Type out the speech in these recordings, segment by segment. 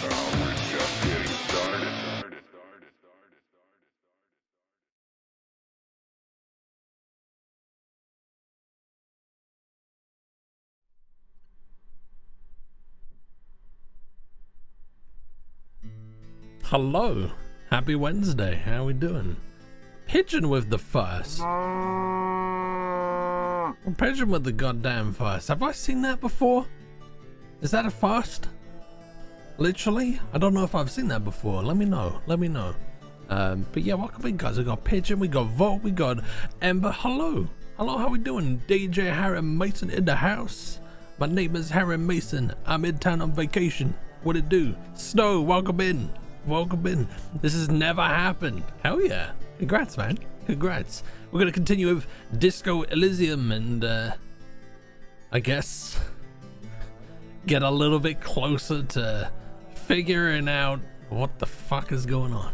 We're just getting started. Hello, happy Wednesday. How we doing? Pigeon with the first. Pigeon with the goddamn first. Have I seen that before? Is that a first? Literally? I don't know if I've seen that before. Let me know. Let me know. But yeah, welcome in, guys. We got Pigeon, we got Volt, we got Ember. Hello. Hello, how we doing? DJ Harry Mason in the house. My name is Harry Mason. I'm in town on vacation. What it do? Snow, welcome in. Welcome in. This has never happened. Hell yeah. Congrats, man. Congrats. We're going to continue with Disco Elysium and, I guess, get a little bit closer to figuring out what the fuck is going on.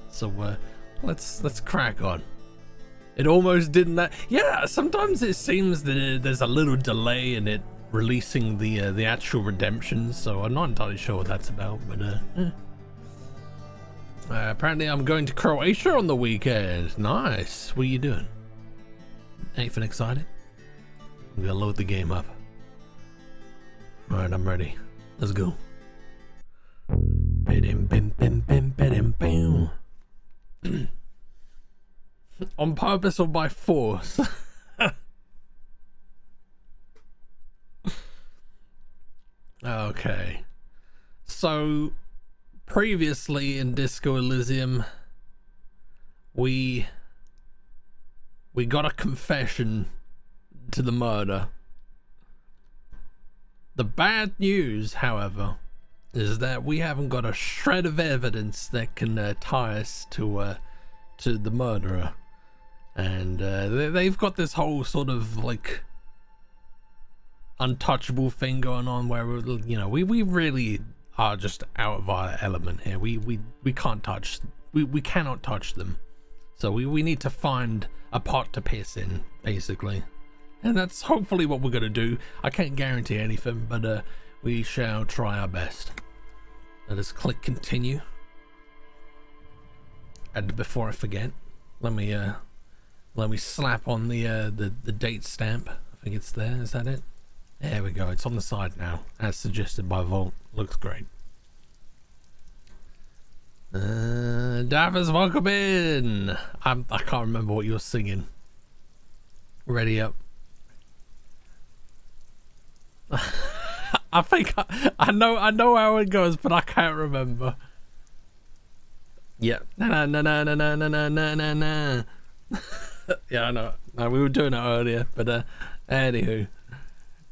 So, let's crack on. It almost didn't that. Yeah, sometimes it seems that there's a little delay in it releasing the actual redemption, so I'm not entirely sure what that's about, but, apparently I'm going to Croatia on the weekend. Nice. What are you doing? Anything exciting? I'm gonna load the game up. Alright, I'm ready. Let's go. On purpose or by force? Okay. So previously in Disco Elysium, we got a confession to the murder. The bad news, however, is that we haven't got a shred of evidence that can tie us to the murderer, and they've got this whole sort of like untouchable thing going on where we really are just out of our element here. We can't touch, we cannot touch them, so we need to find a pot to piss in, basically, and that's hopefully what we're gonna do. I can't guarantee anything, but we shall try our best. Let us click continue, and before I forget, let me slap on the date stamp. I think it's there. Is that it? There we go. It's on the side now, as suggested by Volt. Looks great. Davers, welcome in. I can't remember what you're singing. Ready up. I think I know how it goes, but I can't remember. Yeah. Na na na na na na na na na na. Yeah, I know. No, we were doing it earlier, but anywho.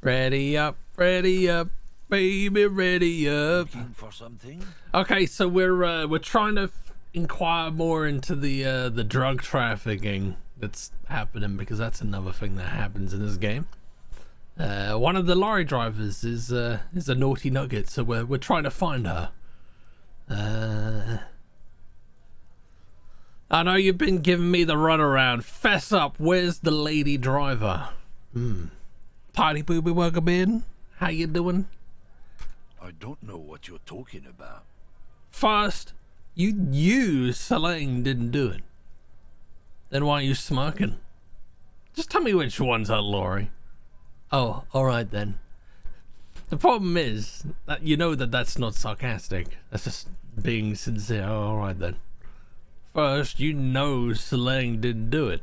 Ready up, baby, ready up. Looking for something? Okay, so we're trying to inquire more into the drug trafficking that's happening, because that's another thing that happens in this game. One of the lorry drivers is a naughty nugget, so we're trying to find her. I know you've been giving me the runaround. Fess up, where's the lady driver? Party booby, welcome in. How you doing? I don't know what you're talking about. First, you Selene didn't do it. Then why are you smirking? Just tell me which one's her lorry. Oh, alright then. The problem is that you know that's not sarcastic. That's just being sincere. Oh, alright then. First, you know Selene didn't do it.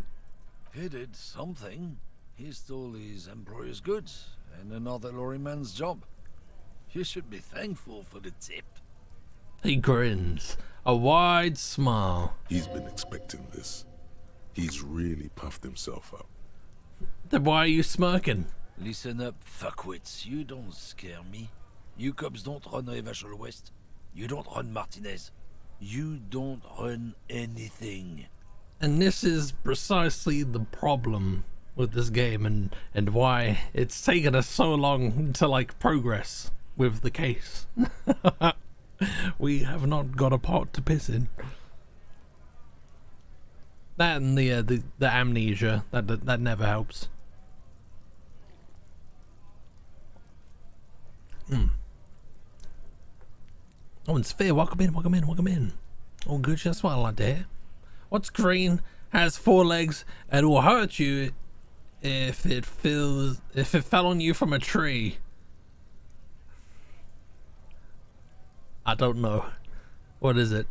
He did something. He stole his employer's goods and another lorryman's job. You should be thankful for the tip. He grins, a wide smile. He's been expecting this. He's really puffed himself up. Then why are you smirking? Listen up, fuckwits. You don't scare me. You cops don't run Revachol West. You don't run Martinez. You don't run anything. And this is precisely the problem with this game, and why it's taken us so long to like progress with the case. We have not got a pot to piss in. That and the amnesia that never helps. Oh, and Sphere, welcome in, welcome in, welcome in. Oh, good, that's what I like to hear. What's green, has 4 legs, and will hurt you if it fell on you from a tree? I don't know. What is it?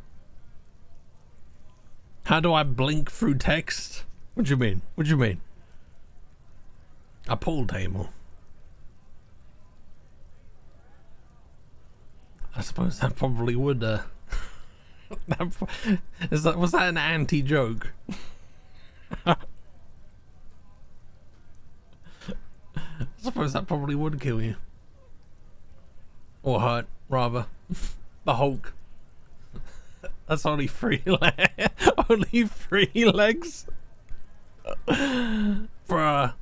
How do I blink through text? What do you mean? What do you mean? A pool table. I suppose that probably would, was that an anti-joke? I suppose that probably would kill you. Or hurt, rather. The Hulk. That's only 3 legs. Only 3 legs? Bruh.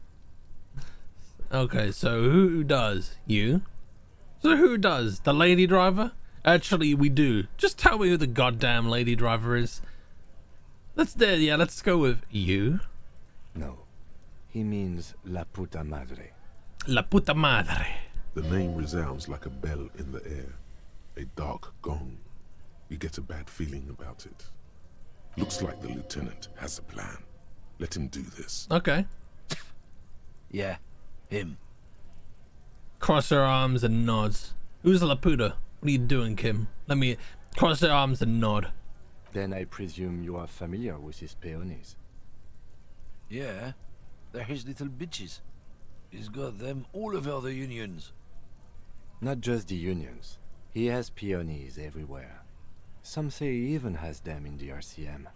Okay, so who does? You? So who does? The lady driver? Actually, we do. Just tell me who the goddamn lady driver is. Let's go with you. No. He means La Puta Madre. La puta madre. The name resounds like a bell in the air. A dark gong. You get a bad feeling about it. Looks like the lieutenant has a plan. Let him do this. Okay. Yeah, him. Cross her arms and nods. Who's La Puta? What are you doing, Kim? Let me cross her arms and nod. Then I presume you are familiar with his peonies. Yeah, they're his little bitches. He's got them all over the unions. Not just the unions. He has peonies everywhere. Some say he even has them in the RCM.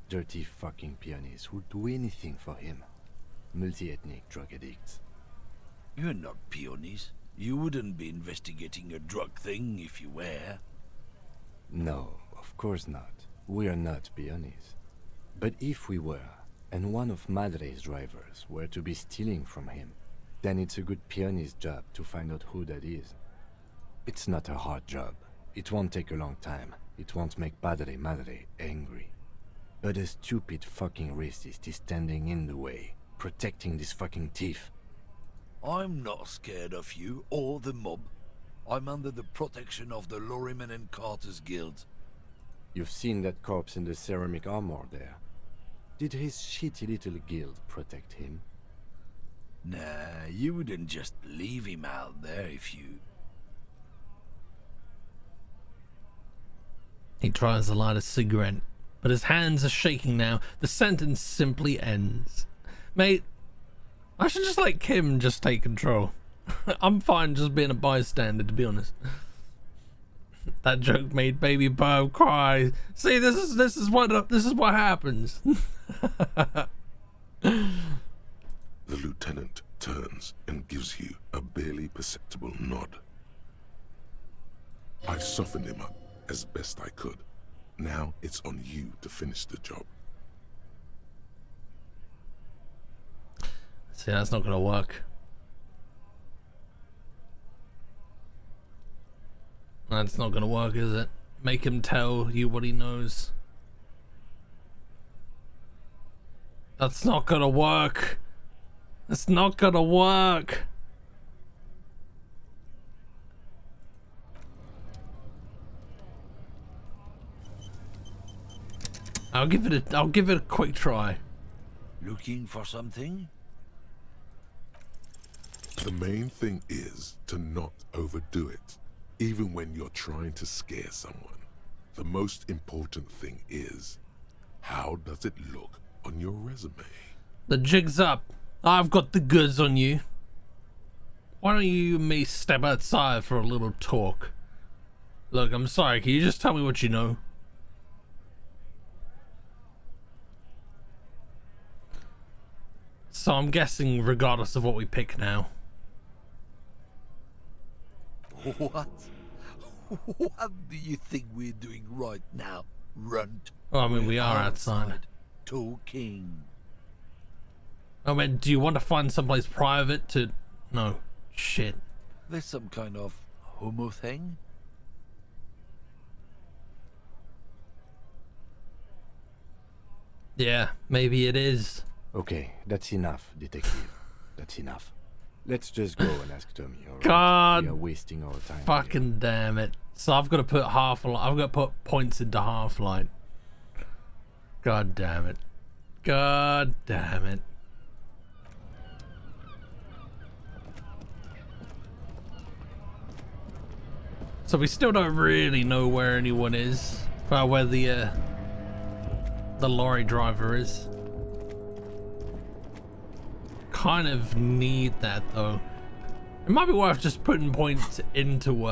Dirty fucking peonies who'd do anything for him. Multi-ethnic drug addicts. You're not peonies. You wouldn't be investigating a drug thing if you were. No, of course not. We are not peonies. But if we were, and one of Madre's drivers were to be stealing from him, then it's a good peony's job to find out who that is. It's not a hard job. It won't take a long time. It won't make Padre Madre angry. But a stupid fucking racist is standing in the way, protecting this fucking thief. I'm not scared of you or the mob. I'm under the protection of the Lorryman and Carter's Guild. You've seen that corpse in the ceramic armor there. Did his shitty little guild protect him? Nah, you wouldn't just leave him out there if you... He tries to light a cigarette, but his hands are shaking now. The sentence simply ends. Mate, I should just let Kim just take control. I'm fine just being a bystander, to be honest. That joke made baby Bob cry. See, this is what happens. The lieutenant turns and gives you a barely perceptible nod. I've softened him up as best I could. Now it's on you to finish the job. See, that's not gonna work. That's not gonna work, is it? Make him tell you what he knows. That's not gonna work. That's not gonna work. I'll give it a quick try. Looking for something? The main thing is to not overdo it, even when you're trying to scare someone. The most important thing is, how does it look on your resume? The jig's up. I've got the goods on you. Why don't you and me step outside for a little talk? Look, I'm sorry, can you just tell me what you know? So I'm guessing regardless of what we pick now. What? What do you think we're doing right now, runt? Oh, I mean, we We're are outside. Talking. I mean, do you want to find someplace private to... No. Shit. There's some kind of homo thing? Yeah, maybe it is. Okay, that's enough, detective. That's enough. Let's just go and ask Tommy, alright? God We are wasting our time here. Fucking damn it. So I've got to put I've got to put points into Half-Light. God damn it. God damn it. So we still don't really know where anyone is. Well, where the lorry driver is. Kind of need that though. It might be worth just putting points into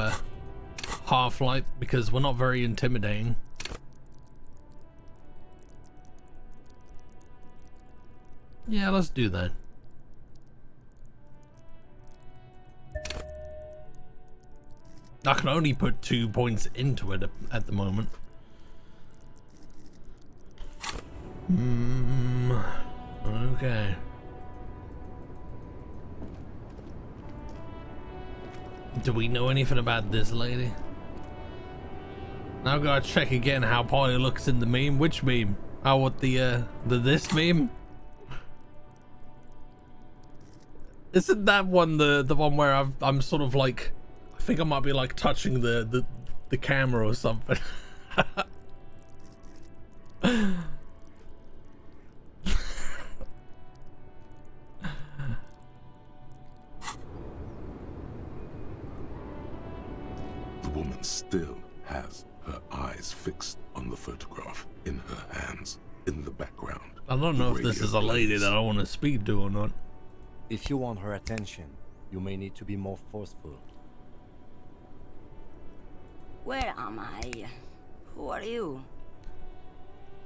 Half-Life because we're not very intimidating. Yeah, let's do that. I can only put 2 points into it at the moment. Okay. Do we know anything about this lady? Now I've got to check again how Polly looks in the meme. Which meme? Oh, what the this meme? Isn't that one the one where I'm sort of like, I think I might be like touching the camera or something. The woman still has her eyes fixed on the photograph in her hands in the background. I don't know if this is a lady that I want to speak to or not. If you want her attention, you may need to be more forceful. Where am I? Who are you?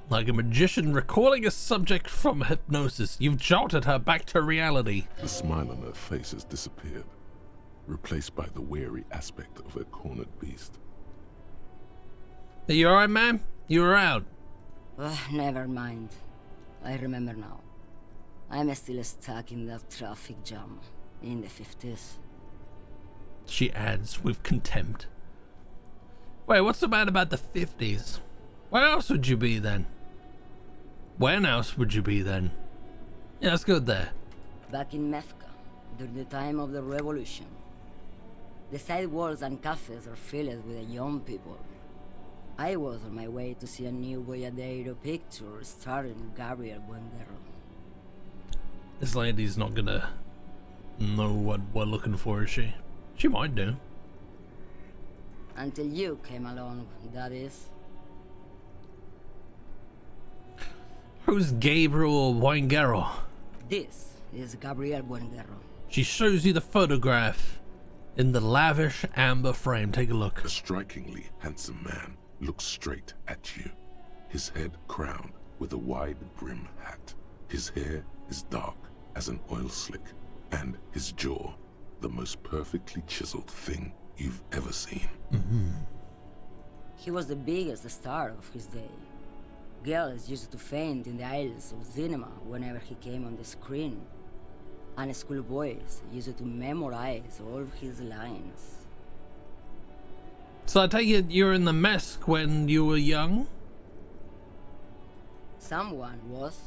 Like a magician recalling a subject from hypnosis, you've jolted her back to reality. The smile on her face has disappeared, replaced by the weary aspect of a cornered beast. Are you alright, ma'am? You were out. Never mind. I remember now. I'm still stuck in that traffic jam in the 50s. She adds with contempt. Wait, what's so bad about the 50s? Where else would you be then? When else would you be then? Yeah, let's go there. Back in Methka, during the time of the revolution. The sidewalks and cafes are filled with young people. I was on my way to see a new Boyadero picture starring Gabriel Buenguerro. This lady's not gonna know what we're looking for, is she? She might do. Until you came along, that is. Who's Gabriel Buenguerro? This is Gabriel Buenguerro. She shows you the photograph in the lavish amber frame. Take a look. A strikingly handsome man looks straight at you, his head crowned with a wide brim hat. His hair is dark as an oil slick, and his jaw the most perfectly chiseled thing you've ever seen. He was the biggest star of his day. Girls used to faint in the aisles of cinema whenever he came on the screen. And schoolboys used to memorize all his lines. So I take it you were in the mess when you were young? Someone was.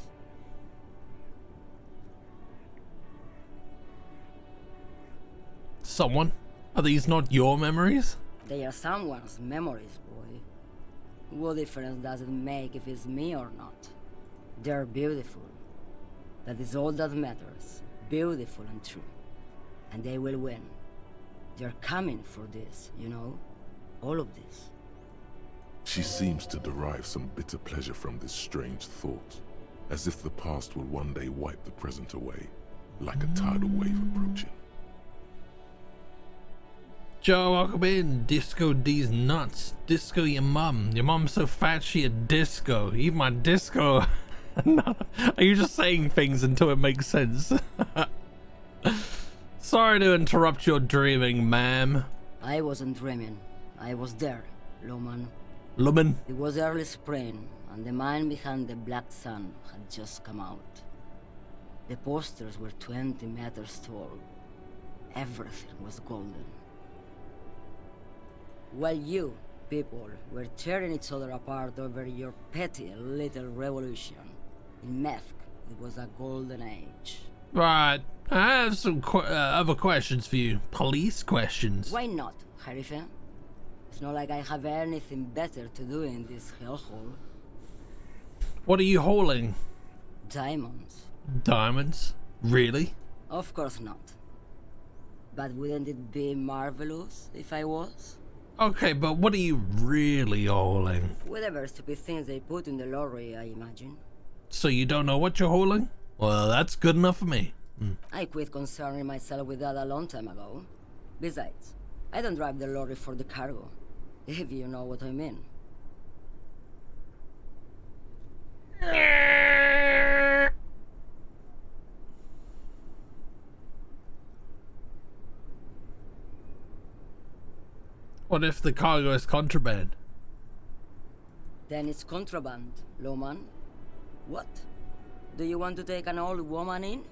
Someone? Are these not your memories? They are someone's memories, boy. What difference does it make if it's me or not? They're beautiful. That is all that matters. Beautiful and true. And they will win. They're coming for this, you know? All of this. She seems to derive some bitter pleasure from this strange thought, as if the past will one day wipe the present away, like a tidal wave approaching. Joe, welcome in. Disco D's nuts. Disco your mum. Your mum's so fat she a disco. Eat my disco. No, are you just saying things until it makes sense? Sorry to interrupt your dreaming, ma'am. I wasn't dreaming. I was there, Loman. Lumen? It was early spring, and the man behind the black sun had just come out. The posters were 20 meters tall. Everything was golden. While you, people, were tearing each other apart over your petty little revolution, in Methk, it was a golden age. Right. I have some other questions for you. Police questions. Why not, Harife? It's not like I have anything better to do in this hellhole. What are you hauling? Diamonds. Diamonds? Really? Of course not. But wouldn't it be marvelous if I was? Okay, but what are you really hauling? Whatever stupid things they put in the lorry, I imagine. So you don't know what you're hauling? Well, that's good enough for me. I quit concerning myself with that a long time ago. Besides, I don't drive the lorry for the cargo, if you know what I mean. What if the cargo is contraband? Then it's contraband, lawman. What? Do you want to take an old woman in?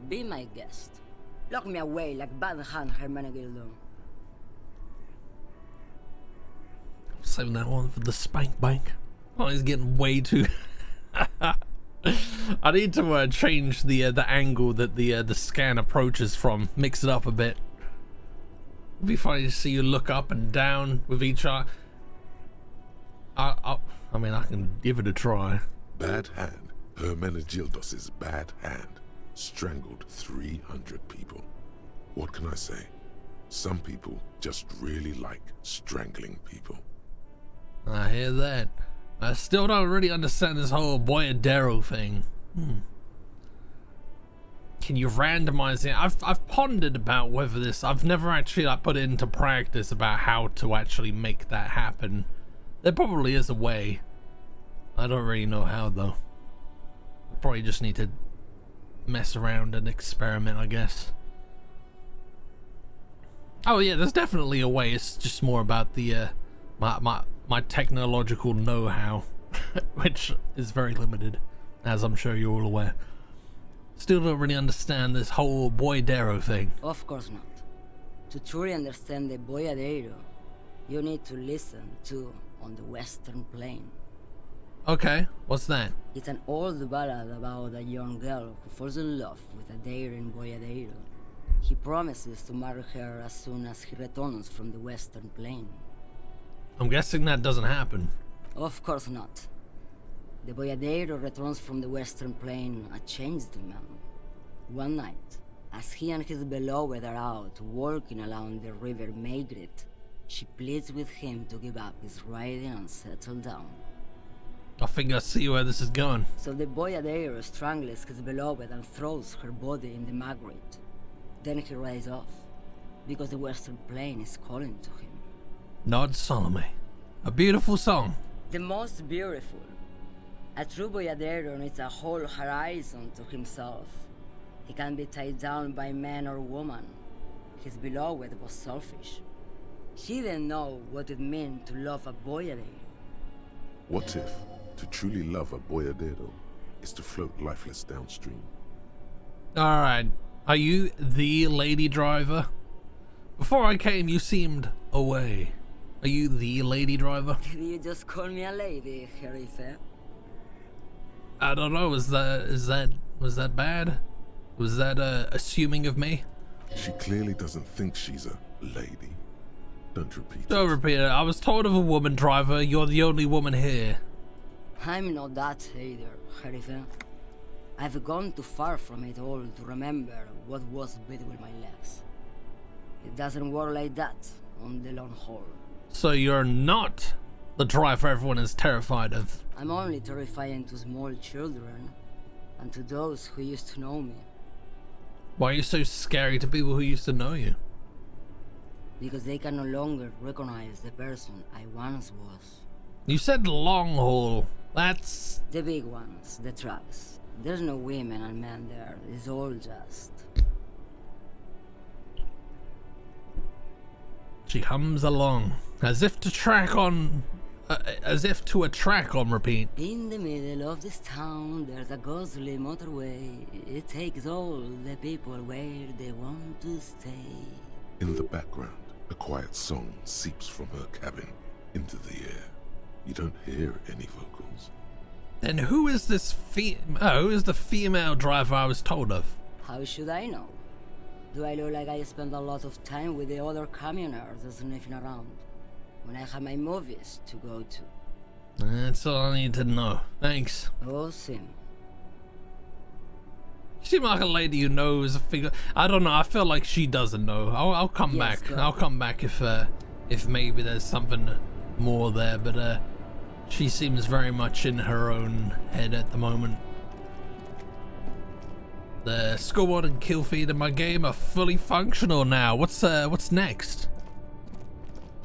Be my guest. Lock me away like Bad Hand Hermenegildo. Saving that one for the spank bank. Oh, he's getting way too... I need to change the angle that the scan approaches from. Mix it up a bit. It'd be funny to see you look up and down with each eye. I mean, I can give it a try. Bad Hand, Hermenegildos's bad hand, strangled 300 people. What can I say? Some people just really like strangling people. I hear that. I still don't really understand this whole Boyadero thing. Can you randomize it? I've pondered about whether this... I've never actually put it into practice about how to actually make that happen. There probably is a way. I don't really know how though. Probably just need to mess around and experiment, I guess. Oh yeah, there's definitely a way. It's just more about the my technological know-how, which is very limited, as I'm sure you're all aware. Still don't really understand this whole Boyadero thing. Of course not. To truly understand the Boyadero, you need to listen to On the Western Plain. Okay, what's that? It's an old ballad about a young girl who falls in love with a daring Boyadero. He promises to marry her as soon as he returns from the Western Plain. I'm guessing that doesn't happen. Of course not. The Boyadero returns from the Western Plain a changed man. One night, as he and his beloved are out walking along the river Maigret, she pleads with him to give up his riding and settle down. I think I see where this is going. So the Boyadero strangles his beloved and throws her body in the Maigret. Then he rides off, because the Western Plain is calling to him. Nod Solemnly. A beautiful song. The most beautiful. A true Boyadero needs a whole horizon to himself. He can't be tied down by man or woman. His beloved was selfish. She didn't know what it meant to love a Boyadero. What if to truly love a Boyadero is to float lifeless downstream? Alright, are you the lady driver? Before I came, you seemed away. Are you the lady driver? Did you just call me a lady, Herife? I don't know, was that bad? Was that assuming of me? She clearly doesn't think she's a lady. Don't repeat Don't it. repeat it. I was told of a woman driver. You're the only woman here. I'm not that either, Herife. I've gone too far from it all to remember what was between my legs. It doesn't work like that on the long haul. So you're not the driver everyone is terrified of. I'm only terrifying to small children and to those who used to know me. Why are you so scary to people who used to know you? Because they can no longer recognize the person I once was. You said long haul. That's... The big ones, the trucks. There's no women and men there. It's all just... She hums along, as if to track on... as if to a track on repeat. In the middle of this town, there's a ghostly motorway. It takes all the people where they want to stay. In the background, a quiet song seeps from her cabin into the air. You don't hear any vocals. Then who is this who is the female driver I was told of? How should I know? Do I look like I spend a lot of time with the other communers sniffing around? when I have my movies to go to. That's all I need to know. Thanks. Oh, Sim. You seem like a lady who knows a figure. I don't know. I feel like she doesn't know. I'll come Yes, back. girl. I'll come back if maybe there's something more there. But she seems very much in her own head at the moment. The scoreboard and kill feed in my game are fully functional now. What's next?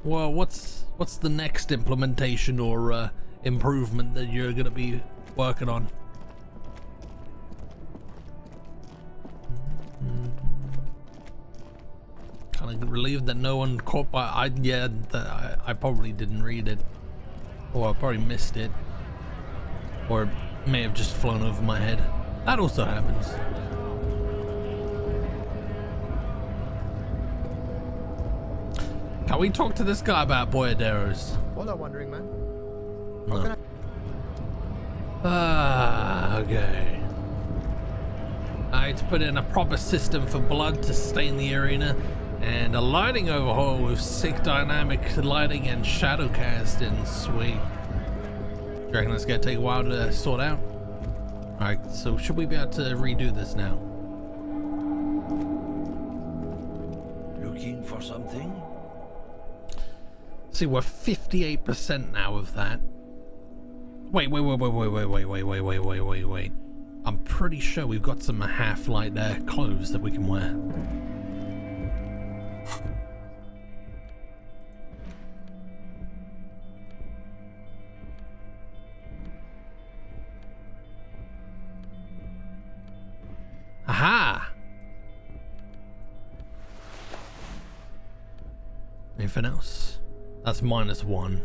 Well, what's the next implementation or improvement that you're gonna be working on? Kind of relieved that no one caught by. I probably didn't read it, or I probably missed it, or it may have just flown over my head. That also happens. Can we talk to this guy about boyaderos? What are wondering, man? No. Okay. I had to put in a proper system for blood to stain the arena, and a lighting overhaul with sick dynamic lighting and shadow casting. Sweet. Do you reckon that's gonna take a while to sort out? Alright, so should we be able to redo this now? Looking for something? See, we're 58% now of that. Wait. I'm pretty sure we've got some half-light clothes that we can wear. Aha! Anything else? That's -1.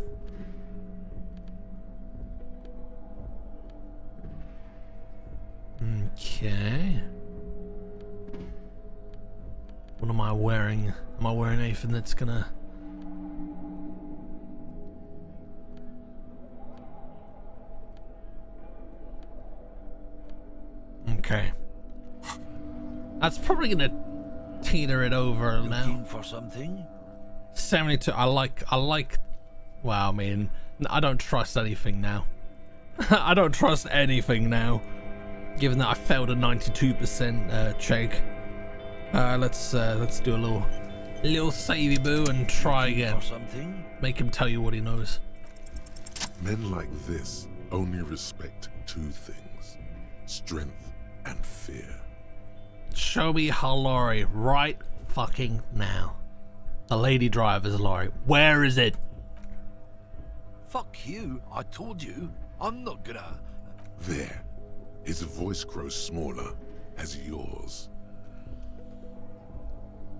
Okay. What am I wearing? Am I wearing anything that's gonna... Okay. That's probably gonna teeter it over now. Looking for something? 72. I like. Wow, I mean, I don't trust anything now. I don't trust anything now, given that I failed a 92% check. Let's do a little savey boo and try again. For something? Make him tell you what he knows. Men like this only respect two things: strength and fear. Show me her lorry right fucking now. The lady driver's lorry. Where is it? Fuck you. I told you. I'm not gonna... There. His voice grows smaller as yours.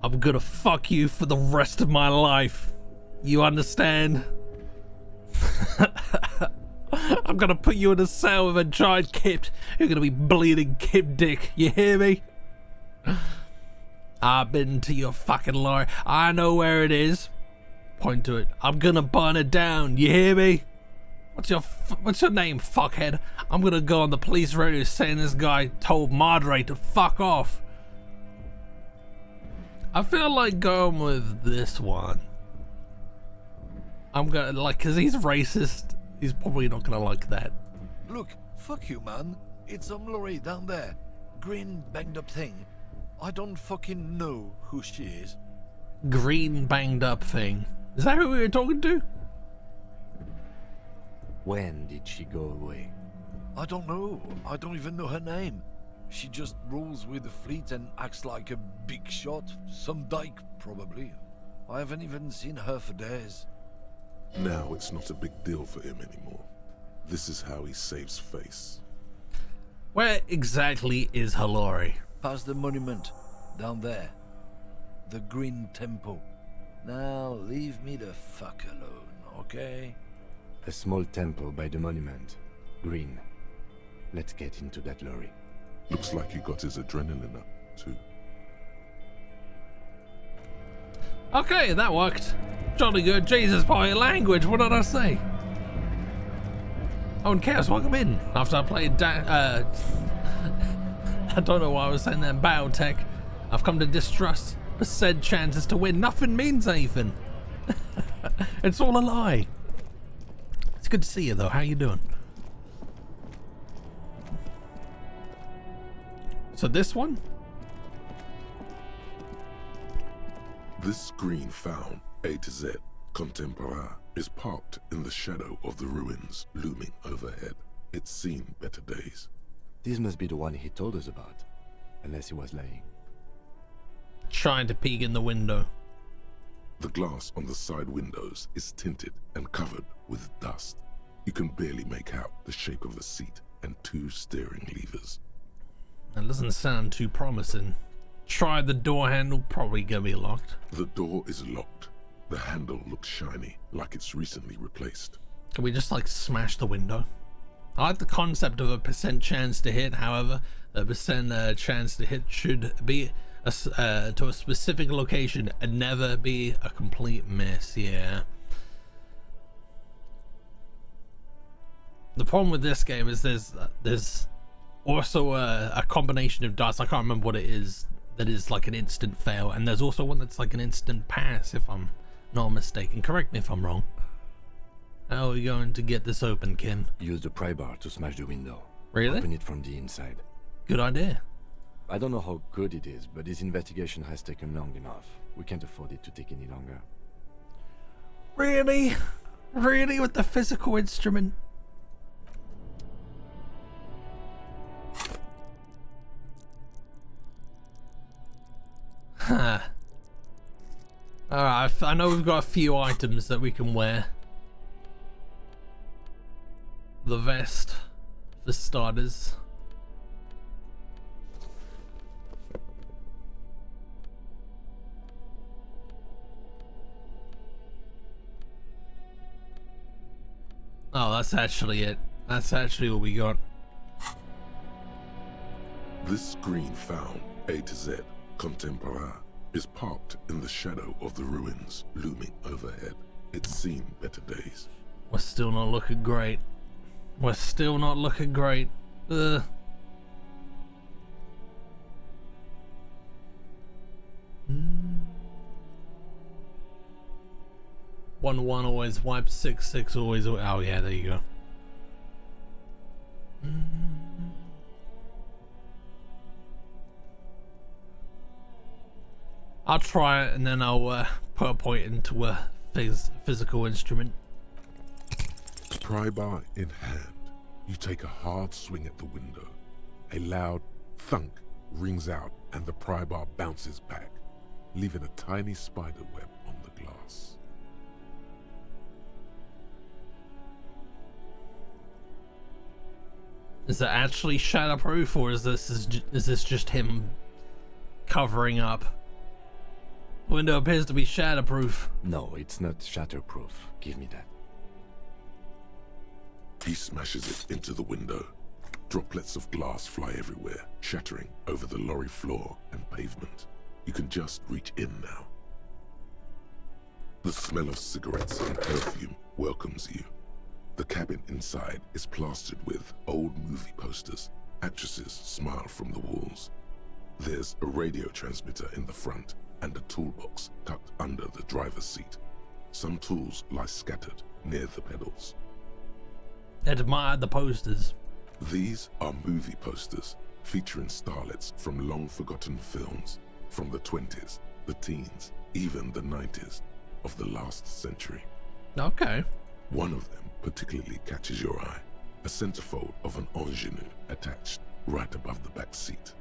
I'm gonna fuck you for the rest of my life. You understand? I'm gonna put you in a cell with a giant kip. You're gonna be bleeding kip dick. You hear me? I've been to your fucking lorry. I know where it is. Point to it. I'm gonna burn it down. You hear me? What's your name, fuckhead? I'm gonna go on the police radio saying this guy told Madre to fuck off. I feel like going with this one. I'm gonna cause he's racist. He's probably not gonna like that. Look, fuck you, man. It's some lorry down there. Green banged up thing. I don't fucking know who she is. Green banged up thing. Is that who we were talking to? When did she go away? I don't know. I don't even know her name. She just rolls with the fleet and acts like a big shot. Some dyke, probably. I haven't even seen her for days. Now it's not a big deal for him anymore. This is how he saves face. Where exactly is her lorry? Past the monument. Down there. The Green Temple. Now leave me the fuck alone, okay? A small temple by the monument. Green. Let's get into that lorry. Looks like he got his adrenaline up, too. Okay, that worked. Jolly good. Jesus, by language. What did I say? Oh, and Chaos, welcome in. After I played I don't know why I was saying that in Battletech. I've come to distrust the said chances to win. Nothing means anything. It's all a lie. It's good to see you though. How you doing? So this one? This screen found A to Z Contemporain is parked in the shadow of the ruins looming overhead. It's seen better days. This must be the one he told us about, unless he was lying. Trying to peek in the window. The glass on the side windows is tinted and covered with dust. You can barely make out the shape of a seat and 2 steering levers. That doesn't sound too promising. Try the door handle, probably gonna be locked. The door is locked. The handle looks shiny, like it's recently replaced. Can we just like smash the window? I like the concept of a % chance to hit. However, the % chance to hit should be to a specific location and never be a complete miss. Yeah. The problem with this game is there's also a combination of dust. I can't remember what it is that is like an instant fail, and there's also one that's like an instant pass, if I'm not mistaken. Correct me if I'm wrong. How are we going to get this open, Kim? Use the pry bar to smash the window. Really? Open it from the inside. Good idea. I don't know how good it is, but this investigation has taken long enough. We can't afford it to take any longer. Really? Really, with the physical instrument? Huh. Alright, I know we've got a few items that we can wear. The vest, for starters. Oh, that's actually it. That's actually what we got. This screen found A to Z Contemporain is parked in the shadow of the ruins looming overhead. It's seen better days. We're still not looking great. We're still not looking great. Ugh. One always wipes, 6 always. Oh yeah, there you go. I'll try it and then I'll put a point into a physical instrument. Pry bar in hand, you take a hard swing at the window. A loud thunk rings out and the pry bar bounces back, leaving a tiny spider web on the glass. Is it actually shatterproof, or is this just him covering up? The window appears to be shatterproof. No, it's not shatterproof. Give me that. He smashes it into the window. Droplets of glass fly everywhere, shattering over the lorry floor and pavement. You can just reach in now. The smell of cigarettes and perfume welcomes you. The cabin inside is plastered with old movie posters. Actresses smile from the walls. There's a radio transmitter in the front and a toolbox tucked under the driver's seat. Some tools lie scattered near the pedals. Admire the posters. These are movie posters featuring starlets from long-forgotten films from the 20s, the teens, even the 90s of the last century. Okay. One of them particularly catches your eye, a centerfold of an ingenue attached right above the back seat.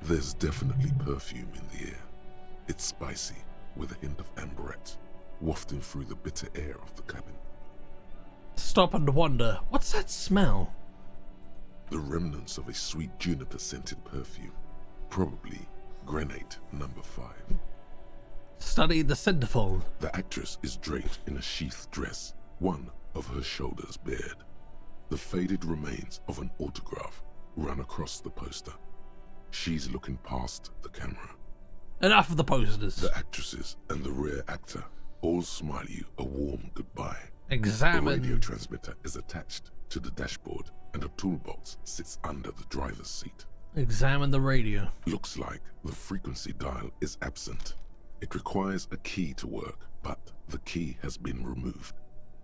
There's definitely perfume in the air. It's spicy, with a hint of amberette, wafting through the bitter air of the cabin. Stop and wonder, what's that smell? The remnants of a sweet juniper-scented perfume, probably Grenade No. 5. Study the centerfold. The actress is draped in a sheathed dress, one of her shoulders bared. The faded remains of an autograph run across the poster. She's looking past the camera. Enough of the posters. The actresses and the rear actor all smile you a warm goodbye. Examine. The radio transmitter is attached to the dashboard and a toolbox sits under the driver's seat. Examine the radio. Looks like the frequency dial is absent. It requires a key to work, but the key has been removed,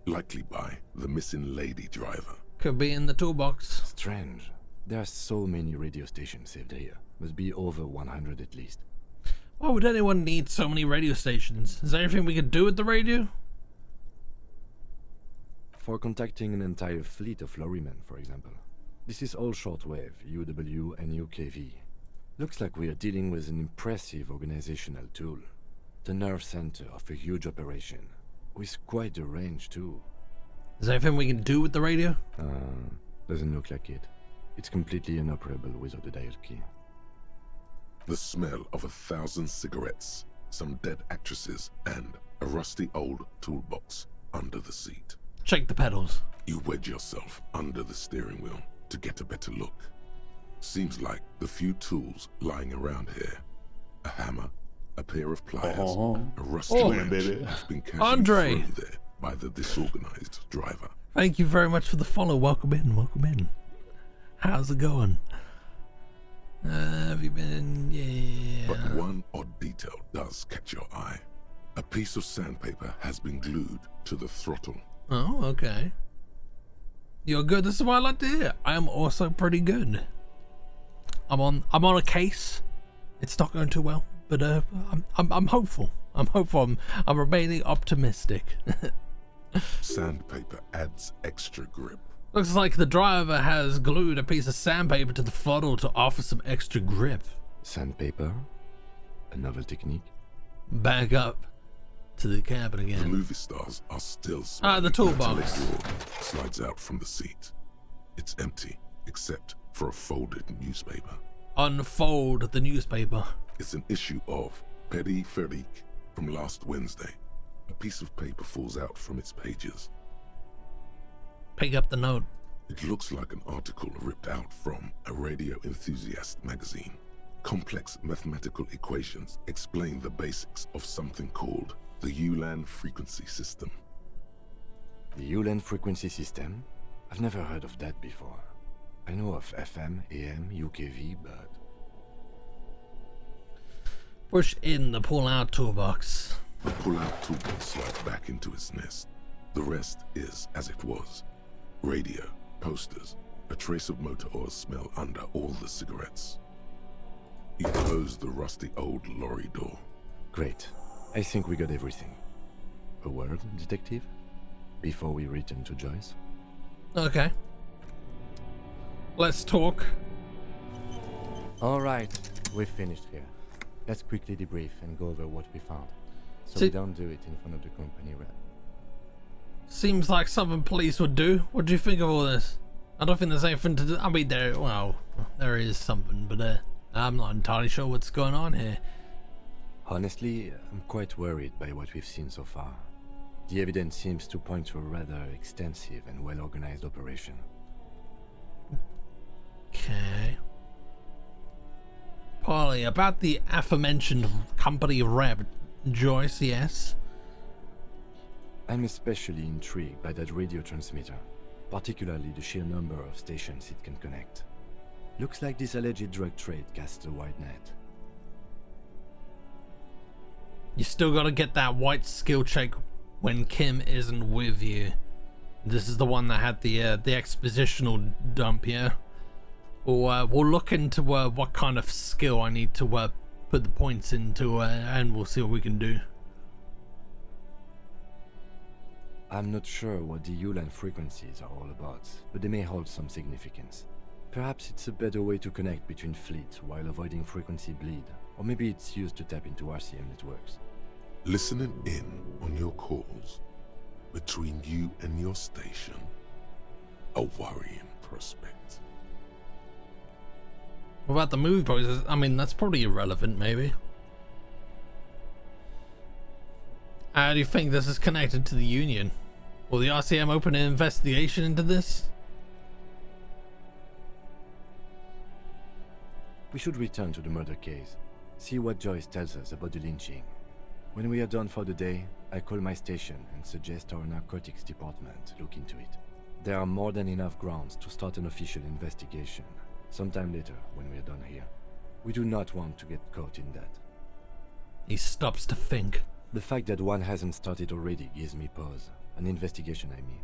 likely by the missing lady driver. Could be in the toolbox. Strange. There are so many radio stations saved here. Must be over 100 at least. Why would anyone need so many radio stations? Is there anything we could do with the radio? For contacting an entire fleet of lorrymen, for example. This is all shortwave, UW and UKV. Looks like we are dealing with an impressive organizational tool. The nerve center of a huge operation. With quite a range too. Is there anything we can do with the radio? Doesn't look like it. It's completely inoperable without a dial key. The smell of 1,000 cigarettes, some dead actresses, and a rusty old toolbox under the seat. Check the pedals. You wedge yourself under the steering wheel to get a better look. Seems like the few tools lying around here, a hammer, a pair of pliers, a rusty wrench, have been casually thrown there by the disorganized driver. Thank you very much for the follow. Welcome in, welcome in. How's it going? Have you been? Yeah. But one odd detail does catch your eye. A piece of sandpaper has been glued to the throttle. Oh, okay. You're good. This is what I like to hear. I am also pretty good. I'm on a case. It's not going too well, but I'm hopeful. I'm remaining optimistic. Sandpaper adds extra grip. Looks like the driver has glued a piece of sandpaper to the throttle to offer some extra grip. Sandpaper? A novel technique? Back up to the cabin The again. movie stars are still The smiling toolbox. until a drawer slides out from the seat. It's empty, except for a folded newspaper. Unfold the newspaper. It's an issue of Petit Ferique from last Wednesday. A piece of paper falls out from its pages. Pick up the note. It looks like an article ripped out from a radio enthusiast magazine. Complex mathematical equations explain the basics of something called the Ulan frequency system. The Ulan frequency system? I've never heard of that before. I know of FM, AM, UKV, but... Push in the pull-out toolbox. The pull-out toolbox slides back into its nest. The rest is as it was. Radio, posters, a trace of motor oil smell under all the cigarettes. You close the rusty old lorry door. Great. I think we got everything. A word, detective? Before we return to Joyce? Okay. Let's talk. Alright, we've finished here. Let's quickly debrief and go over what we found. So See- we don't do it in front of the company rep. Seems like something police would do. What do you think of all this? I don't think there's anything to do. I mean, there is something, but I'm not entirely sure what's going on here. Honestly, I'm quite worried by what we've seen so far. The evidence seems to point to a rather extensive and well-organized operation. Okay. Polly, about the aforementioned company rep, Joyce, yes? I'm especially intrigued by that radio transmitter, particularly the sheer number of stations it can connect. Looks like this alleged drug trade casts a wide net. You still gotta get that white skill check when Kim isn't with you. This is the one that had the expositional dump, yeah? We'll look into what kind of skill I need to put the points into, and we'll see what we can do. I'm not sure what the Ulan frequencies are all about, but they may hold some significance. Perhaps it's a better way to connect between fleets while avoiding frequency bleed, or maybe it's used to tap into RCM networks. Listening in on your calls between you and your station. A worrying prospect. What about the movie boxes? I mean, that's probably irrelevant, maybe. How do you think this is connected to the Union? Will the RCM open an investigation into this? We should return to the murder case, see what Joyce tells us about the lynching. When we are done for the day, I call my station and suggest our narcotics department look into it. There are more than enough grounds to start an official investigation, sometime later when we are done here. We do not want to get caught in that. He stops to think. The fact that one hasn't started already gives me pause. An investigation, I mean.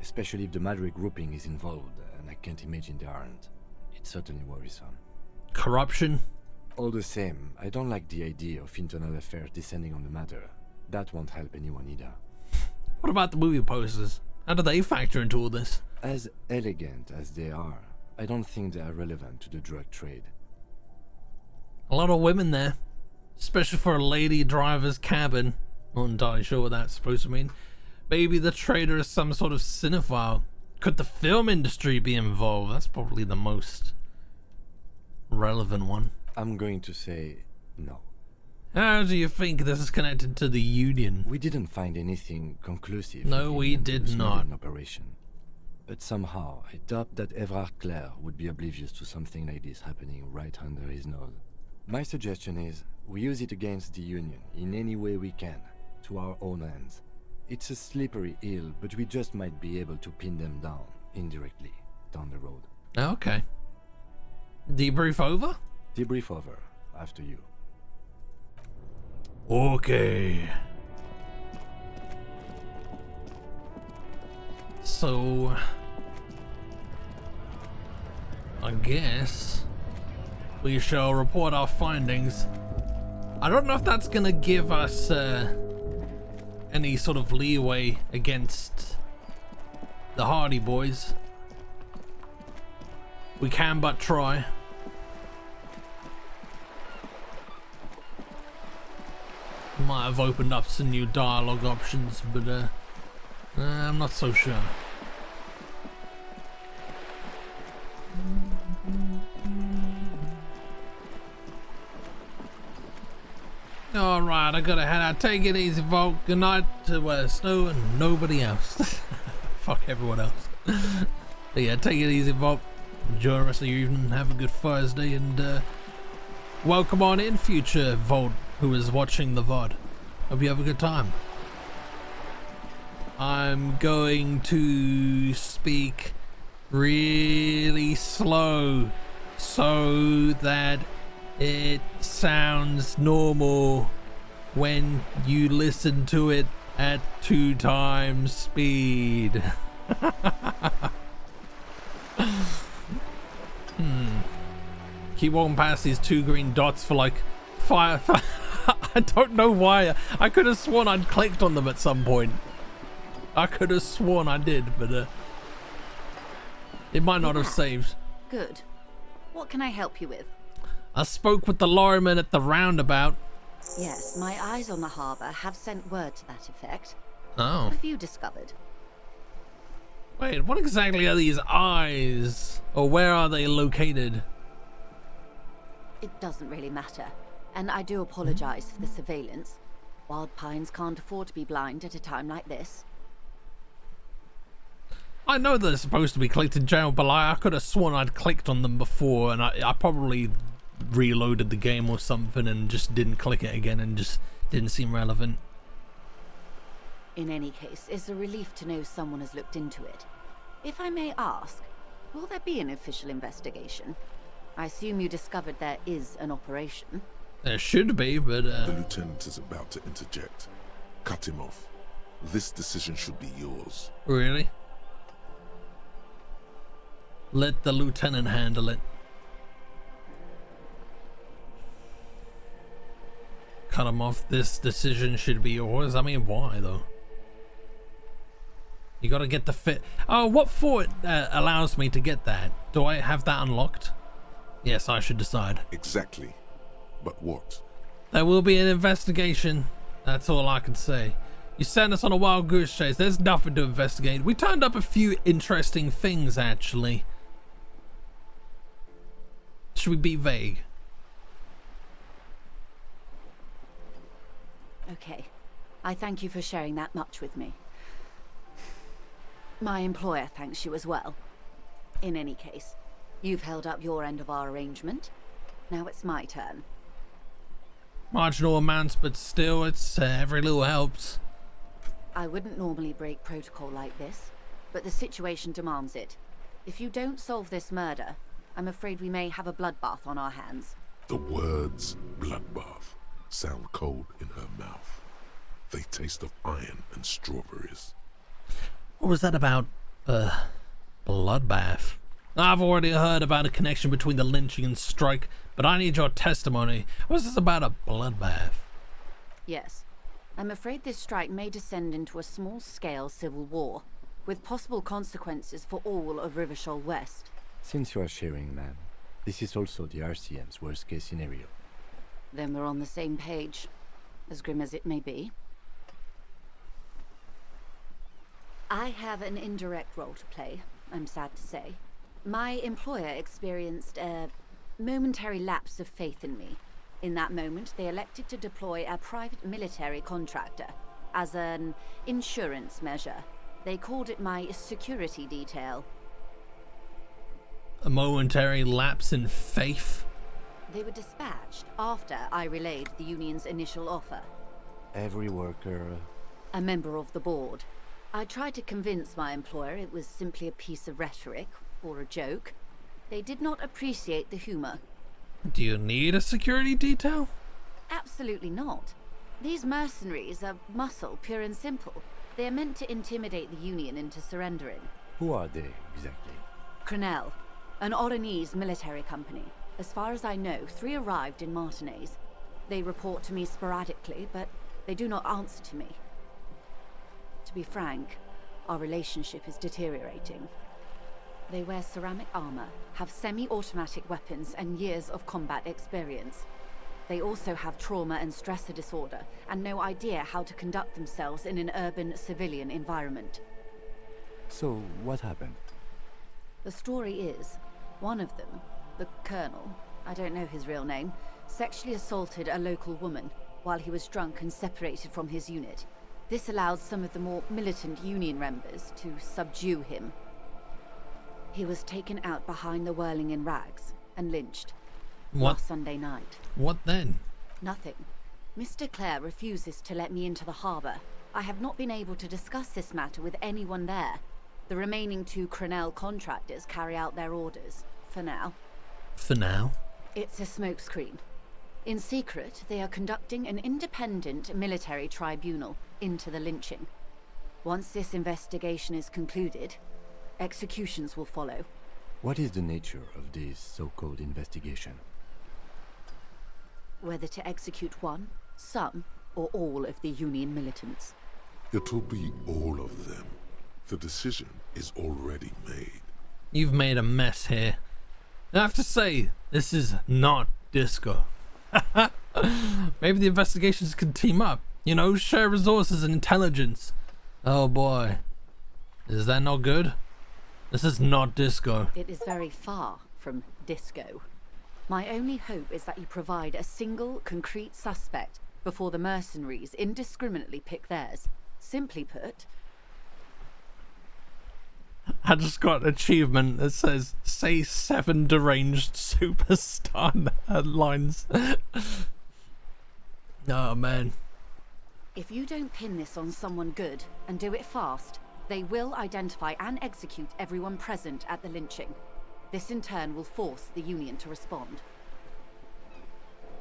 Especially if the Madre grouping is involved, and I can't imagine they aren't. It's certainly worrisome. Corruption? All the same, I don't like the idea of internal affairs descending on the matter. That won't help anyone either. What about the movie posters? How do they factor into all this? As elegant as they are, I don't think they are relevant to the drug trade. A lot of women there. Especially for a lady driver's cabin. Not entirely sure what that's supposed to mean. Maybe the trader is some sort of cinephile. Could the film industry be involved? That's probably the most relevant one. I'm going to say no. How do you think this is connected to the Union? We didn't find anything conclusive. No, we did not. Operation. But somehow, I doubt that Everard Clare would be oblivious to something like this happening right under his nose. My suggestion is, we use it against the Union in any way we can, to our own ends. It's a slippery hill, but we just might be able to pin them down, indirectly, down the road. Okay. Debrief over? Debrief over, after you. Okay. So, I guess we shall report our findings. I don't know if that's gonna give us any sort of leeway against the Hardy Boys. We can but try. Might have opened up some new dialogue options, but I'm not so sure. Alright, I gotta head out. Take it easy, Volt. Good night to Snow and nobody else. Fuck everyone else. But yeah, take it easy, Volt. Enjoy the rest of your evening. Have a good Thursday, and welcome on in, future Volt, who is watching the VOD. Hope you have a good time. I'm going to speak really slow so that it sounds normal when you listen to it at 2 times speed. Keep walking past these 2 green dots for like 5. I don't know why. I could have sworn I'd clicked on them at some point. I could have sworn I did, but it might not have saved. Good. What can I help you with? I spoke with the lorryman at the roundabout. Yes, my eyes on the harbour have sent word to that effect. Oh. What have you discovered? Wait, what exactly are these eyes? Or where are they located? It doesn't really matter. And I do apologise for the surveillance. Wild Pines can't afford to be blind at a time like this. I know they're supposed to be clicked in jail, but I could have sworn I'd clicked on them before, and I probably reloaded the game or something and just didn't click it again and just didn't seem relevant. In any case, it's a relief to know someone has looked into it. If I may ask, will there be an official investigation? I assume you discovered there is an operation. There should be, but The lieutenant is about to interject. Cut him off. This decision should be yours. really? Let the lieutenant handle it. Cut him off. This decision should be yours. I mean, why though? You gotta get the fit. Oh, what fort allows me to get that? Do I have that unlocked? Yes, I should decide. Exactly. But what? There will be an investigation. That's all I can say. You sent us on a wild goose chase. There's nothing to investigate. We turned up a few interesting things, actually. Should we be vague? Okay. I thank you for sharing that much with me. My employer thanks you as well. In any case, you've held up your end of our arrangement. Now it's my turn. Marginal amounts, but still, it's every little helps. I wouldn't normally break protocol like this, but the situation demands it. If you don't solve this murder, I'm afraid we may have a bloodbath on our hands. The words bloodbath sound cold in her mouth. They taste of iron and strawberries. What was that about? Bloodbath. I've already heard about a connection between the lynching and strike, but I need your testimony. What's this about a bloodbath? Yes. I'm afraid this strike may descend into a small-scale civil war, with possible consequences for all of Rivershoal West. Since you are sharing, ma'am, this is also the RCM's worst-case scenario. Then we're on the same page, as grim as it may be. I have an indirect role to play, I'm sad to say. My employer experienced a momentary lapse of faith in me. In that moment, they elected to deploy a private military contractor as an insurance measure. They called it my security detail. A momentary lapse in faith? They were dispatched after I relayed the union's initial offer. Every worker... A member of the board. I tried to convince my employer it was simply a piece of rhetoric, or a joke. They did not appreciate the humor. Do you need a security detail? Absolutely not. These mercenaries are muscle, pure and simple. They are meant to intimidate the Union into surrendering. Who are they, exactly? Crenell, an Oranese military company. As far as I know, 3 arrived in Martinez. They report to me sporadically, but they do not answer to me. To be frank, our relationship is deteriorating. They wear ceramic armor, have semi-automatic weapons, and years of combat experience. They also have trauma and stressor disorder, and no idea how to conduct themselves in an urban civilian environment. So, what happened? The story is, one of them, the Colonel, I don't know his real name, sexually assaulted a local woman while he was drunk and separated from his unit. This allowed some of the more militant Union members to subdue him. He was taken out behind the whirling in rags and lynched. What? Last Sunday night. What then? Nothing. Mr. Clare refuses to let me into the harbour. I have not been able to discuss this matter with anyone there. The remaining 2 Crenell contractors carry out their orders, for now. For now? It's a smokescreen. In secret, they are conducting an independent military tribunal into the lynching. Once this investigation is concluded, executions will follow. What is the nature of this so-called investigation? Whether to execute one, some, or all of the Union militants. It'll be all of them. The decision is already made. You've made a mess here. I have to say, this is not disco. Maybe the investigations can team up. You know, share resources and intelligence. Oh boy. Is that not good? This is not disco. It is very far from disco. My only hope is that you provide a single, concrete suspect before the mercenaries indiscriminately pick theirs. Simply put... I just got an achievement that says, say 7 deranged superstar lines. Oh man. If you don't pin this on someone good, and do it fast, they will identify and execute everyone present at the lynching. This in turn will force the Union to respond.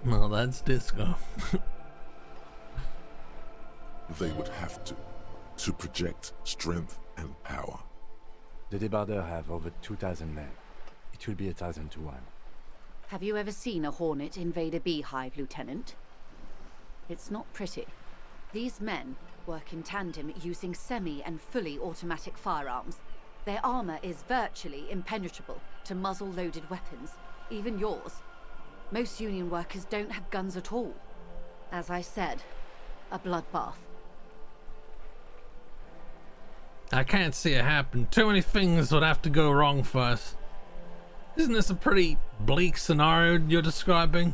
Well, that's disco. They would have to project strength and power. The Debardeurs have over 2,000 men. It will be 1,000 to 1. Have you ever seen a Hornet invade a beehive, Lieutenant? It's not pretty. These men work in tandem using semi and fully automatic firearms. Their armor is virtually impenetrable to muzzle-loaded weapons, even yours. Most Union workers don't have guns at all. As I said, a bloodbath. I can't see it happen. Too many things would have to go wrong for us. Isn't this a pretty bleak scenario you're describing?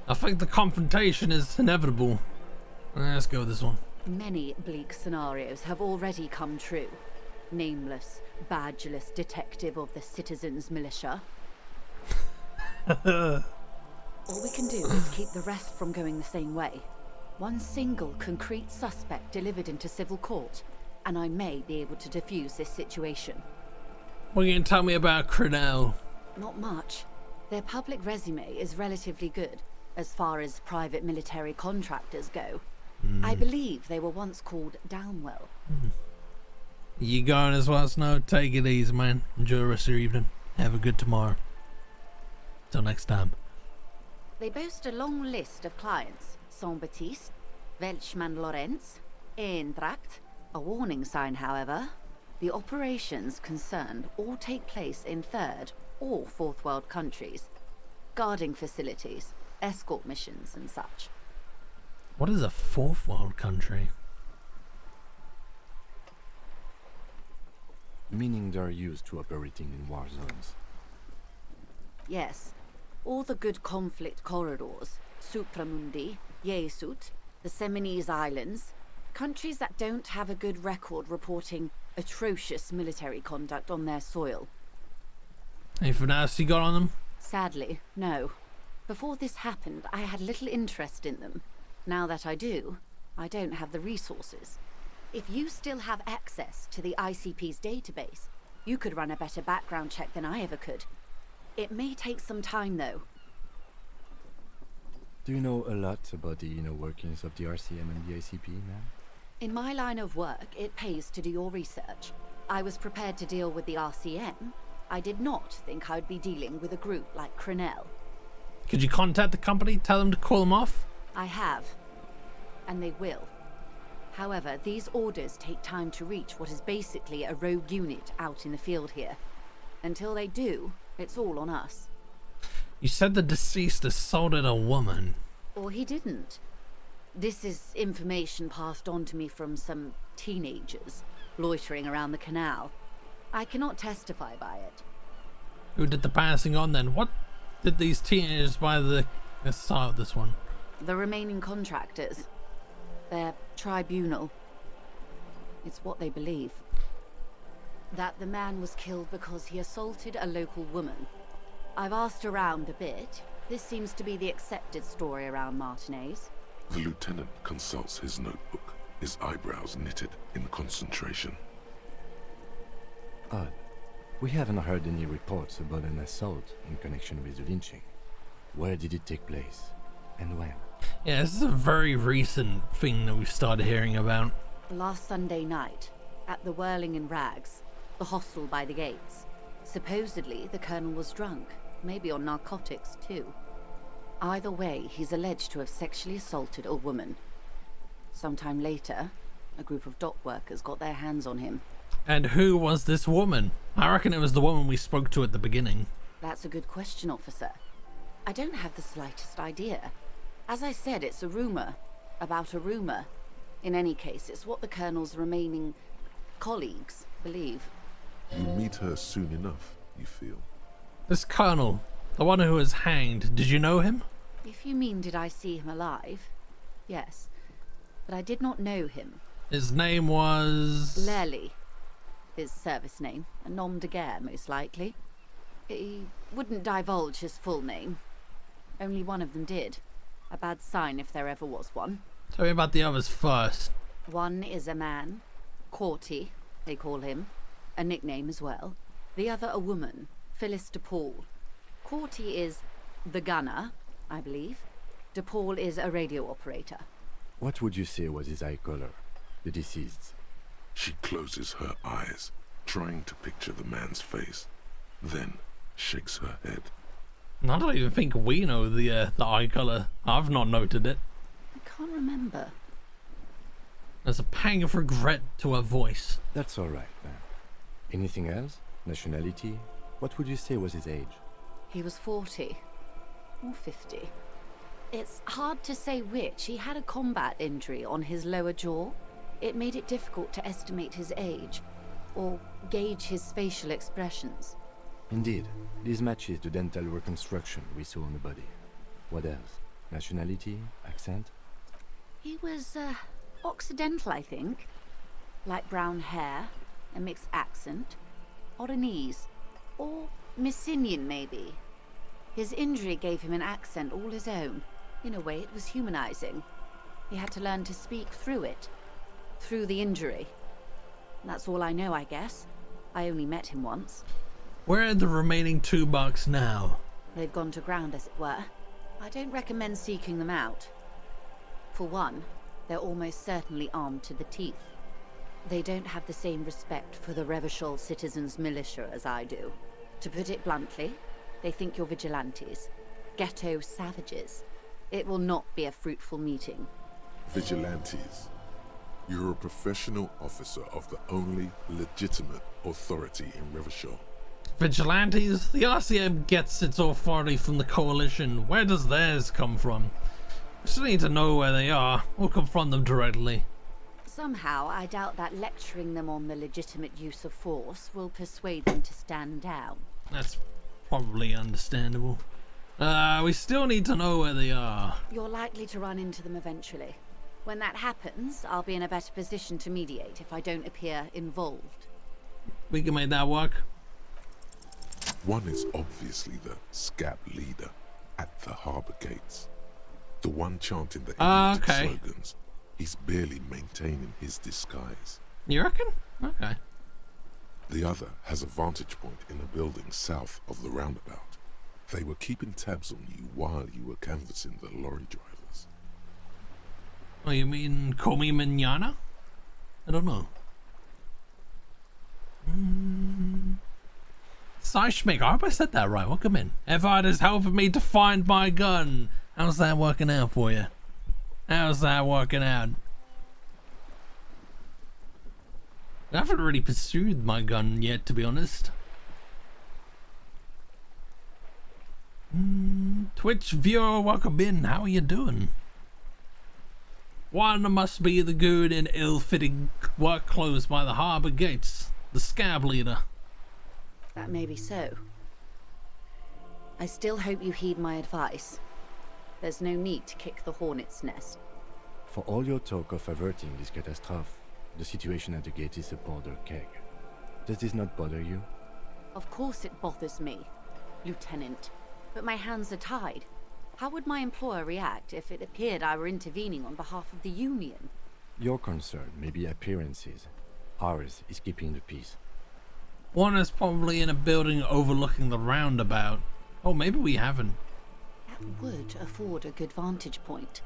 I think the confrontation is inevitable. Let's go with this one. Many bleak scenarios have already come true. Nameless, badgeless detective of the citizens' militia. All we can do is keep the rest from going the same way. One single concrete suspect delivered into civil court, and I may be able to defuse this situation. What are you going to tell me about Crenell? Not much. Their public resume is relatively good, as far as private military contractors go. I believe they were once called Downwell. You going as well, Snow? Take it easy, man. Enjoy the rest of your evening. Have a good tomorrow. Till next time. They boast a long list of clients. Saint-Baptiste, Welchman Lorenz, Eintracht. A warning sign, however. The operations concerned all take place in third or fourth world countries. Guarding facilities, escort missions and such. What is a fourth world country? Meaning they're used to operating in war zones. Yes. All the good conflict corridors, Supramundi, Yesut, the Seminese Islands, countries that don't have a good record reporting atrocious military conduct on their soil. Anything else you got on them? Sadly, no. Before this happened, I had little interest in them. Now that I do, I don't have the resources. If you still have access to the ICP's database, you could run a better background check than I ever could. It may take some time, though. Do you know a lot about the inner workings of the RCM and the ICP, ma'am? In my line of work, it pays to do your research. I was prepared to deal with the RCM. I did not think I'd be dealing with a group like Crenell. Could you contact the company, tell them to call them off? I have. And they will. However, these orders take time to reach what is basically a rogue unit out in the field here. Until they do, it's all on us. You said the deceased assaulted a woman. Or he didn't. This is information passed on to me from some teenagers loitering around the canal. I cannot testify by it. Who did the passing on then? What did these teenagers by the assault this one? The remaining contractors. Their tribunal. It's what they believe. That the man was killed because he assaulted a local woman. I've asked around a bit. This seems to be the accepted story around Martinez. The lieutenant consults his notebook, his eyebrows knitted in concentration. Odd. We haven't heard any reports about an assault in connection with the lynching. Where did it take place? And when? Yeah, this is a very recent thing that we started hearing about. Last Sunday night, at the Whirling in Rags, the hostel by the gates. Supposedly, the colonel was drunk, maybe on narcotics too. Either way, he's alleged to have sexually assaulted a woman. Sometime later, a group of dock workers got their hands on him. And who was this woman? I reckon it was the woman we spoke to at the beginning. That's a good question, officer. I don't have the slightest idea. As I said, it's a rumor. About a rumor. In any case, it's what the colonel's remaining colleagues believe. You meet her soon enough, you feel. This colonel, the one who was hanged, did you know him? If you mean did I see him alive? Yes. But I did not know him. His name was... Lely. His service name. A nom de guerre, most likely. He wouldn't divulge his full name. Only one of them did. A bad sign if there ever was one. Tell me about the others first. One is a man. Corty, they call him. A nickname as well. The other a woman. Phyllis DePaul. Corty is the gunner, I believe. DePaul is a radio operator. What would you say was his eye color? The deceased's? She closes her eyes, trying to picture the man's face, then shakes her head. I don't even think we know the eye color. I've not noted it. I can't remember. There's a pang of regret to her voice. That's all right, ma'am. Anything else? Nationality? What would you say was his age? He was 40. Or 50. It's hard to say which. He had a combat injury on his lower jaw. It made it difficult to estimate his age, or gauge his facial expressions. Indeed. This matches the dental reconstruction we saw on the body. What else? Nationality? Accent? He was, Occidental, I think. Light brown hair, a mixed accent, Oranese, or Messinian, maybe. His injury gave him an accent all his own. In a way, it was humanizing. He had to learn to speak through it. Through the injury. That's all I know, I guess. I only met him once. Where are the remaining $2 now? They've gone to ground, as it were. I don't recommend seeking them out. For one, They're almost certainly armed to the teeth. They don't have the same respect for the Revachol citizens' militia as I do. To put it bluntly, they think you're vigilantes. Ghetto savages. It will not be a fruitful meeting. Vigilantes. You're a professional officer of the only legitimate authority in Revachol. Vigilantes? The RCM gets its authority from the Coalition. Where does theirs come from? We still need to know where they are. We'll confront them directly. Somehow, I doubt that lecturing them on the legitimate use of force will persuade them to stand down. That's probably understandable. We still need to know where they are. You're likely to run into them eventually. When that happens, I'll be in a better position to mediate if I don't appear involved. We can make that work. One is obviously the scab leader at the harbour gates. The one chanting the idiotic slogans. He's barely maintaining his disguise. You reckon? Okay. The other has a vantage point in a building south of the roundabout. They were keeping tabs on you while you were canvassing the lorry drivers. Oh, you mean Come Mañana? I don't know. Seichmek, I hope I said that right. Welcome in. Evard is helping me to find my gun. How's that working out for you? How's that working out? I haven't really pursued my gun yet, to be honest. Twitch viewer, welcome in. How are you doing? One must be the good and ill-fitting work clothes by the harbour gates. The scab leader. That may be so. I still hope you heed my advice. There's no need to kick the hornet's nest. For all your talk of averting this catastrophe, the situation at the gate is a powder keg. Does this not bother you? Of course it bothers me, Lieutenant. But my hands are tied. How would my employer react if it appeared I were intervening on behalf of the Union? Your concern may be appearances. Ours is keeping the peace. One is probably in a building overlooking the roundabout. Oh, maybe we haven't. That would afford a good vantage point.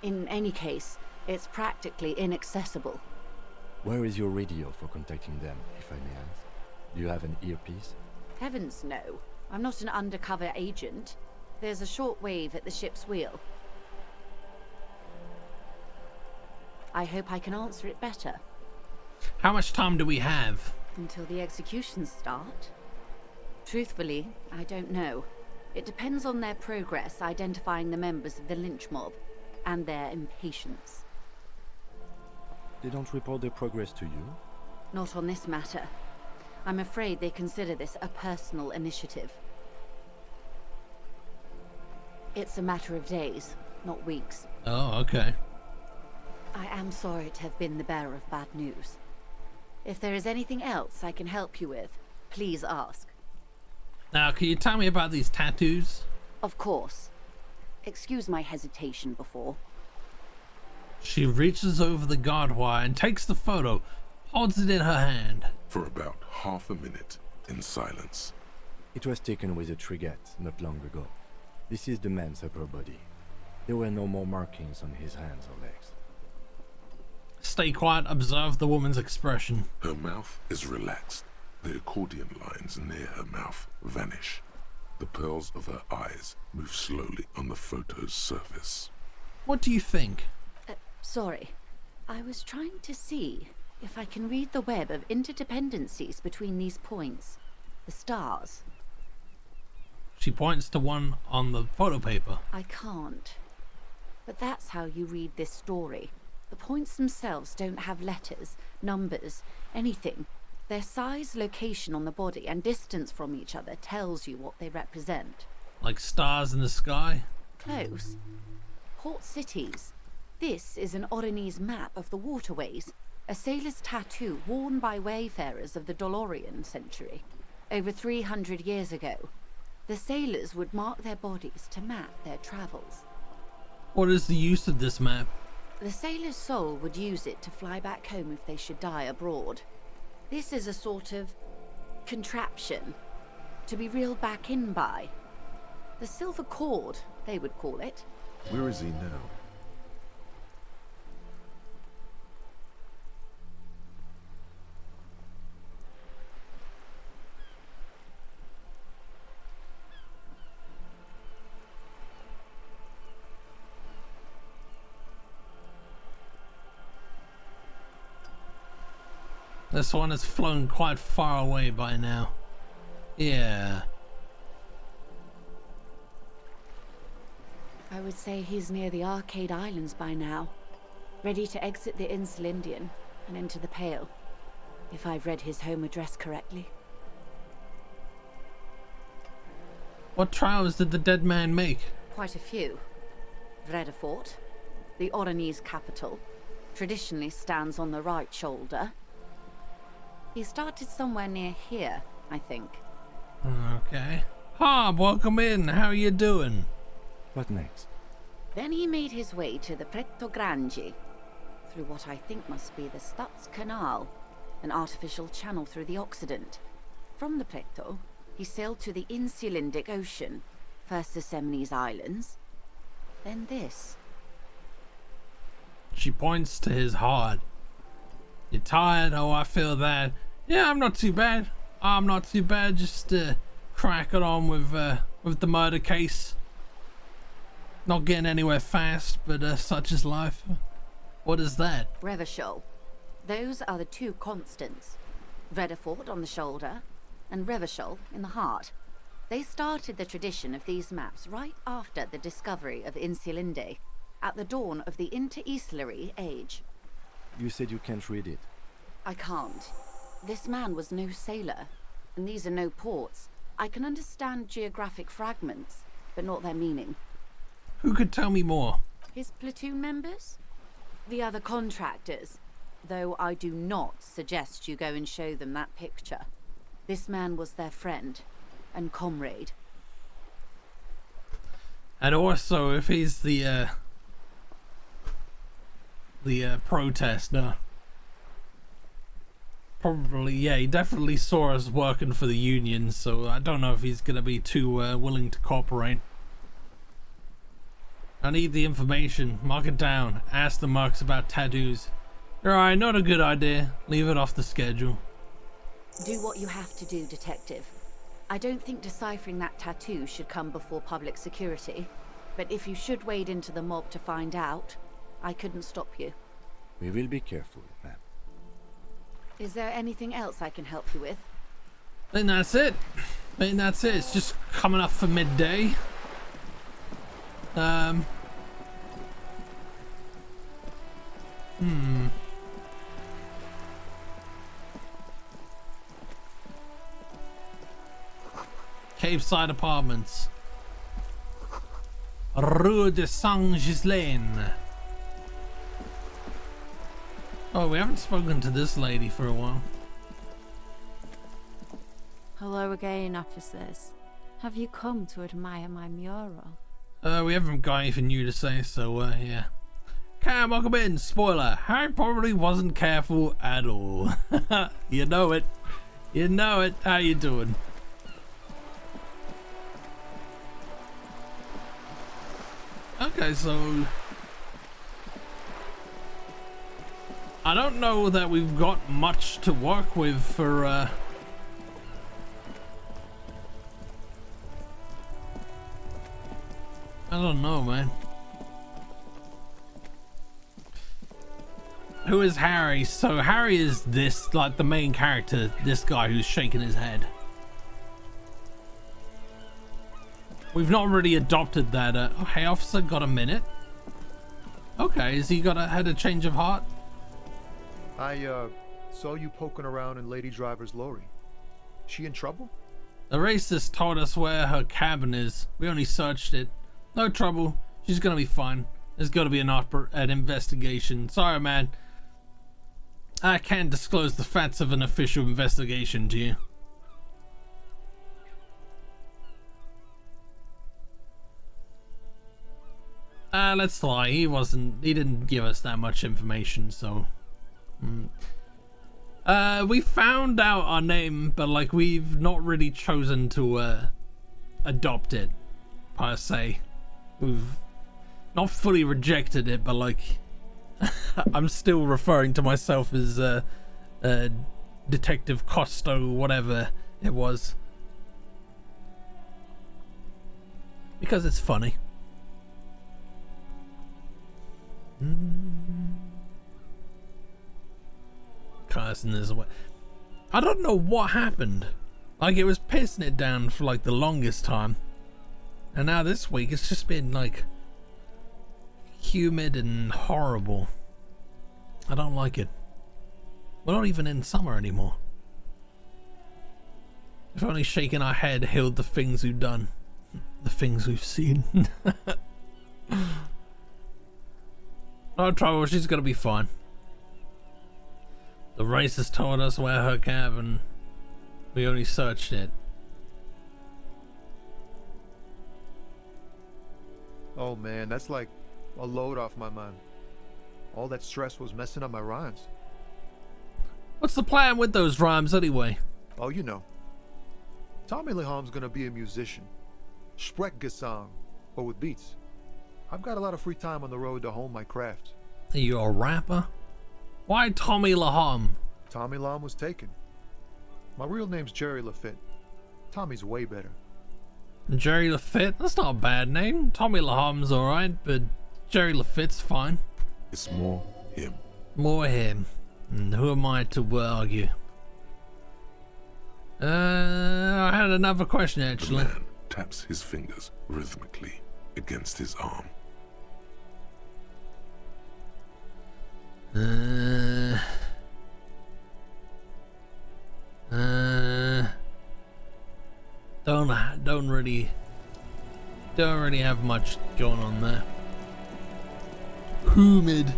In any case, it's practically inaccessible. Where is your radio for contacting them, if I may ask? Do you have an earpiece? Heavens no. I'm not an undercover agent. There's a short wave at the ship's wheel. I hope I can answer it better. How much time do we have? Until the executions start? Truthfully, I don't know. It depends on their progress identifying the members of the lynch mob, and their impatience. They don't report their progress to you? Not on this matter. I'm afraid they consider this a personal initiative. It's a matter of days, not weeks. Oh, okay. I am sorry to have been the bearer of bad news. If there is anything else I can help you with, please ask. Now, can you tell me about these tattoos? Of course. Excuse my hesitation before. She reaches over the guard wire and takes the photo, holds it in her hand. For about half a minute, in silence. It was taken with a trigette not long ago. This is the man's upper body. There were no more markings on his hands or legs. Stay quiet, observe the woman's expression. Her mouth is relaxed. The accordion lines near her mouth vanish. The pearls of her eyes move slowly on the photo's surface. What do you think? Sorry. I was trying to see if I can read the web of interdependencies between these points. The stars. She points to one on the photo paper. I can't. But that's how you read this story. The points themselves don't have letters, numbers, anything. Their size, location on the body, and distance from each other tells you what they represent. Like stars in the sky? Close. Port cities. This is an Oronese map of the waterways, a sailor's tattoo worn by wayfarers of the Dolorian century. Over 300 years ago, the sailors would mark their bodies to map their travels. What is the use of this map? The sailor's soul would use it to fly back home if they should die abroad. This is a sort of contraption to be reeled back in by. The silver cord, they would call it. Where is he now? This one has flown quite far away by now. Yeah. I would say he's near the Arcade Islands by now, ready to exit the Elysium and into the Pale, if I've read his home address correctly. What trials did the dead man make? Quite a few. Vredefort, the Oranese capital, traditionally stands on the right shoulder. He started somewhere near here, I think. Okay. Hob, welcome in. How are you doing? What next? Then he made his way to the Pretto Grande, through what I think must be the Stutz Canal, an artificial channel through the Occident. From the Pretto, he sailed to the Insulindic Ocean, first the Semines Islands, then this. She points to his heart. You tired? Oh, I feel that. Yeah, I'm not too bad. I'm not too bad. Just cracking on with the murder case. Not getting anywhere fast, but such is life. What is that? Revachol. Those are the two constants. Vredefort on the shoulder, and Revachol in the heart. They started the tradition of these maps right after the discovery of Insulinde, at the dawn of the Inter-Easlary Age. You said you can't read it. I can't. This man was no sailor, and these are no ports. I can understand geographic fragments, but not their meaning. Who could tell me more? His platoon members? The other contractors. Though I do not suggest you go and show them that picture. This man was their friend and comrade. And also, if he's the protester, probably, yeah, he definitely saw us working for the Union, so I don't know if he's gonna be too willing to cooperate. I need the information. Mark it down. Ask the mercs about tattoos. Alright, not a good idea. Leave it off the schedule. Do what you have to do, Detective. I don't think deciphering that tattoo should come before public security, but if you should wade into the mob to find out, I couldn't stop you. We will be careful, ma'am. Is there anything else I can help you with? I think that's it. It's just coming up for midday. Cape Side Apartments, Rue de Saint-Ghislain. Oh, we haven't spoken to this lady for a while. Hello again, officers. Have you come to admire my mural? We haven't got anything new to say, so yeah. Cam, welcome in. Spoiler, Harry probably wasn't careful at all. You know it. You know it. How you doing? Okay, so I don't know that we've got much to work with for I don't know, man. Who is Harry? So Harry is this, like, the main character, this guy who's shaking his head. We've not really adopted that. Oh, hey, officer, got a minute? Okay, has he had a change of heart? I saw you poking around in Lady Driver's lorry. She in trouble? The racist told us where her cabin is. We only searched it. No trouble. She's gonna be fine. There's gotta be an investigation. Sorry, man. I can't disclose the facts of an official investigation to you. Let's lie. He didn't give us that much information, so. We found out our name, but like we've not really chosen to adopt it per se. We've not fully rejected it, but like I'm still referring to myself as Detective Costo, whatever it was, because it's funny. cursing this way. I don't know what happened. Like, it was pissing it down for like the longest time. And now this week it's just been like humid and horrible. I don't like it. We're not even in summer anymore. If only shaking our head healed the things we've done. The things we've seen. No trouble, she's gonna be fine. The racist told us where her cabin. We only searched it. Oh man, that's like a load off my mind. All that stress was messing up my rhymes. What's the plan with those rhymes anyway? Oh, you know. Tommy Leham's gonna be a musician. Sprechgesang, or with beats. I've got a lot of free time on the road to hone my craft. Are you a rapper? Why Tommy Laham? Tommy Laham was taken. My real name's Jerry Lafitte. Tommy's way better. Jerry Lafitte? That's not a bad name. Tommy Laham's alright, but Jerry Lafitte's fine. It's more him. More him. And who am I to argue? I had another question The actually. man taps his fingers rhythmically against his arm. Don't really have much going on there. Humid.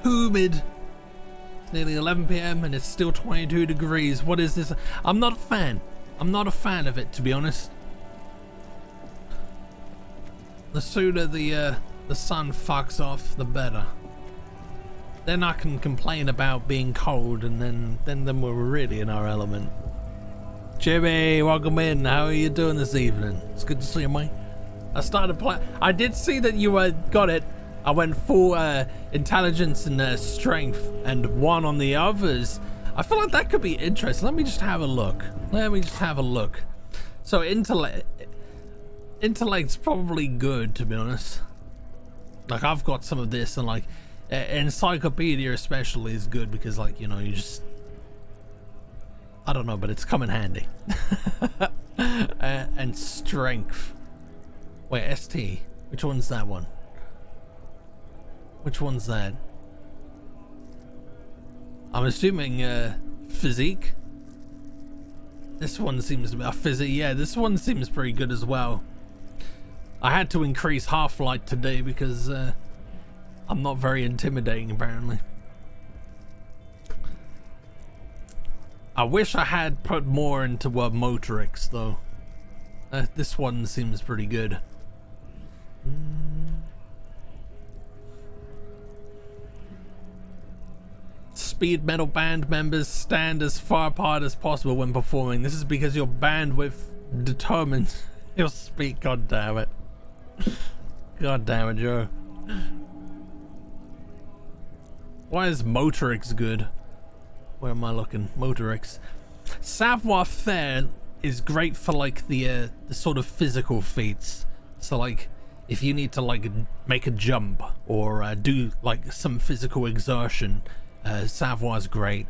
It's nearly 11 p.m. and it's still 22 degrees. What is this? I'm not a fan. I'm not a fan of it, to be honest. The sooner the sun fucks off, the better. Then I can complain about being cold, and then we're really in our element. Jimmy, welcome in. How are you doing this evening? It's good to see you, mate. I started playing. I did see that you got it. I went full intelligence and strength, and one on the others. I feel like that could be interesting. Let me just have a look. So intellect's probably good, to be honest. Like, I've got some of this, and like encyclopedia especially is good because, like, you know, you just, I don't know, but it's come in handy. And strength. Wait, ST. Which one's that one? Which one's that? I'm assuming physique. This one seems to be physique. Yeah, this one seems pretty good as well. I had to increase half-light today because I'm not very intimidating apparently. I wish I had put more into motorics though. This one seems pretty good. Speed metal band members stand as far apart as possible when performing. This is because your bandwidth determines your speed. God damn it. God damn it, Joe. Why is Motorix good? Where am I looking? Motorix. Savoir faire is great for like the sort of physical feats. So like if you need to like make a jump or do like some physical exertion, Savoir's great.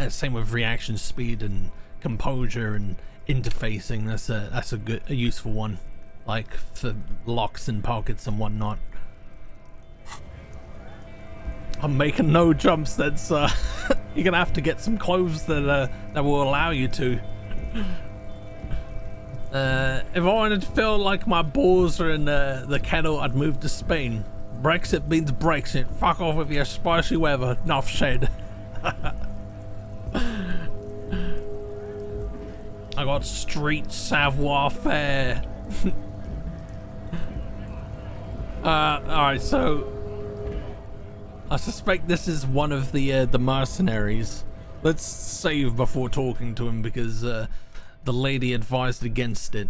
Same with reaction speed and composure and interfacing. That's a useful one, like for locks and pockets and whatnot. I'm making no jumps. That's you're gonna have to get some clothes that will allow you to. If I wanted to feel like my balls are in the kettle, I'd move to Spain. Brexit means Brexit. Fuck off with your spicy weather. Enough said. I got street savoir faire. Alright, so I suspect this is one of the mercenaries. Let's save before talking to him because the lady advised against it.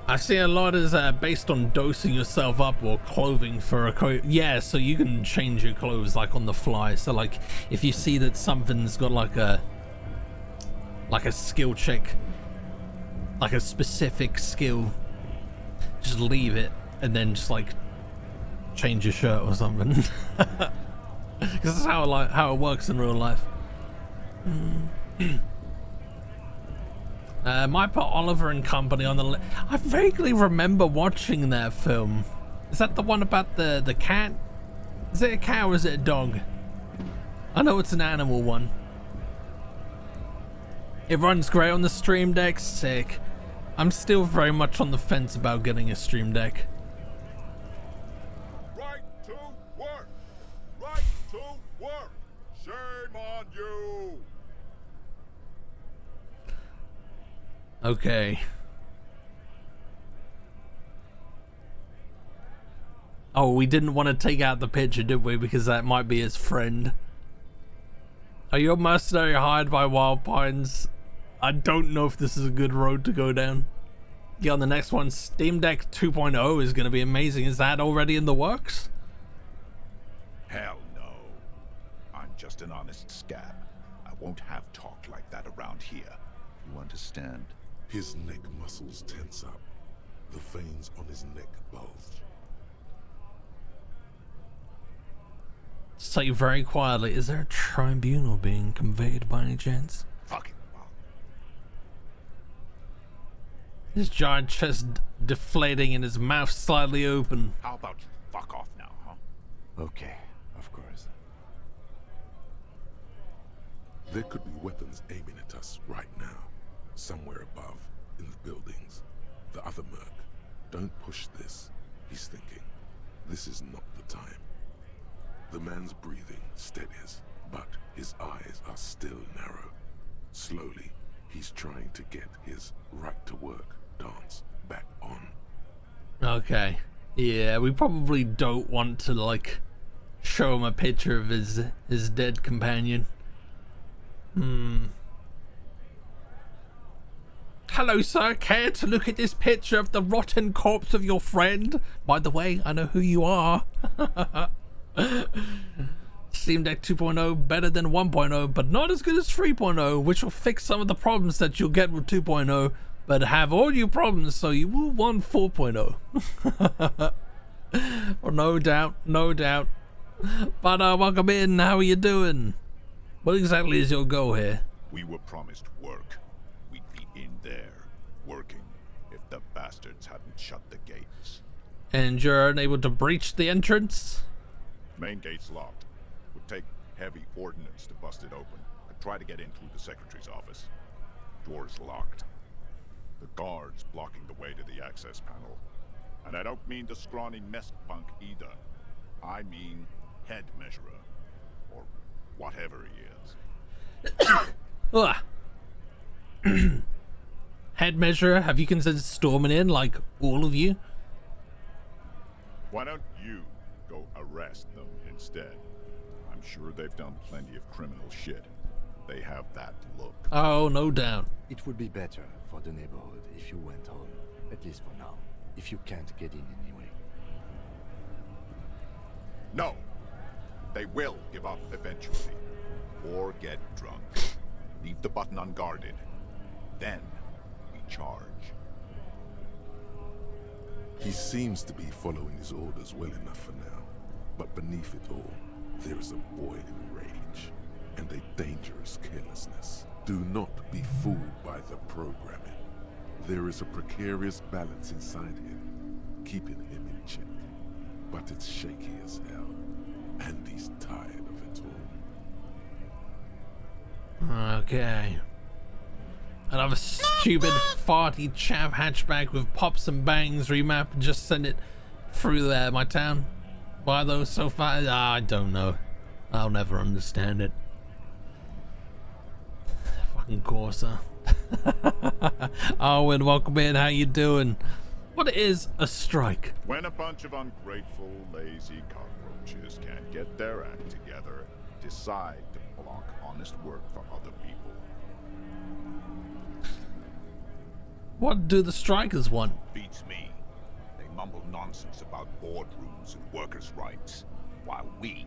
I see a lot is based on dosing yourself up or clothing for a coat. Yeah, so you can change your clothes like on the fly. So like if you see that something's got like a skill check, like a specific skill, just leave it and then just like change your shirt or something. Because that's how it works in real life. Might put Oliver and Company on the list. I vaguely remember watching that film. Is that the one about the cat? Is it a cat or is it a dog? I know it's an animal one. It runs great on the Stream Deck. Sick. I'm still very much on the fence about getting a Stream Deck. Right to work! Right to work! Shame on you! Okay. Oh, we didn't want to take out the picture, did we? Because that might be his friend. Are you a mercenary hired by Wild Pines? I don't know if this is a good road to go down. Yeah, on the next one, Steam Deck 2.0 is going to be amazing. Is that already in the works? Hell no. I'm just an honest scab. I won't have talk like that around here. You understand? His neck muscles tense up. The veins on his neck bulge. Say very quietly, is there a tribunal being conveyed by any chance? Fucking well. His giant chest deflating and his mouth slightly open. How about you fuck off now, huh? Okay, of course. There could be weapons aiming at us right now. Somewhere above, in the buildings. The other merc. Don't push this, he's thinking. This is not the time. The man's breathing steadies, but his eyes are still narrow. Slowly, he's trying to get his right to work dance back on. Okay. Yeah, we probably don't want to, like, show him a picture of his dead companion. Hello, sir. Care to look at this picture of the rotten corpse of your friend? By the way, I know who you are. Steam Deck 2.0 better than 1.0, but not as good as 3.0, which will fix some of the problems that you'll get with 2.0, but have all your problems, so you will want 4.0. Well, no doubt, no doubt. But welcome in. How are you doing? What exactly is your goal here? We were promised work. We'd be in there, working, if the bastards hadn't shut the gates. And you're unable to breach the entrance? Main gate's locked. Would take heavy ordnance to bust it open. Could try to get in through the secretary's office. Door's locked. The guard's blocking the way to the access panel. And I don't mean the scrawny mess punk either. I mean head measurer. Or whatever he is. Head measurer, have you considered storming in, like all of you? Why don't you go arrest them instead? I'm sure they've done plenty of criminal shit. They have that look. Oh, no doubt. It would be better for the neighborhood if you went home, at least for now, if you can't get in anyway. No. They will give up eventually. Or get drunk. Leave the button unguarded. Then we charge. He seems to be following his orders well enough for now, but beneath it all, there is a boiling rage and a dangerous carelessness. Do not be fooled by the programming. There is a precarious balance inside him, keeping him in check. But it's shaky as hell, and he's tired of it all. Okay. Another stupid farty chav hatchback with pops and bangs remap and just send it through there, my town. Why those so far? I don't know. I'll never understand it. Fucking Corsa. Owen, welcome in. How you doing? What is a strike? When a bunch of ungrateful, lazy cockroaches can't get their act together, decide to block honest work for other people. What do the strikers want? Beats me. They mumble nonsense about boardrooms and workers' rights, while we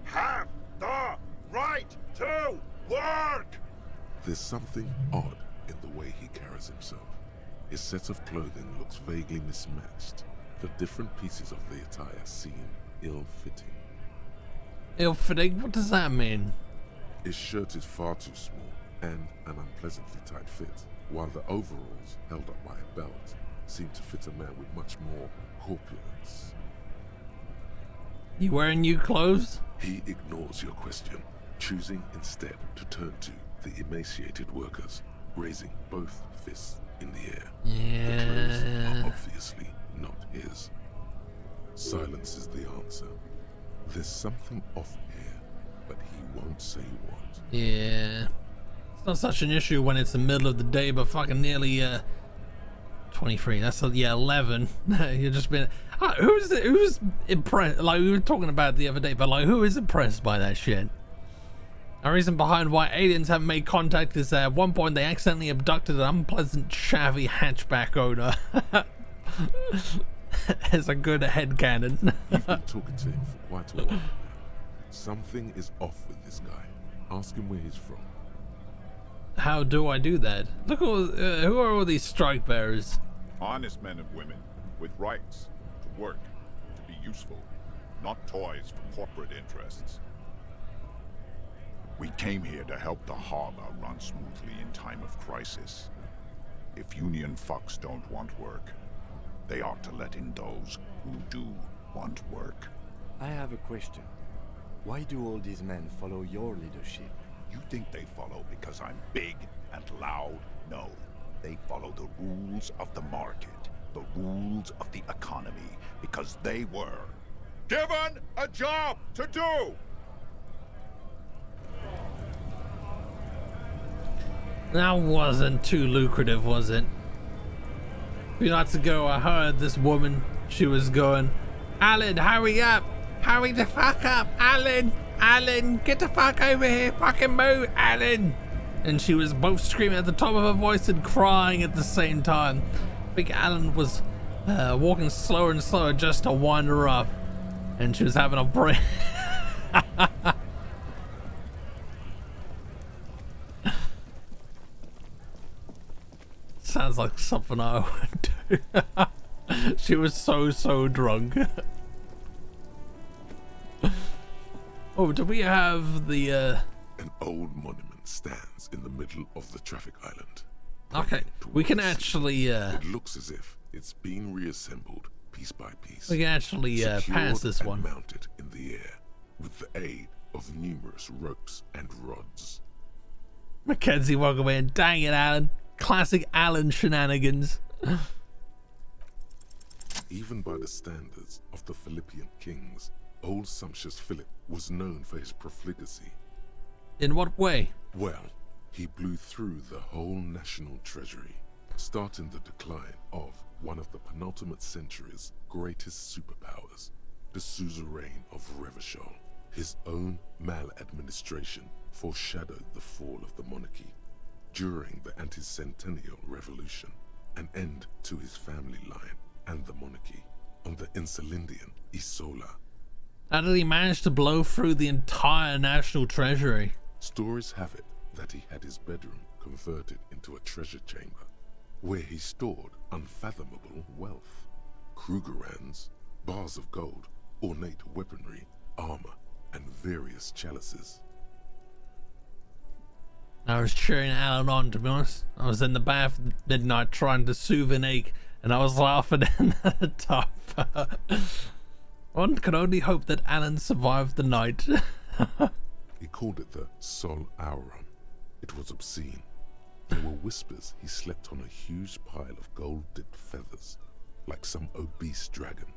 have the right to work! There's something odd in the way he carries himself. His set of clothing looks vaguely mismatched. The different pieces of the attire seem ill-fitting. Ill-fitting? What does that mean? His shirt is far too small and an unpleasantly tight fit, while the overalls, held up by a belt, seem to fit a man with much more corpulence. You wearing new clothes? He ignores your question, choosing instead to turn to the emaciated workers, raising both fists in the air. The clothes are obviously not his. Silence is the answer. There's something off here, but he won't say what. Yeah. It's not such an issue when it's the middle of the day, but fucking nearly 23. That's 11. You're just been. Who's impressed? Like we were talking about the other day, but like who is impressed by that shit? The reason behind why aliens haven't made contact is that at one point they accidentally abducted an unpleasant, shabby hatchback owner. It's a good headcanon. You've been talking to him for quite a while now. Something is off with this guy. Ask him where he's from. How do I do that? Look, who are all these strike bearers? Honest men and women with rights to work, to be useful, not toys for corporate interests. We came here to help the harbor run smoothly in time of crisis. If union fucks don't want work, they ought to let in those who do want work. I have a question. Why do all these men follow your leadership? You think they follow because I'm big and loud? No. They follow the rules of the market, the rules of the economy, because they were given a job to do! That wasn't too lucrative, was it? A few nights ago, I heard this woman. She was going, "Alan, hurry up! Hurry the fuck up! Alan! Alan, get the fuck over here! Fucking move, Alan!" And she was both screaming at the top of her voice and crying at the same time. I think Alan was walking slower and slower just to wind her up. And she was having a break. Sounds like something I would do. She was so drunk. Oh, do we have the An old monument stands in the middle of the traffic island. Okay, we can actually It looks as if it's been reassembled piece by piece. we can actually pass secured this and one. mounted in the air with the aid of numerous ropes and rods. Mackenzie walk away and dang it, Alan. Classic Alan shenanigans. Even by the standards of the Philippian kings, old sumptuous Philip was known for his profligacy. In what way? Well, he blew through the whole national treasury, starting the decline of one of the penultimate century's greatest superpowers, the suzerain of Revachol. His own maladministration foreshadowed the fall of the monarchy. During the anti-centennial revolution, an end to his family line and the monarchy on the Insulindian Isola. How did he manage to blow through the entire national treasury? Stories have it that he had his bedroom converted into a treasure chamber, where he stored unfathomable wealth. Krugerrands, bars of gold, ornate weaponry, armor, and various chalices. I was cheering Alan on, to be honest. I was in the bath at midnight trying to soothe an ache, and I was laughing in the tub. One can only hope that Alan survived the night. He called it the Sol Auron. It was obscene. There were whispers he slept on a huge pile of gold-dipped feathers, like some obese dragon,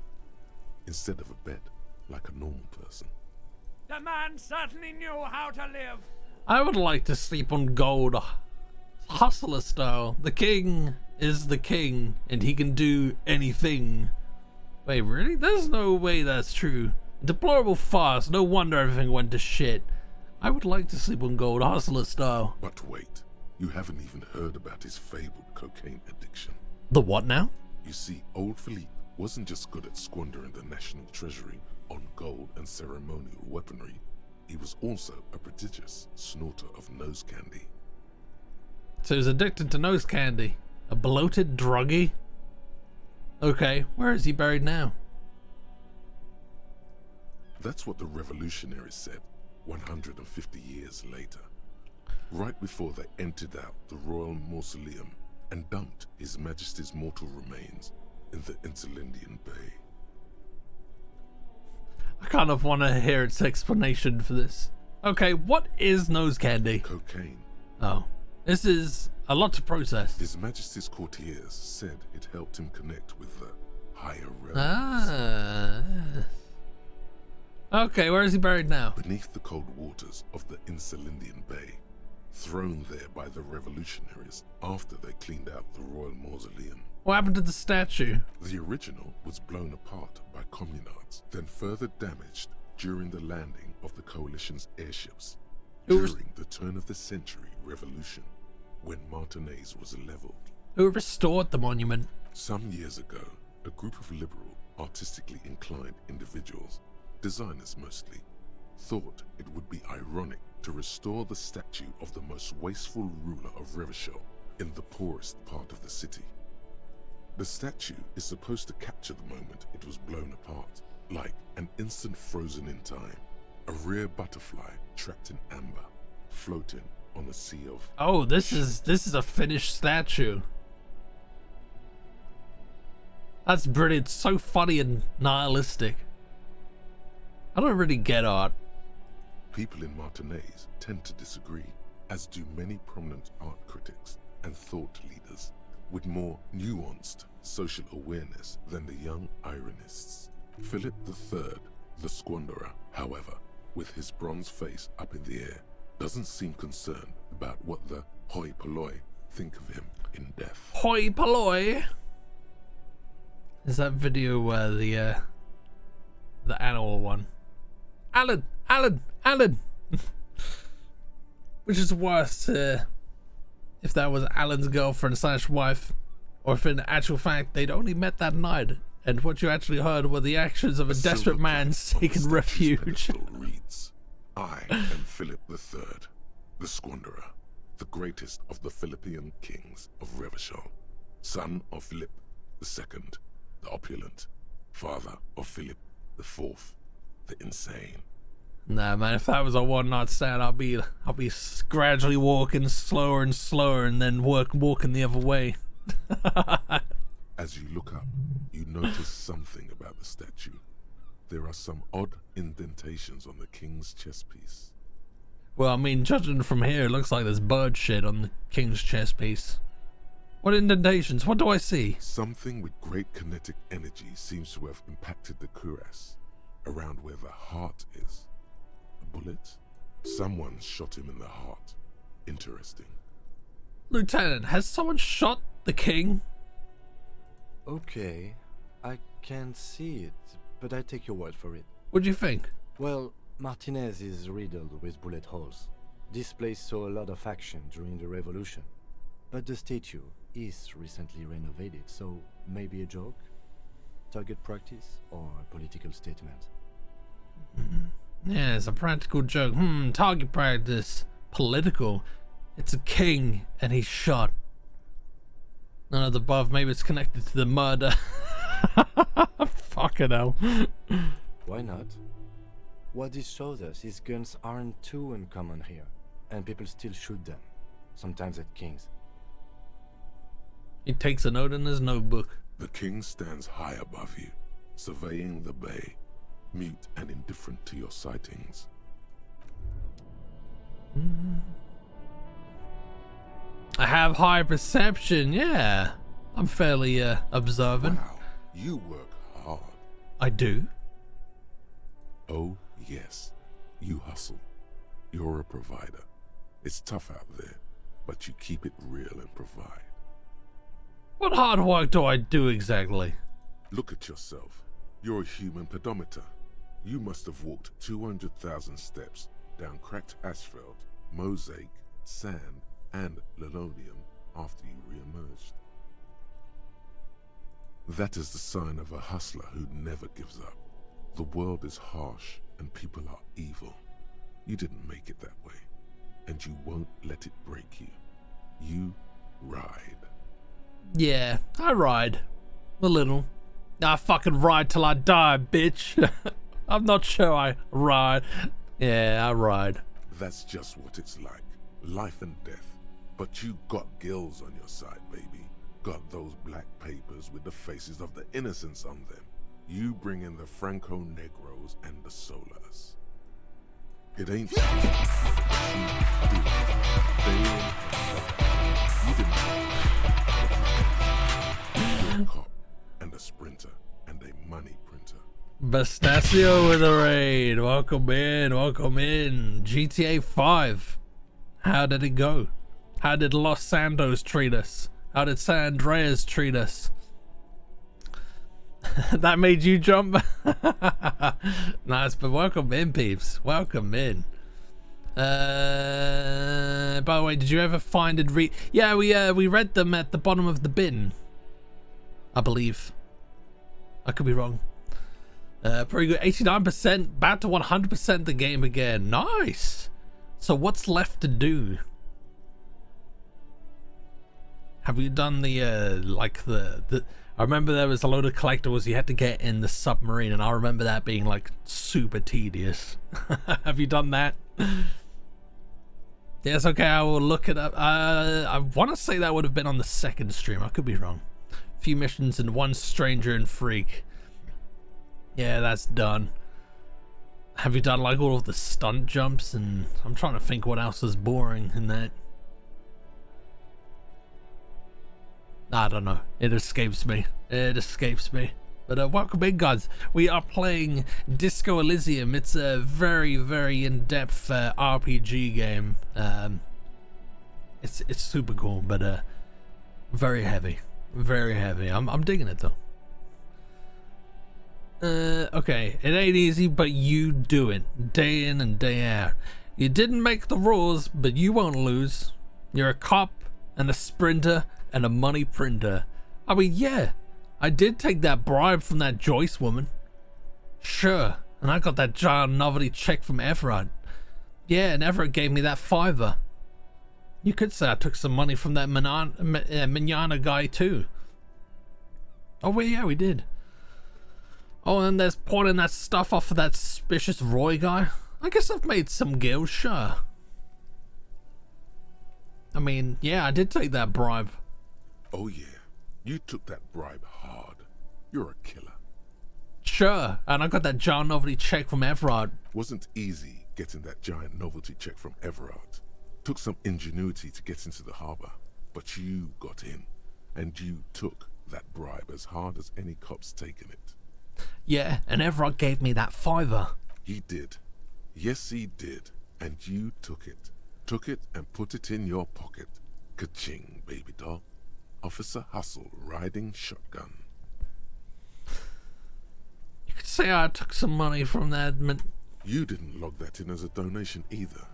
instead of a bed, like a normal person. The man certainly knew how to live. I would like to sleep on gold, hustler style. The king is the king, and he can do anything. Wait, really? There's no way that's true. Deplorable farce. No wonder everything went to shit. I would like to sleep on gold, hustler style. But wait, you haven't even heard about his fabled cocaine addiction. The what now? You see, old Philippe wasn't just good at squandering the national treasury on gold and ceremonial weaponry. He was also a prodigious snorter of nose candy. So he's addicted to nose candy. A bloated druggie? Okay, where is he buried now? That's what the revolutionaries said 150 years later, right before they emptied out the royal mausoleum and dumped His Majesty's mortal remains in the Elysium Bay. I kind of want to hear its explanation for this. Okay, what is nose candy? Cocaine. Oh, this is a lot to process. His Majesty's courtiers said it helped him connect with the higher realms. Ah. Okay, where is he buried now? Beneath the cold waters of the Elysium Bay, thrown there by the revolutionaries after they cleaned out the royal mausoleum. What happened to the statue? The original was blown apart by communards, then further damaged during the landing of the coalition's airships during the turn of the century revolution, when Martinez was leveled. Who restored the monument? Some years ago, a group of liberal, artistically inclined individuals, designers mostly, thought it would be ironic to restore the statue of the most wasteful ruler of Revachol in the poorest part of the city. The statue is supposed to capture the moment it was blown apart, like an instant frozen in time, a rare butterfly trapped in amber, floating on a sea of... Oh, this is a finished statue. That's brilliant. So funny and nihilistic. I don't really get art. People in Martinez tend to disagree, as do many prominent art critics and thought leaders with more nuanced social awareness than the young ironists. Philip III, the Squanderer, however, with his bronze face up in the air, doesn't seem concerned about what the hoi polloi think of him in death. Hoi polloi! Is that video where the animal one? Alan! Which is worse, if that was Alan's girlfriend / wife, or if in actual fact they'd only met that night, and what you actually heard were the actions of a desperate man seeking refuge. Reads, I am Philip III, the Squanderer, the greatest of the Philippian kings of Revachol, son of Philip II, the opulent, father of Philip IV, the insane. Nah, man, if that was a one-night stand, I'll be gradually walking slower and slower, and then walking the other way. As you look up, you notice something about the statue. There are some odd indentations on the king's chest piece. Well, I mean, judging from here, it looks like there's bird shit on the king's chest piece. What indentations? What do I see? Something with great kinetic energy seems to have impacted the cuirass, around where the heart is. A bullet? Someone shot him in the heart. Interesting. Lieutenant, has someone shot the king? Okay, I can't see it, but I take your word for it. What do you think? Well, Martinez is riddled with bullet holes. This place saw a lot of action during the revolution. But the statue is recently renovated, so maybe a joke? Target practice or a political statement? Yeah, it's a practical joke. Target practice. Political. It's a king, and he's shot. None of the above. Maybe it's connected to the murder. Fucking hell. Why not? What this shows us is guns aren't too uncommon here, and people still shoot them, sometimes at kings. He takes a note in his notebook. The king stands high above you, surveying the bay, mute and indifferent to your sightings. I have high perception, yeah. I'm fairly observant. Wow, you work hard. I do. Oh, yes. You hustle. You're a provider. It's tough out there, but you keep it real and provide. What hard work do I do exactly? Look at yourself. You're a human pedometer. You must have walked 200,000 steps down cracked asphalt, mosaic, sand, and linoleum after you re-emerged. That is the sign of a hustler who never gives up. The world is harsh and people are evil. You didn't make it that way, and you won't let it break you. You ride. Yeah, I ride. A little. I fucking ride till I die, bitch. I'm not sure I ride. Yeah, I ride. That's just what it's like. Life and death. But you got gills on your side, baby. Got those black papers with the faces of the innocents on them. You bring in the Franco Negros and the Solas. It ain't you do it. You didn't. You're a cop and a sprinter and a money printer. Bastasio with a raid. Welcome in, welcome in. GTA 5. How did it go? How did Los Santos treat us? How did San Andreas treat us? That made you jump. Nice, but welcome in, peeps. Welcome in. By the way, did you ever find it? Yeah, we read them at the bottom of the bin, I believe. I could be wrong. Pretty good. 89%, about to 100% the game again. Nice. So what's left to do? Have you done the like the I remember there was a load of collectibles you had to get in the submarine, and I remember that being like super tedious. Have you done that? Yes, okay, I will look it up. I want to say that would have been on the second stream. I could be wrong. A few missions and one stranger and freak. Yeah, that's done. Have you done like all of the stunt jumps? And I'm trying to think what else is boring in that. I don't know. It escapes me. It escapes me. But welcome in, guys. We are playing Disco Elysium. It's a very, very in-depth RPG game. It's super cool, but very heavy. Very heavy. I'm digging it though. Okay, it ain't easy, but you do it day in and day out. You didn't make the rules, but you won't lose. You're a cop and a sprinter and a money printer. I mean, yeah, I did take that bribe from that Joyce woman. Sure, and I got that giant novelty check from Everard. Yeah, and Everard gave me that $5. You could say I took some money from that Manana guy too. Oh, well, yeah, we did. Oh, and there's pulling that stuff off of that suspicious Roy guy. I guess I've made some gills, sure. I mean, yeah, I did take that bribe. Oh yeah, you took that bribe hard. You're a killer. Sure, and I got that giant novelty check from Everard. Wasn't easy getting that giant novelty check from Everard. Took some ingenuity to get into the harbor, but you got in, and you took that bribe as hard as any cop's taken it. Yeah, and Everard gave me that $5. He did. Yes, he did. And you took it. Took it and put it in your pocket. Ka-ching, baby doll. Officer Hustle riding shotgun. You could say I took some money from that You didn't log that in as a donation either.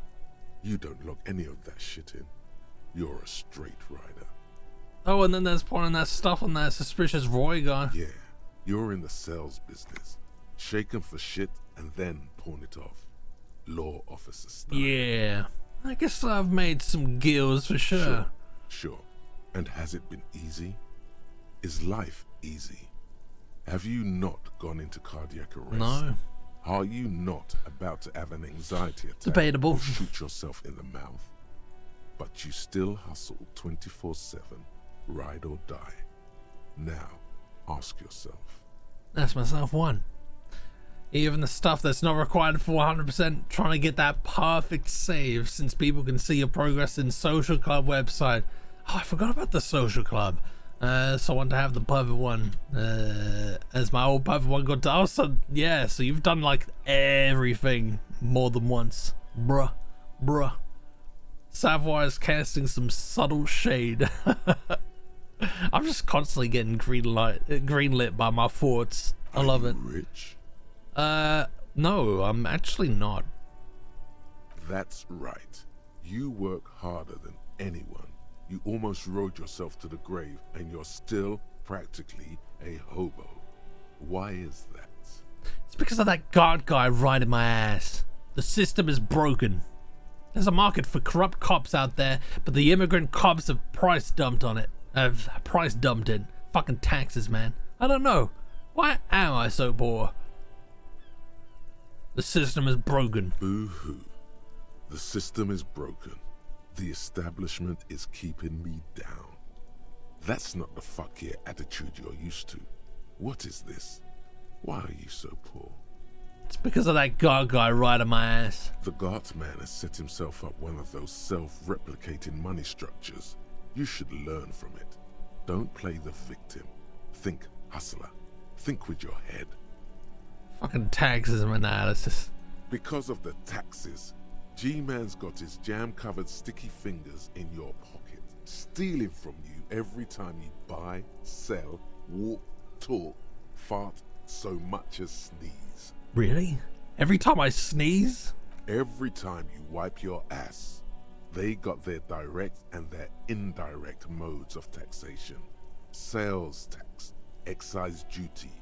You don't log any of that shit in. You're a straight rider. Oh, and then there's pouring that stuff on that suspicious Roy guy. Yeah, you're in the sales business. Shake 'em for shit and then pawn it off. Law officer style. Yeah, I guess I've made some gills for sure. Sure. And has it been easy? Is life easy? Have you not gone into cardiac arrest? No. Are you not about to have an anxiety attack? Debatable. Or shoot yourself in the mouth? But you still hustle 24/7, ride or die. Now, ask yourself. Ask myself one. Even the stuff that's not required for 100%, trying to get that perfect save since people can see your progress in Social Club website. Oh, I forgot about the Social Club. So I want to have the perfect one. As my old perfect one got to. Oh, so yeah, so you've done like everything more than once. Bruh. Savoy's casting some subtle shade. I'm just constantly getting greenlit by my thoughts. I love it. Rich? No, I'm actually not. That's right. You work harder than anyone. You almost rode yourself to the grave, and you're still practically a hobo. Why is that? It's because of that guard guy riding my ass. The system is broken. There's a market for corrupt cops out there, but the immigrant cops have price dumped on it. Price dumped it. Fucking taxes, man. I don't know. Why am I so poor? The system is broken. Boo-hoo. The system is broken. The establishment is keeping me down. That's not the fuck yeah attitude you're used to. What is this? Why are you so poor? It's because of that guard guy right on my ass. The guardsman has set himself up one of those self-replicating money structures. You should learn from it. Don't play the victim. Think hustler. Think with your head. Fucking taxes analysis. Because of the taxes, G-Man's got his jam-covered sticky fingers in your pocket, stealing from you every time you buy, sell, walk, talk, fart, so much as sneeze. Really? Every time I sneeze? Every time you wipe your ass, they got their direct and their indirect modes of taxation. Sales tax, excise duty,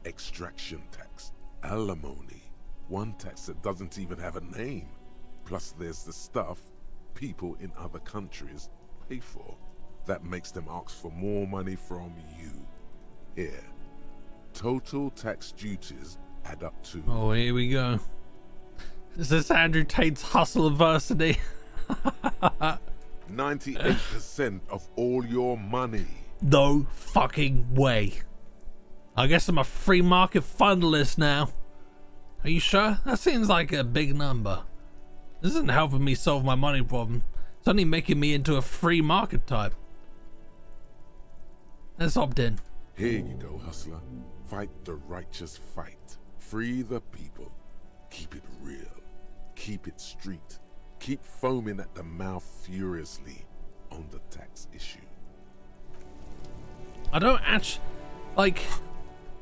extraction tax, alimony, one tax that doesn't even have a name. Plus there's the stuff people in other countries pay for that makes them ask for more money from you. Here, total tax duties add up to... Oh, here we go. Is this Andrew Tate's Hustleversity? 98% of all your money. No fucking way. I guess I'm a free market fundalist now. Are you sure? That seems like a big number. This isn't helping me solve my money problem. It's only making me into a free market type. Let's opt in. Here you go, hustler. Fight the righteous fight. Free the people. Keep it real. Keep it street. Keep foaming at the mouth furiously on the tax issue. I don't actually... Like,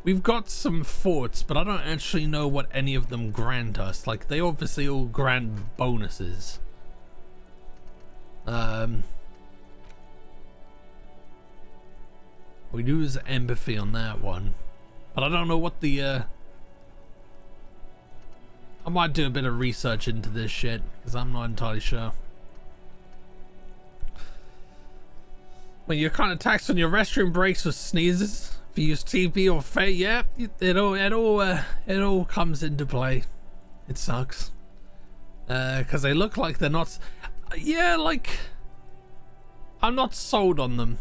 we've got some forts, but I don't actually know what any of them grant us. Like, they obviously all grant bonuses. We lose empathy on that one. But I don't know what the, I might do a bit of research into this shit, because I'm not entirely sure. When you're kind of taxed on your restroom breaks or sneezes, if you use TV or fate, yeah, it all comes into play. It sucks. Because they look like they're not, yeah, like, I'm not sold on them.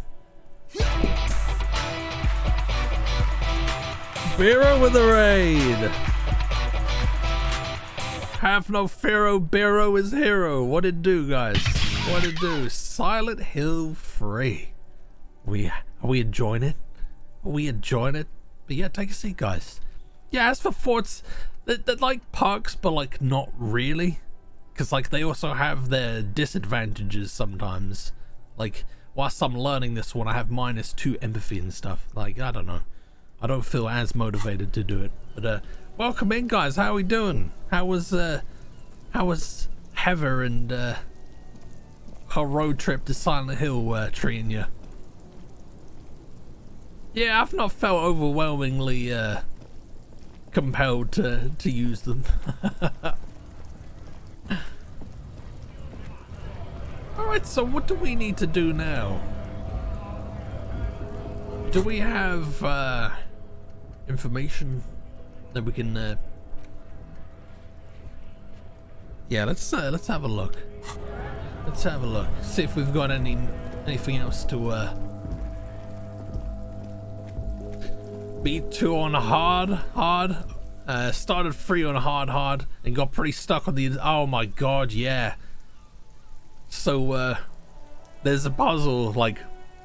Biro with a raid. Have no fear, Biro is hero. What it do, guys? What it do? Silent Hill free. Are we enjoying it? Are we enjoying it? But yeah, take a seat, guys. Yeah, as for forts, they're like perks, but like not really. Because like they also have their disadvantages sometimes. Like whilst I'm learning this one, I have -2 empathy and stuff. Like, I don't know. I don't feel as motivated to do it. But welcome in, guys. How are we doing? How was Heather and her road trip to Silent Hill treating you? Yeah, I've not felt overwhelmingly compelled to use them. Alright, so what do we need to do now? Do we have information that we can yeah, let's have a look. Let's have a look. See if we've got anything else to beat 2 on hard. Started 3 on hard and got pretty stuck on the, oh my god, yeah. So there's a puzzle like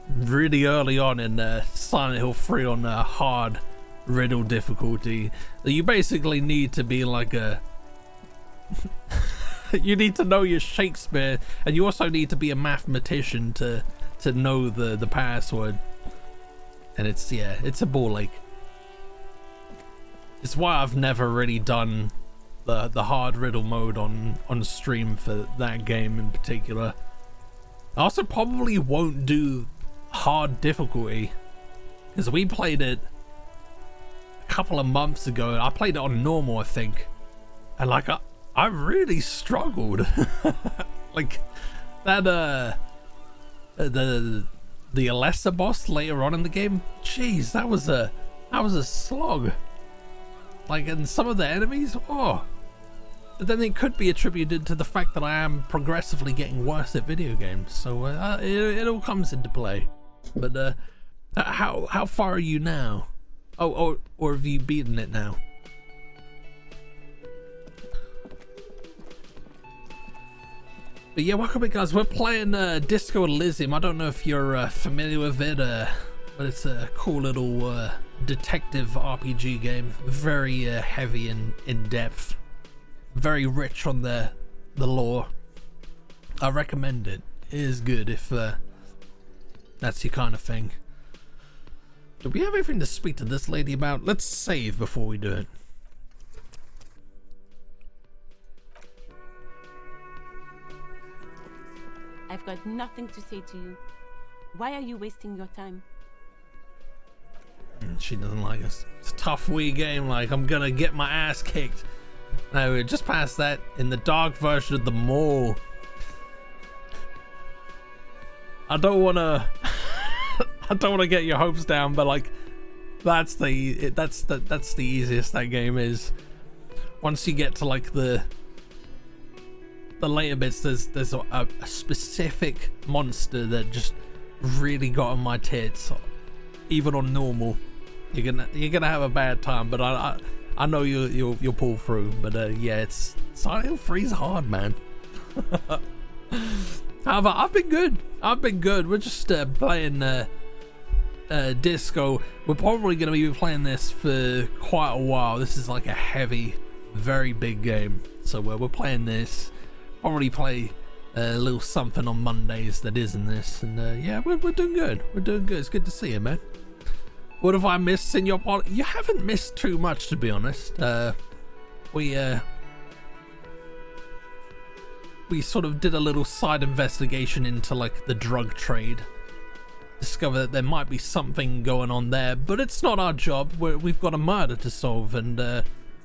really early on in Silent Hill 3 on hard riddle difficulty that you basically need to be like a you need to know your Shakespeare, and you also need to be a mathematician to know the password. And it's, yeah, it's a ball ache. It's why I've never really done the hard riddle mode on stream for that game in particular. I also probably won't do hard difficulty because we played it a couple of months ago. I played it on normal, I think, and like I really struggled. Like that the Elysium boss later on in the game, jeez, that was a slog. Like, and some of the enemies, oh, But then it could be attributed to the fact that I am progressively getting worse at video games. So it all comes into play. But how far are you now? Oh, or have you beaten it now? But yeah, welcome back, guys. We're playing Disco Elysium. I don't know if you're familiar with it, but it's a cool little detective RPG game. Very heavy and in-depth. Very rich on the lore. I recommend it. It is good if that's your kind of thing. Do we have anything to speak to this lady about? Let's save before we do it. I've got nothing to say to you. Why are you wasting your time? She doesn't like us. It's a tough wee game, like I'm gonna get my ass kicked. No, we're just past that in the dark version of the mall. I don't wanna I don't wanna get your hopes down, but like that's the easiest that game is. Once you get to like the later bits, there's a specific monster that just really got on my tits. Even on normal, you're gonna have a bad time, but I know you'll pull through. But yeah, it's Silent Hill 3's hard, man. However, I've been good. We're just playing Disco. We're probably gonna be playing this for quite a while. This is like a heavy, very big game, so we're playing this. Probably play a little something on Mondays that isn't this, and yeah, we're doing good. We're doing good. It's good to see you, man. What have I missed in your pod? You haven't missed too much, to be honest. We sort of did a little side investigation into like the drug trade. Discovered that there might be something going on there, but it's not our job. We've got a murder to solve, and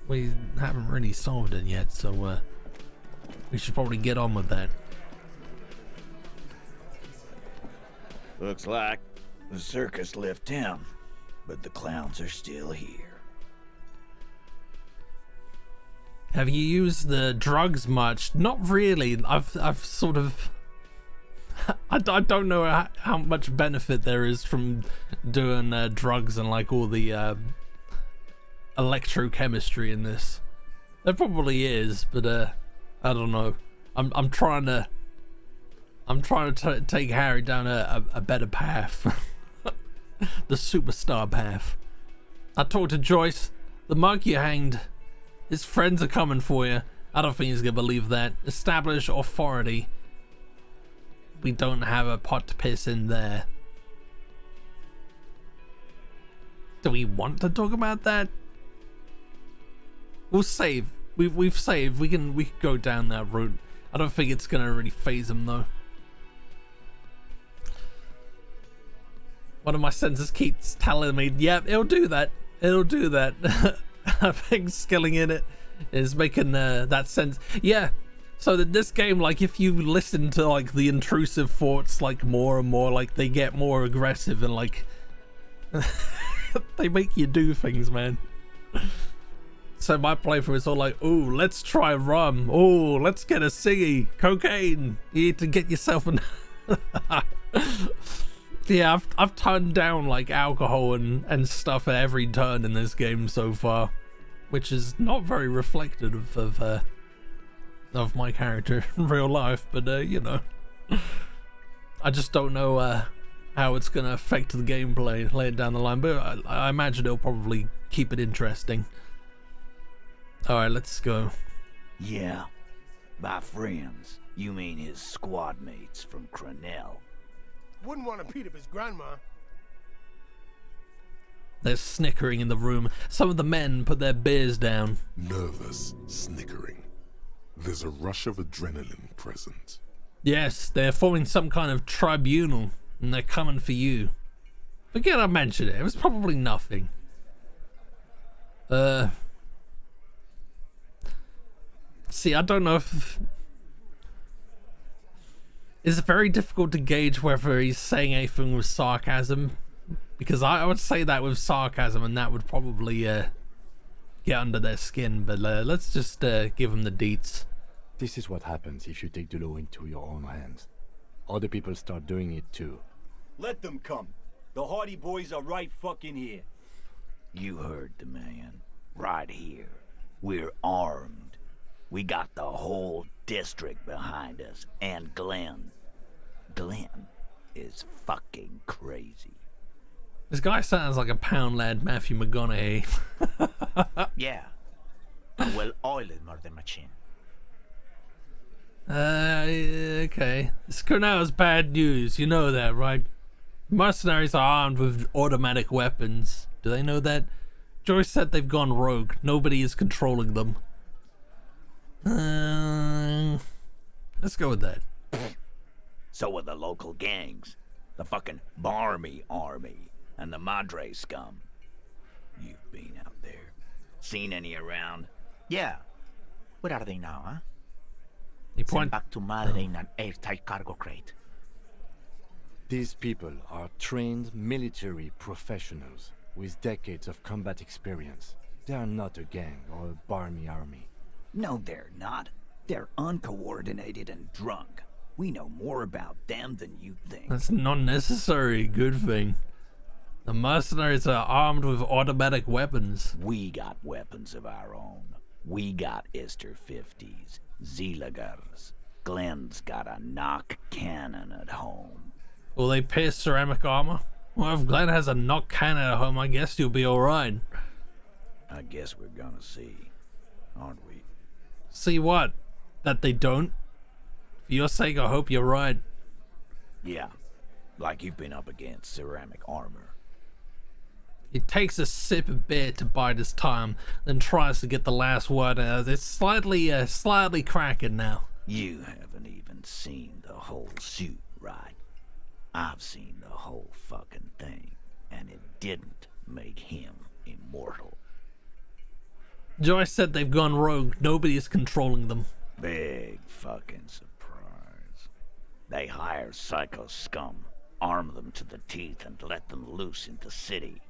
we haven't really solved it yet, so we should probably get on with that. Looks like the circus left town, but the clowns are still here. Have you used the drugs much? Not really. I've sort of I don't know how much benefit there is from doing drugs and like all the electrochemistry in this. There probably is, but I don't know. I'm trying to take Harry down a better path. The superstar path. I talked to Joyce. The mug you hanged. His friends are coming for you. I don't think he's gonna believe that. Establish authority. We don't have a pot to piss in there. Do we want to talk about that? We'll save. We've saved. We can go down that route. I don't think it's gonna really phase him though. One of my senses keeps telling me, "Yep, it'll do that. It'll do that." I think skilling in it is making that sense. Yeah. So that this game, like, if you listen to like the intrusive thoughts, like more and more, like they get more aggressive and like they make you do things, man. So my playthrough is all like, "Oh, let's try rum. Oh, let's get a ciggy, cocaine. You need to get yourself an." Yeah, I've turned down like alcohol and stuff at every turn in this game so far, which is not very reflective of my character in real life. But you know, I just don't know how it's gonna affect the gameplay later down the line. But I imagine it'll probably keep it interesting. All right, let's go. Yeah, by friends, you mean his squad mates from Cronell. Wouldn't want to beat up his grandma. There's snickering in the room. Some of the men put their beers down. Nervous snickering. There's a rush of adrenaline present. Yes, they're forming some kind of tribunal, and they're coming for you. Forget I mentioned it. It was probably nothing. See, I don't know if... It's very difficult to gauge whether he's saying anything with sarcasm, because I would say that with sarcasm, and that would probably get under their skin, but let's just give them the deets. This is what happens if you take the law into your own hands. Other people start doing it too. Let them come. The Hardy Boys are right fucking here. You heard the man. Right here. We're armed. We got the whole district behind us, and Glenn. Glenn is fucking crazy. This guy sounds like a pound lad Matthew McConaughey. Yeah. A well-oiled murder machine. Okay. This Cornell's bad news. You know that, right? Mercenaries are armed with automatic weapons. Do they know that? Joyce said they've gone rogue. Nobody is controlling them. Let's go with that. So are the local gangs. The fucking Barmy Army and the Madre scum. You've been out there. Seen any around? Yeah. Where are they now, huh? He Sent back to Madre in an airtight cargo crate. These people are trained military professionals with decades of combat experience. They are not a gang or a barmy army. No, they're not. They're uncoordinated and drunk. We know more about them than you think. That's not necessarily a good thing. The mercenaries are armed with automatic weapons. We got weapons of our own. We got Ister 50s, Zeelagers. Glenn's got a knock cannon at home. Will they pierce ceramic armor? Well, if Glenn has a knock cannon at home, I guess you'll be alright. I guess we're gonna see, aren't we? See what? That they don't? For your sake, I hope you're right. Yeah, like you've been up against ceramic armor. He takes a sip of beer to bide his time, then tries to get the last word out. It's slightly cracking now. You haven't even seen the whole suit, right? I've seen the whole fucking thing, and it didn't make him immortal. Joyce said they've gone rogue. Nobody is controlling them. Big fucking surprise. They hire psycho scum, arm them to the teeth, and let them loose into city.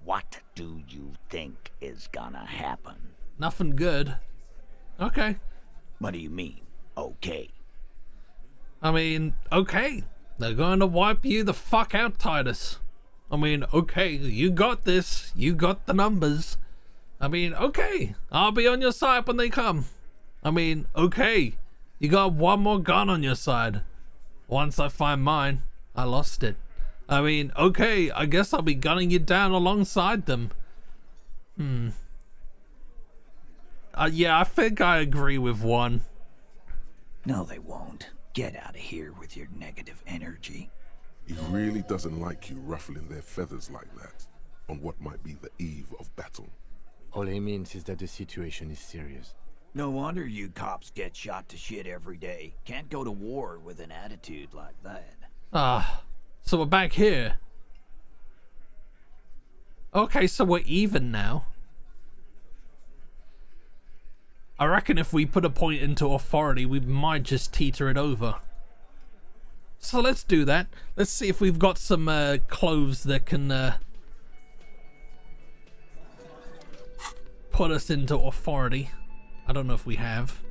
What do you think is gonna happen? Nothing good. Okay. What do you mean, okay? I mean, okay. They're going to wipe you the fuck out, Titus. I mean, okay, you got this. You got the numbers. I mean, okay. I'll be on your side when they come. I mean, okay. You got one more gun on your side. Once I find mine, I lost it. I mean, okay, I guess I'll be gunning you down alongside them. Yeah, I think I agree with one. No, they won't. Get out of here with your negative energy. He really doesn't like you ruffling their feathers like that on what might be the eve of battle. All he means is that the situation is serious. No wonder you cops get shot to shit every day. Can't go to war with an attitude like that. So we're back here. Okay, so we're even now. I reckon if we put a point into authority, we might just teeter it over. So let's do that. Let's see if we've got some clothes that can put us into authority. I don't know if we have.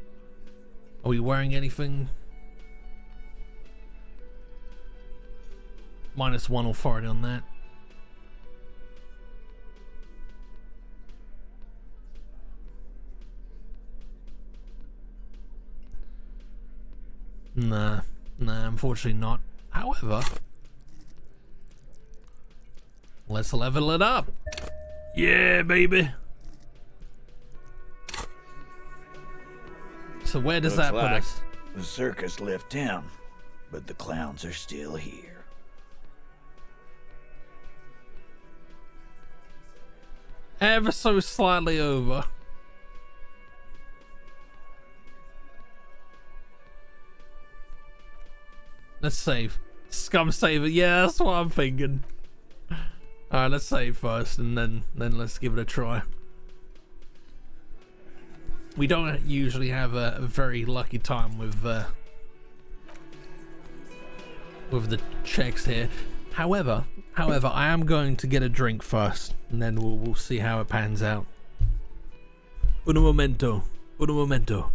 Are we wearing anything? -1 authority on that. Nah, unfortunately not. However, let's level it up. Yeah, baby. So where does that put us? The circus left town, but the clowns are still here. Ever so slightly over. Let's save. Scum save it. Yeah, that's what I'm thinking. Alright, let's save first and then let's give it a try. We don't usually have a very lucky time with the checks here. However, I am going to get a drink first, and then we'll see how it pans out. Un momento. Un momento.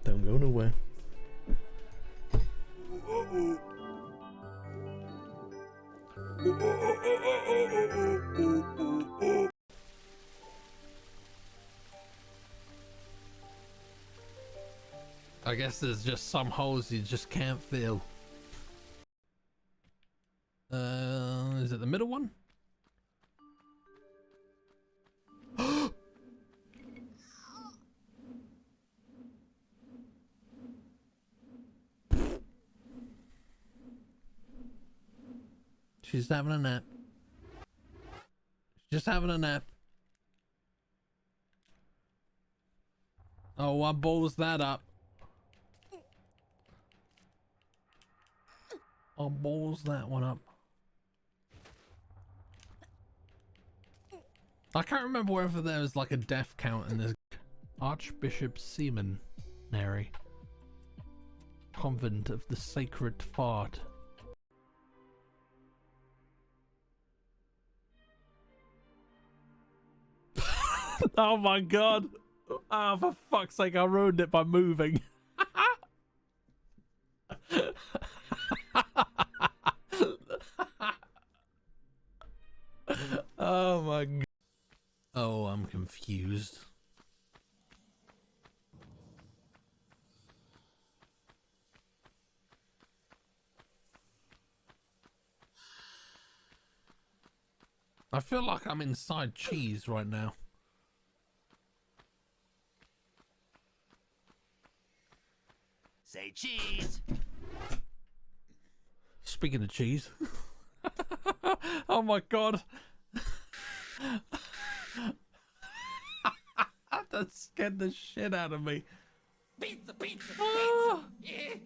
Don't go nowhere. I guess there's just some holes you just can't fill. Is it the middle one? She's having a nap. She's just having a nap. Oh, I balls that up. I'll balls that one up. I can't remember whether there was like a death count in this. Archbishop Seminary. Convent of the Sacred Fart. Oh my god. Oh, for fuck's sake, I ruined it by moving. Oh my god. Oh, I'm confused. I feel like I'm inside cheese right now. Say cheese. Speaking of cheese. Oh my god. That scared the shit out of me. Pizza, pizza, Oh. pizza.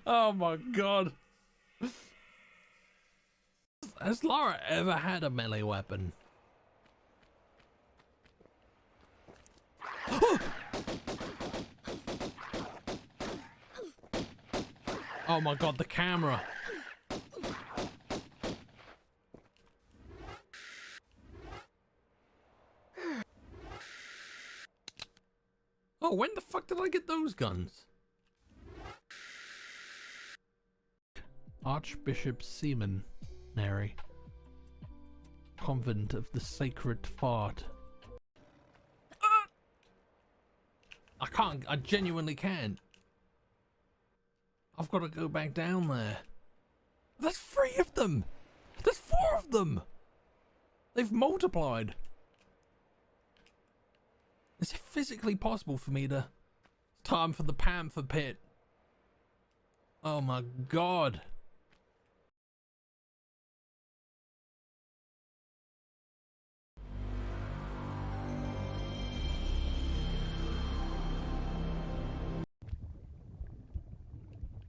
Oh my god. Has Laura ever had a melee weapon? Oh my god, the camera. Oh, when the fuck did I get those guns? Archbishop Seminary. Convent of the Sacred Fart. I can't, I genuinely can't. I've got to go back down there. There's 3 of them! There's 4 of them! They've multiplied. Is it physically possible for me to... It's time for the Panther Pit. Oh my god.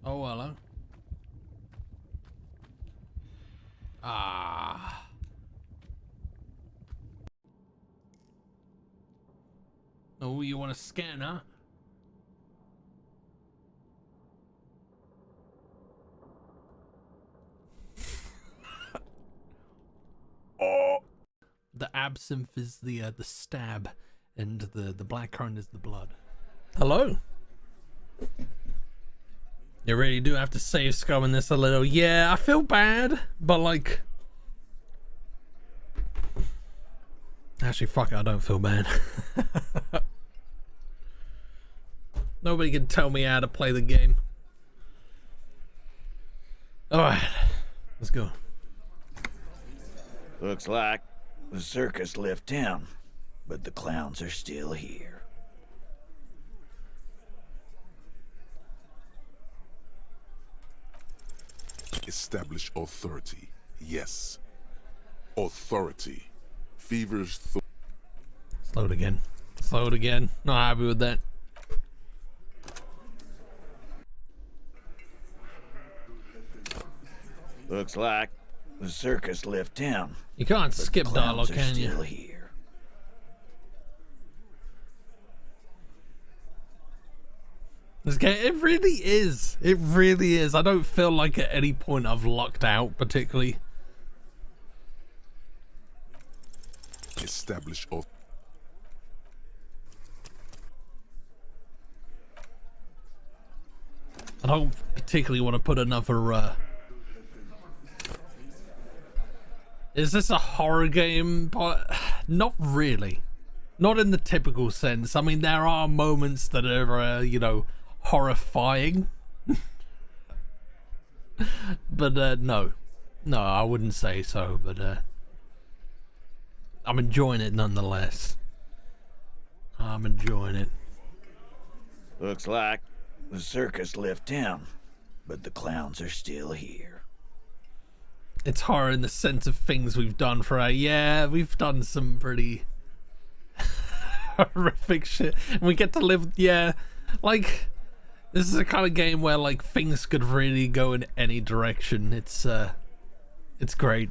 Oh, hello. Ah. Oh, you want to scan, huh? Oh. The absinthe is the stab, and the blackcurrant is the blood. Hello. You really do have to save scum in this a little. Yeah, I feel bad, but like... Actually, fuck it, I don't feel bad. Nobody can tell me how to play the game. Alright, let's go. Looks like the circus left town, but the clowns are still here. Establish authority. Yes. Authority. Fevers. Slow it again. Slow it again. Not happy with that. Looks like the circus left town. You can't skip dialogue, can you? Still here. This game, it really is. It really is. I don't feel like at any point I've lucked out particularly. Establish authority. I don't particularly want to put another, is this a horror game? But not really. Not in the typical sense. I mean, there are moments that are, you know, horrifying. But, no. No, I wouldn't say so, but, I'm enjoying it nonetheless. I'm enjoying it. Looks like the circus left town, but the clowns are still here. It's horror in the sense of things we've done for yeah, we've done some pretty horrific shit. And we get to live, yeah, like, this is a kind of game where, like, things could really go in any direction. It's great.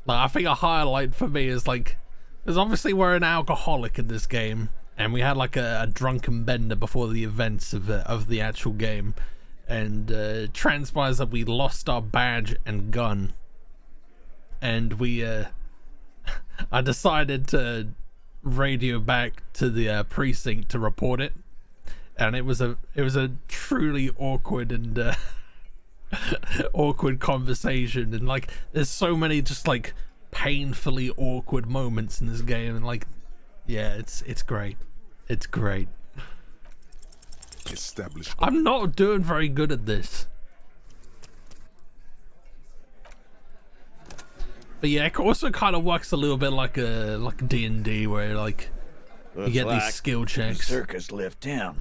Like, I think a highlight for me is, like, because obviously we're an alcoholic in this game, and we had like a drunken bender before the events of the actual game, and it transpires that we lost our badge and gun, and we I decided to radio back to the precinct to report it, and it was a truly awkward and awkward conversation, and like there's so many just like painfully awkward moments in this game, and like, yeah, it's great. It's great. I'm not doing very good at this, but yeah, it also kind of works a little bit like a D&D, where like you get these skill checks. The circus left town,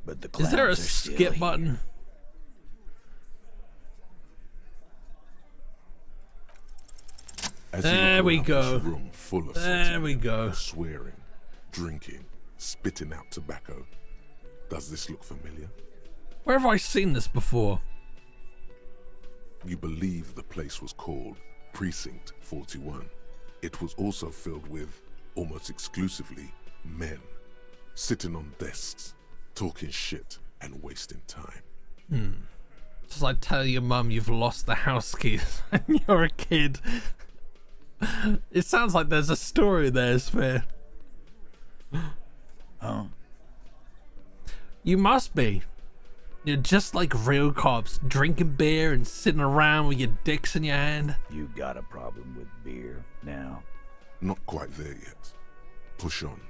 but the clowns Is there a are still skip here. button? There we go. Room full of There we go. Swearing, drinking, spitting out tobacco. Does this look familiar? Where have I seen this before? You believe the place was called Precinct 41. It was also filled with, almost exclusively, men. Sitting on desks, talking shit and wasting time. Just like tell your mum you've lost the house keys when you're a kid. It sounds like there's a story there, Sphere. Oh. You must be. You're just like real cops, drinking beer and sitting around with your dicks in your hand. You got a problem with beer now? Not quite there yet. Push on.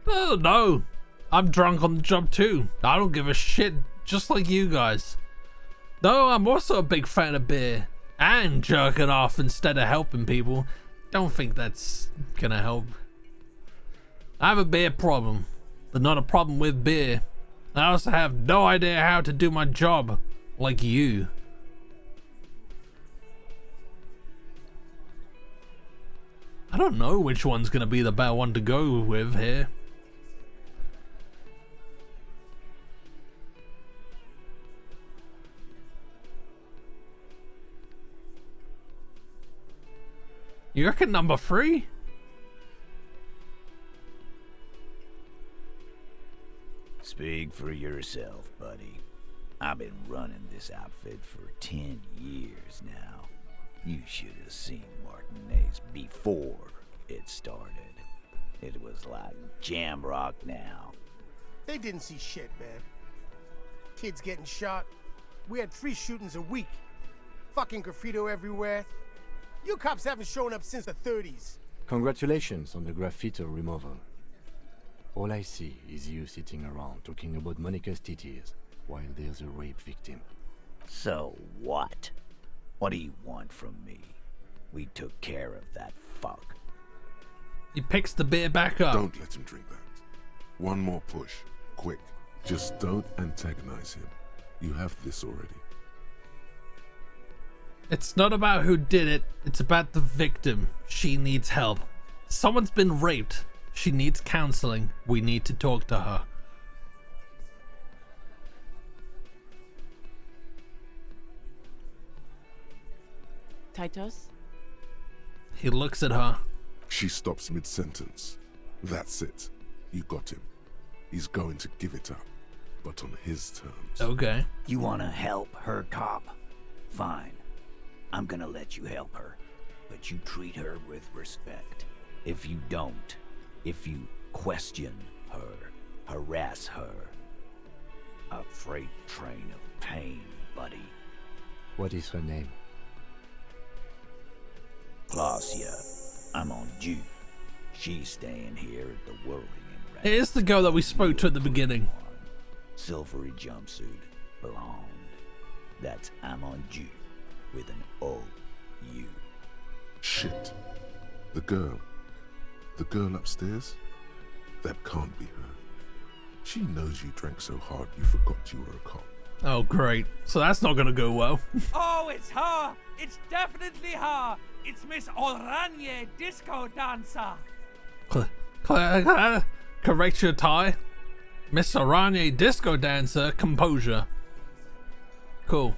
Oh no, I'm drunk on the job too. I don't give a shit, just like you guys. Though I'm also a big fan of beer and jerking off instead of helping people. Don't think that's gonna help. I have a beer problem, but not a problem with beer. I also have no idea how to do my job, like you. I don't know which one's gonna be the better one to go with here. You reckon number 3? Speak for yourself, buddy. I've been running this outfit for 10 years now. You should have seen Martinez before it started. It was like jam rock now. They didn't see shit, man. Kids getting shot. We had 3 shootings a week. Fucking graffito everywhere. You cops haven't shown up since the 30s. Congratulations on the graffiti removal. All I see is you sitting around talking about Monica's titties while there's a rape victim. So what? What do you want from me? We took care of that fuck. He picks the beer back up. Don't let him drink that. One more push. Quick. Just don't antagonize him. You have this already. It's not about who did it, it's about the victim. She needs help. Someone's been raped. She needs counseling. We need to talk to her. Titus? He looks at her. She stops mid-sentence. That's it. You got him. He's going to give it up, but on his terms. Okay. You wanna help her, cop? Fine. I'm gonna let you help her, but you treat her with respect. If you don't, if you question her, harass her, a freight train of pain, buddy. What is her name? Glacia, I'm on due. She's staying here at the Whirling and It is the girl that we spoke to at the beginning. Silvery jumpsuit, blonde. That's I'm on due with an O-U. Shit. The girl upstairs? That can't be her. She knows you drank so hard you forgot you were a cop. Oh, great. So that's not gonna go well. Oh, it's her! It's definitely her! It's Miss Oranje, disco dancer! Correct your tie. Miss Oranje, disco dancer, composure. Cool.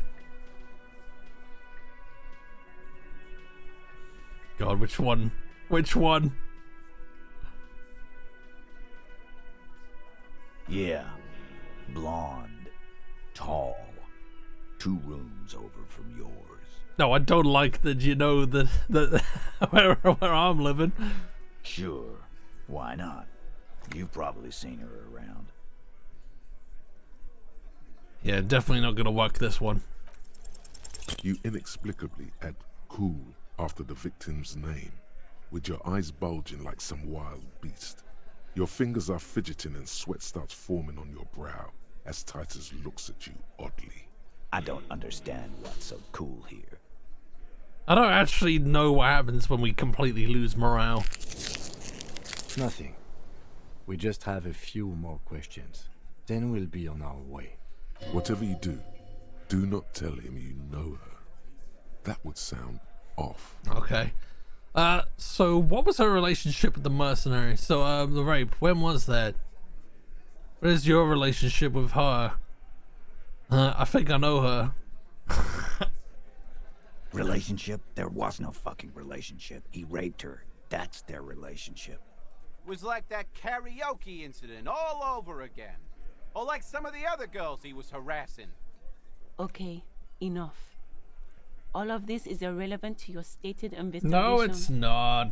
God, which one? Which one? Yeah, blonde, tall, 2 rooms over from yours. No, I don't like that. You know that where I'm living. Sure, why not? You've probably seen her around. Yeah, definitely not gonna work this one. You inexplicably add cool after the victim's name, with your eyes bulging like some wild beast. Your fingers are fidgeting and sweat starts forming on your brow as Titus looks at you oddly. I don't understand what's so cool here. I don't actually know what happens when we completely lose morale. Nothing. We just have a few more questions. Then we'll be on our way. Whatever you do, do not tell him you know her. That would sound off. Okay. So what was her relationship with the mercenary? So, the rape, when was that? What is your relationship with her? I think I know her. Relationship? There was no fucking relationship. He raped her. That's their relationship. Was like that karaoke incident all over again. Or like some of the other girls he was harassing. Okay, enough. All of this is irrelevant to your stated investigation. No, it's not.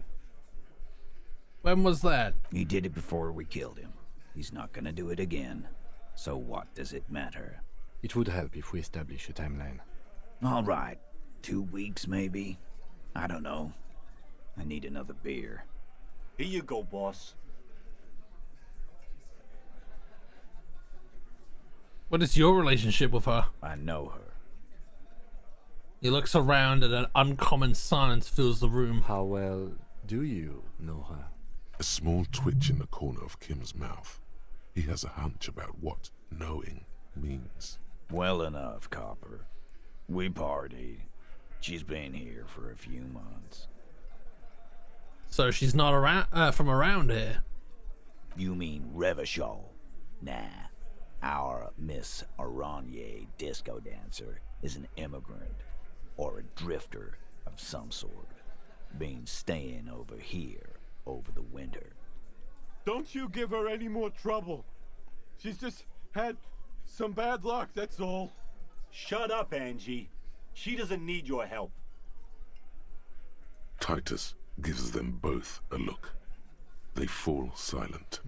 When was that? He did it before we killed him. He's not gonna do it again. So what does it matter? It would help if we establish a timeline. All right. 2 weeks, maybe? I don't know. I need another beer. Here you go, boss. What is your relationship with her? I know her. He looks around and an uncommon silence fills the room. How well do you know her? A small twitch in the corner of Kim's mouth. He has a hunch about what knowing means. Well enough, Copper. We partied. She's been here for a few months. So she's not around from around here. You mean Revachol? Nah. Our Miss Oranje disco dancer is an immigrant or a drifter of some sort. Been staying over here over the winter. Don't you give her any more trouble. She's just had some bad luck, that's all. Shut up, Angie. She doesn't need your help. Titus gives them both a look. They fall silent.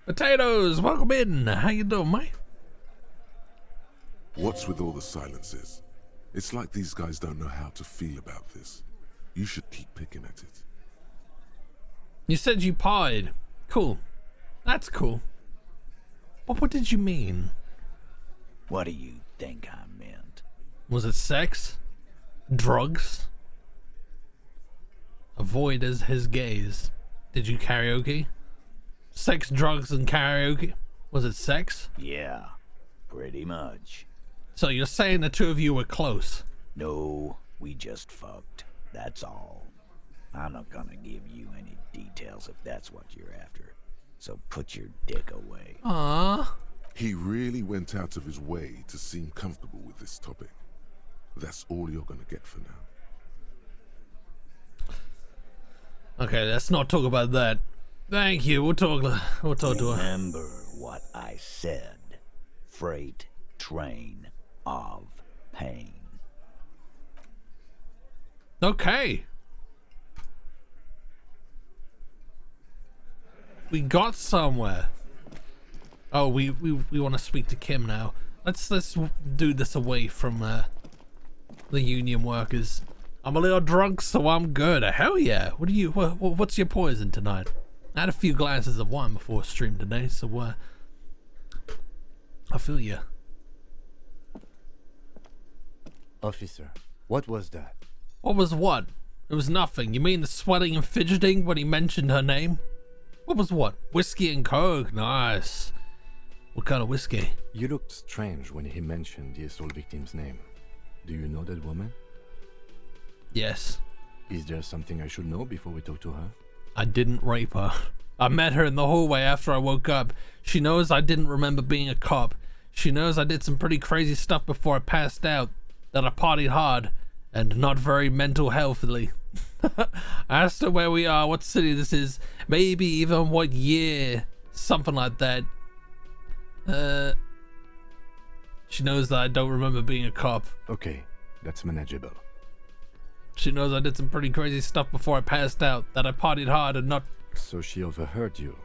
Potatoes, welcome in. How you doing, mate? What's with all the silences? It's like these guys don't know how to feel about this. You should keep picking at it. You said you pied. Cool. That's cool. But what did you mean? What do you think I meant? Was it sex? Drugs? Avoid his gaze. Did you karaoke? Sex, drugs, and karaoke? Was it sex? Yeah, pretty much. So you're saying the two of you were close? No, we just fucked. That's all. I'm not gonna give you any details if that's what you're after. So put your dick away. Ah. He really went out of his way to seem comfortable with this topic. That's all you're gonna get for now. Okay, let's not talk about that. Thank you. We'll talk to her. Remember what I said. Freight train of pain. Okay. We got somewhere. Oh, we want to speak to Kim now. Let's do this away from the union workers. I'm a little drunk, so I'm good. Hell yeah! What's your poison tonight? I had a few glasses of wine before stream today, so I feel you. Officer, what was that? What was what? It was nothing. You mean the sweating and fidgeting when he mentioned her name? What was what? Whiskey and coke. Nice. What kind of whiskey? You looked strange when he mentioned the assault victim's name. Do you know that woman? Yes. Is there something I should know before we talk to her? I didn't rape her. I met her in the hallway after I woke up. She knows I didn't remember being a cop. She knows I did some pretty crazy stuff before I passed out. That I partied hard and not very mental healthily. I asked her where we are, what city this is, maybe even what year, something like that. She knows that I don't remember being a cop. Okay, that's manageable. She knows I did some pretty crazy stuff before I passed out, that I partied hard and not... So she overheard you?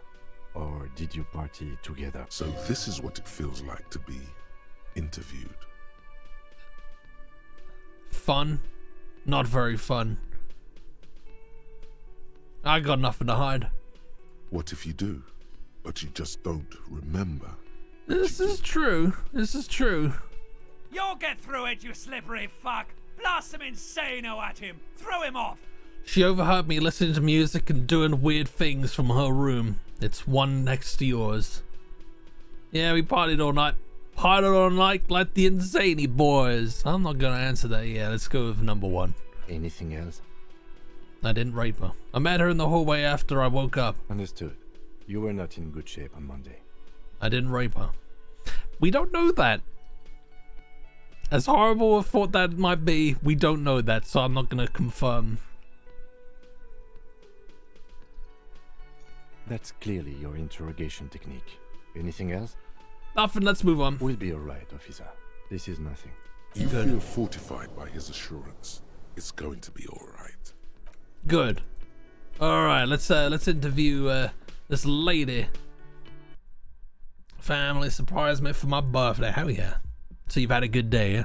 Or did you party together? So this is what it feels like to be interviewed. Fun? Not very fun. I got nothing to hide. What if you do, but you just don't remember? This is true. This is true. You'll get through it, you slippery fuck. Blast some insano at him. Throw him off. She overheard me listening to music and doing weird things from her room. It's one next to yours. Yeah, we partied all night. Partied all night like the Insane boys. I'm not gonna answer that yet. Let's go with number one. Anything else? I didn't rape her. I met her in the hallway after I woke up. Understood. You were not in good shape on Monday. I didn't rape her. We don't know that. As horrible a thought that might be, we don't know that, so I'm not gonna confirm. That's clearly your interrogation technique. Anything else? Nothing, let's move on. We'll be alright, officer. This is nothing. You feel fortified by his assurance. It's going to be alright. Good. Alright, let's interview this lady. Family surprised me for my birthday. Hell yeah. So you've had a good day, yeah?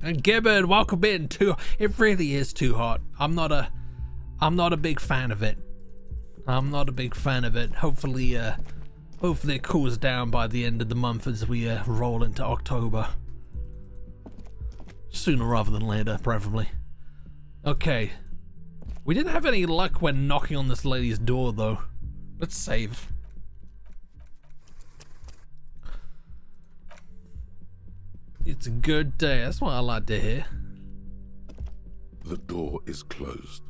And Gibbon, welcome in. It really is too hot. I'm not a big fan of it. I'm not a big fan of it. Hopefully it cools down by the end of the month as we roll into October. Sooner rather than later, preferably. Okay. We didn't have any luck when knocking on this lady's door, though. Let's save. It's a good day. That's what I like to hear. The door is closed.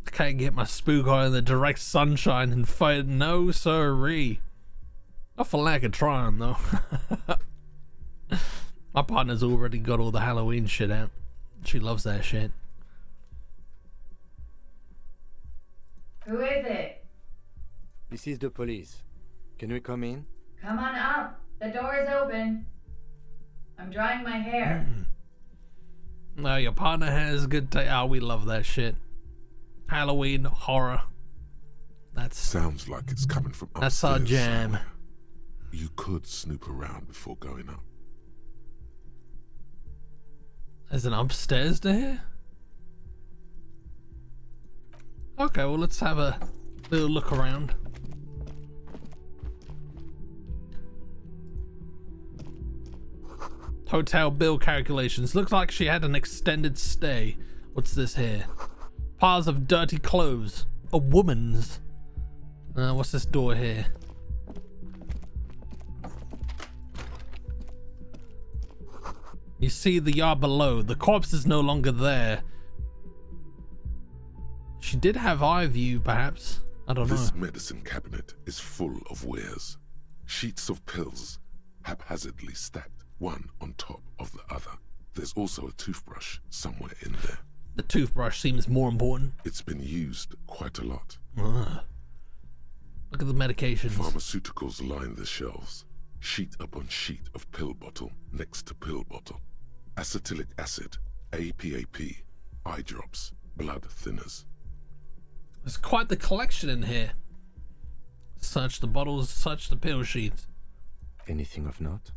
I can't get my spook eye in the direct sunshine and fight. No, sirree. Not for lack of trying, though. My partner's already got all the Halloween shit out. She loves that shit. Who is it? This is the police. Can we come in? Come on up. The door is open. I'm drying my hair. No, your partner has a good day. Oh, we love that shit. Halloween horror. That's sounds like it's coming from upstairs. That's our jam. Somewhere. You could snoop around before going up. There's an upstairs to here? Okay, well let's have a little look around. Hotel bill calculations. Looks like she had an extended stay. What's this here? Piles of dirty clothes. A woman's. What's this door here? You see the yard below. The corpse is no longer there. She did have eye view, perhaps. I don't know. This medicine cabinet is full of wares. Sheets of pills, haphazardly stacked, one on top of the other. There's also a toothbrush somewhere in there. The toothbrush seems more important. It's been used quite a lot. Ugh. Look at the medications. Pharmaceuticals line the shelves, sheet upon sheet of pill bottle next to pill bottle. Acetylic acid, APAP, eye drops, blood thinners. There's quite the collection in here. Search the bottles, search the pill sheets. Anything of note?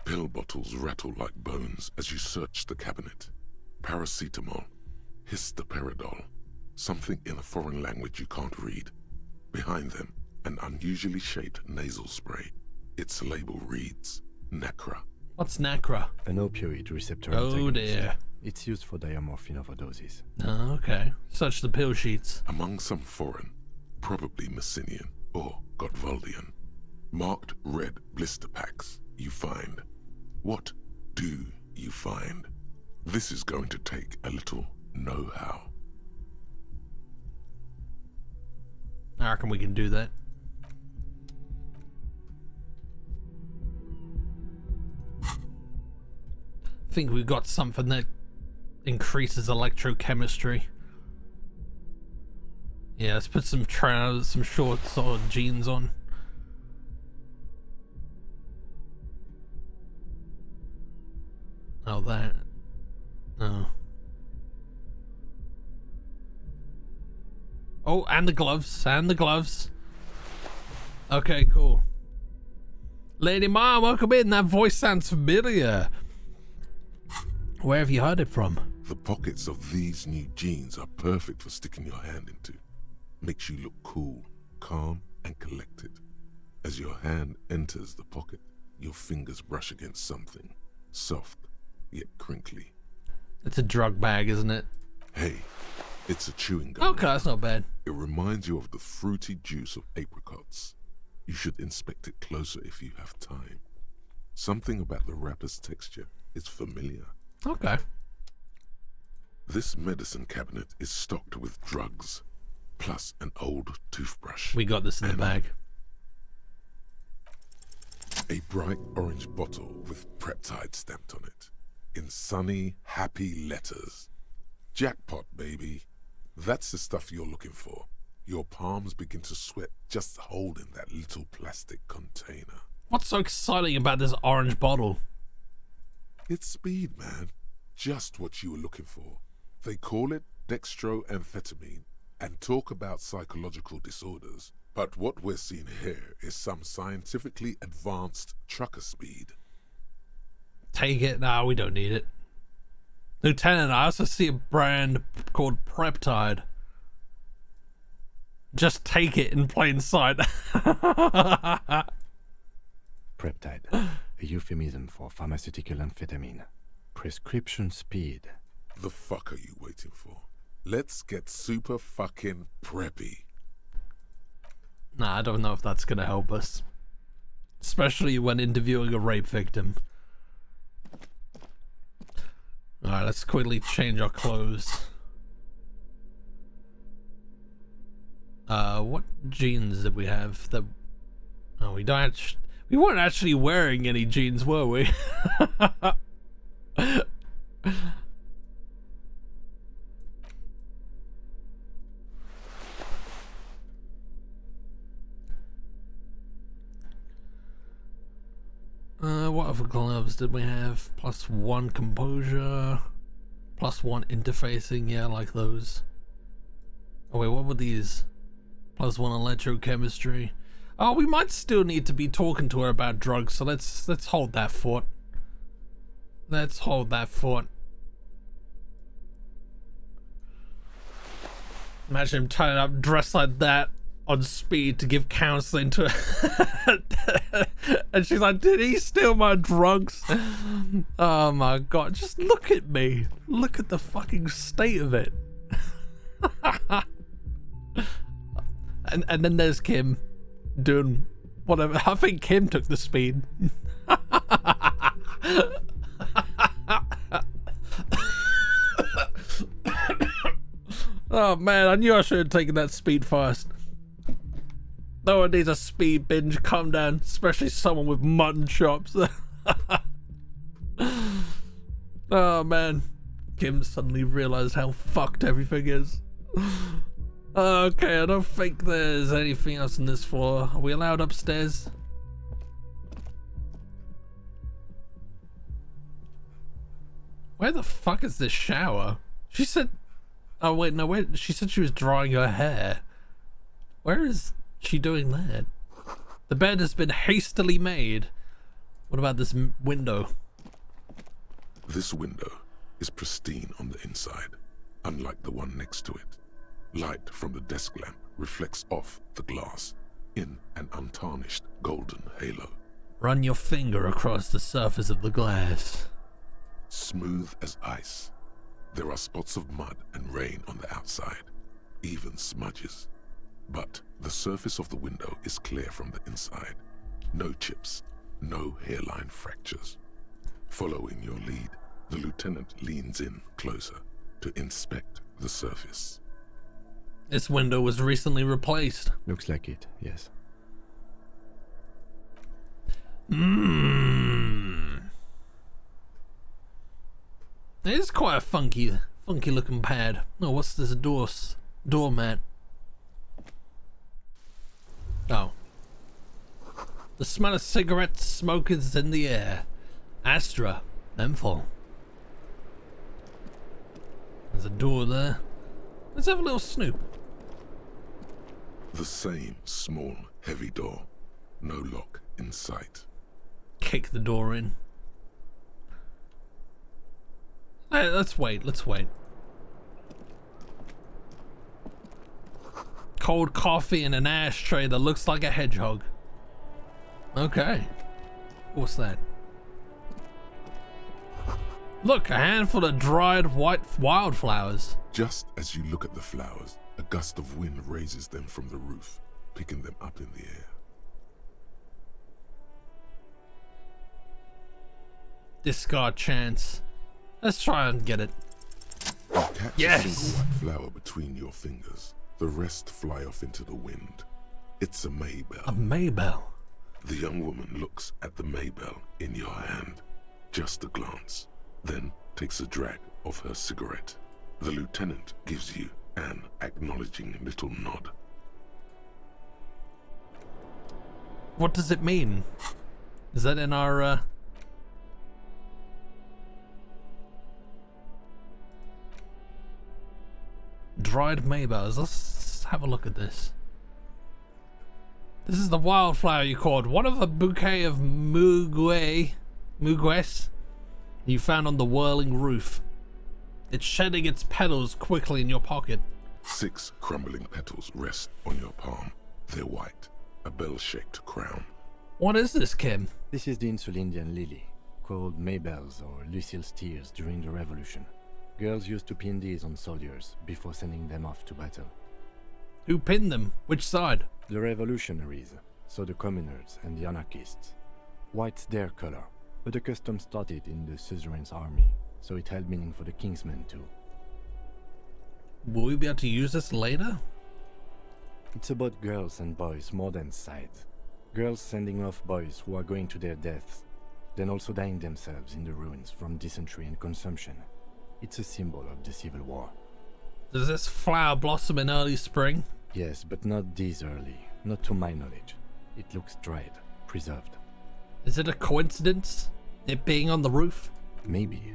Pill bottles rattle like bones as you search the cabinet. Paracetamol, histoperidol, something in a foreign language you can't read. Behind them, an unusually shaped nasal spray. Its label reads, Nacra. What's Nacra? An opioid receptor Oh antagonist. dear. It's used for diamorphine overdoses. Oh, okay. Search the pill sheets. Among some foreign, probably Messinian or Gotwaldian, marked red blister packs you find. What do you find? This is going to take a little know-how. I reckon we can do that. Think we've got something that increases electrochemistry. Yeah, let's put some trousers, some shorts or jeans on. Oh, that. No. Oh, and the gloves, and the gloves. Okay, cool. Lady Ma, welcome in. That voice sounds familiar. Where have you heard it from? The pockets of these new jeans are perfect for sticking your hand into. Makes you look cool, calm, and collected. As your hand enters the pocket, your fingers brush against something soft, yet crinkly. It's a drug bag, isn't it? Hey, it's a chewing gum. Okay, that's not bad. It reminds you of the fruity juice of apricots. You should inspect it closer if you have time. Something about the wrapper's texture is familiar. Okay. This medicine cabinet is stocked with drugs, plus an old toothbrush. We got this in the bag. A bright orange bottle with Preptide stamped on it, in sunny, happy letters. Jackpot, baby. That's the stuff you're looking for. Your palms begin to sweat just holding that little plastic container. What's so exciting about this orange bottle? It's speed, man. Just what you were looking for. They call it dextroamphetamine and talk about psychological disorders. But what we're seeing here is some scientifically advanced trucker speed. Take it. Nah, we don't need it. Lieutenant, I also see a brand called Preptide. Just take it in plain sight. Preptide, a euphemism for pharmaceutical amphetamine. Prescription speed. The fuck are you waiting for? Let's get super fucking preppy. Nah, I don't know if that's gonna help us. Especially when interviewing a rape victim. Alright, let's quickly change our clothes. What jeans did we have? That oh, we weren't actually wearing any jeans, were we? What other gloves did we have? +1 composure, +1 interfacing, yeah, like those. Oh wait, what were these? +1 electrochemistry. Oh, we might still need to be talking to her about drugs, so let's hold that fort. Let's hold that fort. Imagine him turning up dressed like that on speed to give counseling to her. And she's like, did he steal my drugs? Oh my god, just look at me. Look at the fucking state of it. And then there's Kim doing whatever. I think Kim took the speed. Oh man, I knew I should have taken that speed fast. No one needs a speed binge. Calm down, especially someone with mutton chops. Oh man, Kim suddenly realized how fucked everything is. Okay, I don't think there's anything else on this floor. Are we allowed upstairs? Where the fuck is this shower? She said... Oh wait, no, wait. She said she was drying her hair. Where is she doing that? The bed has been hastily made. What about this window? This window is pristine on the inside, unlike the one next to it. Light from the desk lamp reflects off the glass in an untarnished golden halo. Run your finger across the surface of the glass. Smooth as ice. There are spots of mud and rain on the outside, even smudges. But the surface of the window is clear from the inside. No chips, no hairline fractures. Following your lead, the lieutenant leans in closer to inspect the surface. This window was recently replaced. Looks like it, yes. It is quite a funky looking pad. Oh, what's this doormat? Oh. The smell of cigarette smoke is in the air. Astra, menthol. There's a door there. Let's have a little snoop. The same small, heavy door. No lock in sight. Kick the door in. Hey, let's wait. Cold coffee in an ashtray that looks like a hedgehog. Okay. What's that? Look, a handful of dried white wildflowers. Just as you look at the flowers, a gust of wind raises them from the roof, picking them up in the air. Discard chance. Let's try and get it. You catch Yes! a single white flower between your fingers. The rest fly off into the wind. It's a Maybell. A Maybell? The young woman looks at the Maybell in your hand. Just a glance. Then takes a drag of her cigarette. The lieutenant gives you an acknowledging little nod. What does it mean? Is that in our, dried Maybells? Let's have a look at this. This is the wildflower you caught. One of a bouquet of mugues you found on the whirling roof. It's shedding its petals quickly in your pocket. 6 crumbling petals rest on your palm. They're white, a bell-shaped crown. What is this, Kim? This is the Insulindian lily, called Maybells or Lucille's tears during the Revolution. Girls used to pin these on soldiers before sending them off to battle. Who pinned them? Which side? The revolutionaries, so the communards and the anarchists. White's their color, but the custom started in the suzerain's army, so it held meaning for the kingsmen too. Will we be able to use this later? It's about girls and boys more than sides. Girls sending off boys who are going to their deaths, then also dying themselves in the ruins from dysentery and consumption. It's a symbol of the Civil War. Does this flower blossom in early spring? Yes, but not this early. Not to my knowledge. It looks dried, preserved. Is it a coincidence? It being on the roof? Maybe.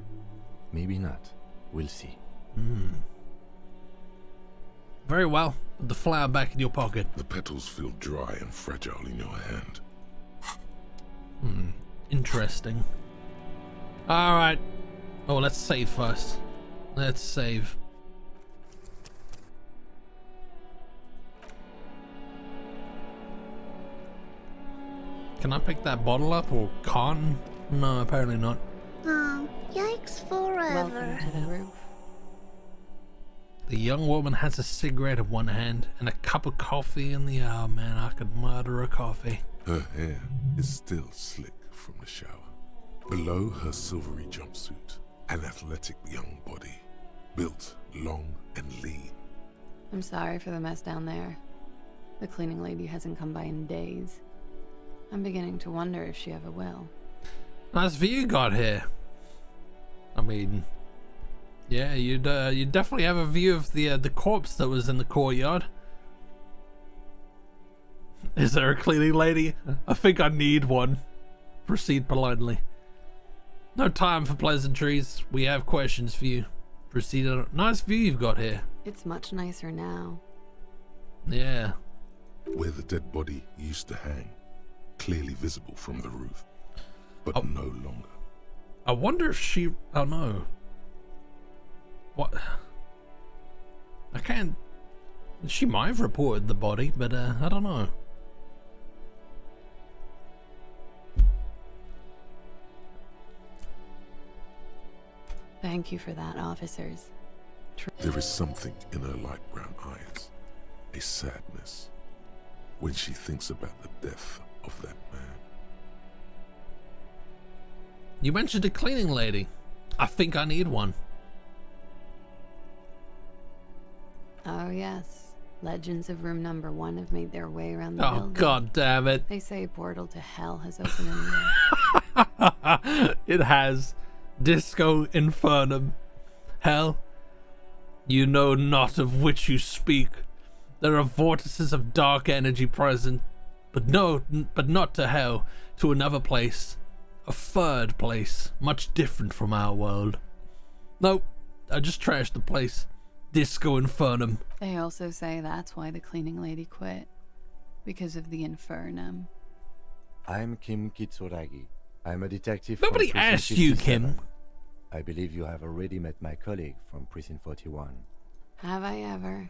Maybe not. We'll see. Very well. Put the flower back in your pocket. The petals feel dry and fragile in your hand. Interesting. Alright. Oh, let's save first. Let's save. Can I pick that bottle up or can't? No, apparently not. Oh, yikes forever. Welcome to the roof. The young woman has a cigarette in one hand and a cup of coffee in the other. Oh man, I could murder a coffee. Her hair is still slick from the shower. Below her silvery jumpsuit, an athletic young body, built long and lean. I'm sorry for the mess down there. The cleaning lady hasn't come by in days. I'm beginning to wonder if she ever will. Nice view you got here. I mean, Yeah, you'd definitely have a view of the corpse that was in the courtyard. Is there a cleaning lady? I think I need one. Proceed politely. No time for pleasantries. We have questions for you. Proceed. Nice view you've got here. It's much nicer now. Yeah. Where the dead body used to hang, clearly visible from the roof, but no longer. I wonder if she... Oh no. What? I can't... She might have reported the body, but I don't know. Thank you for that, officers. There is something in her light brown eyes, a sadness, when she thinks about the death of that man. You mentioned a cleaning lady. I think I need one. Oh yes. Legends of room number 1 have made their way around the Oh, building. God damn it. They say a portal to hell has opened in there. It has. Disco Infernum. Hell, you know not of which you speak. There are vortices of dark energy present, but not to hell, to another place. A third place, much different from our world. Nope, I just trashed the place. Disco Infernum. They also say that's why the cleaning lady quit. Because of the Infernum. I'm Kim Kitsuragi. I'm a detective Nobody from Precinct asked you, 57. Kim. I believe you have already met my colleague from Precinct 41. Have I ever?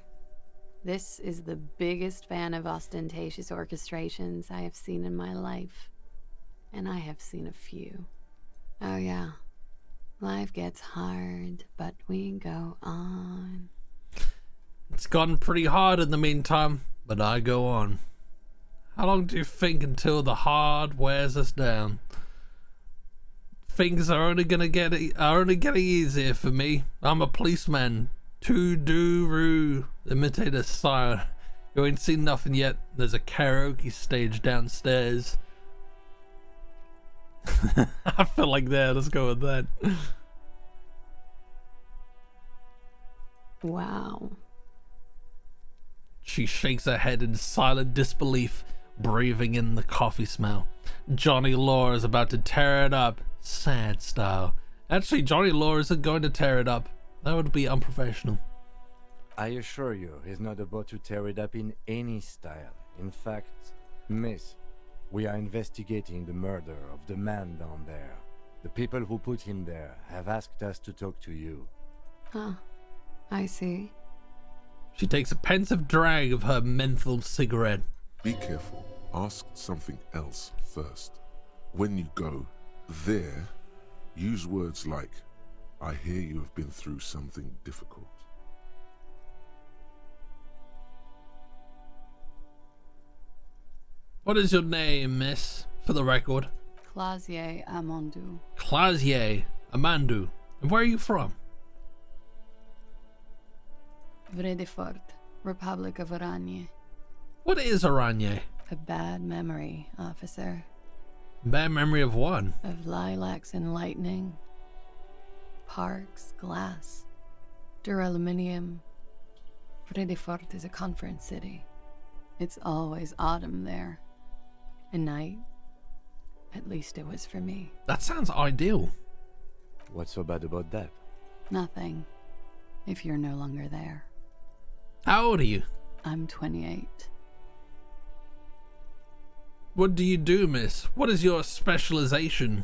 This is the biggest fan of ostentatious orchestrations I have seen in my life. And I have seen a few. Oh yeah. Life gets hard, but we go on. It's gotten pretty hard in the meantime, but I go on. How long do you think until the hard wears us down? Things are only getting easier for me. I'm a policeman. To-do-roo. Imitate a siren. You ain't seen nothing yet. There's a karaoke stage downstairs. I feel like that. Let's go with that. Wow. She shakes her head in silent disbelief, breathing in the coffee smell. Johnny Law is about to tear it up, sad style. Actually, Johnny Law isn't going to tear it up. That would be unprofessional. I assure you, he's not about to tear it up in any style. In fact, miss, we are investigating the murder of the man down there. The people who put him there have asked us to talk to you. Huh. I see. She takes a pensive drag of her menthol cigarette. Be careful. Ask something else first. When you go there, use words like, I hear you have been through something difficult. What is your name, miss? For the record. Clausier Amandu. Clausier Amandu. And where are you from? Vredefort, Republic of Oranje. What is Oranje? A bad memory, officer. Bad memory of what? Of lilacs and lightning. Parks, glass, duraluminium. Vredefort is a conference city. It's always autumn there. A night. At least it was for me. That sounds ideal. What's so bad about that? Nothing. If you're no longer there. How old are you? I'm 28. What do you do, miss? What is your specialization?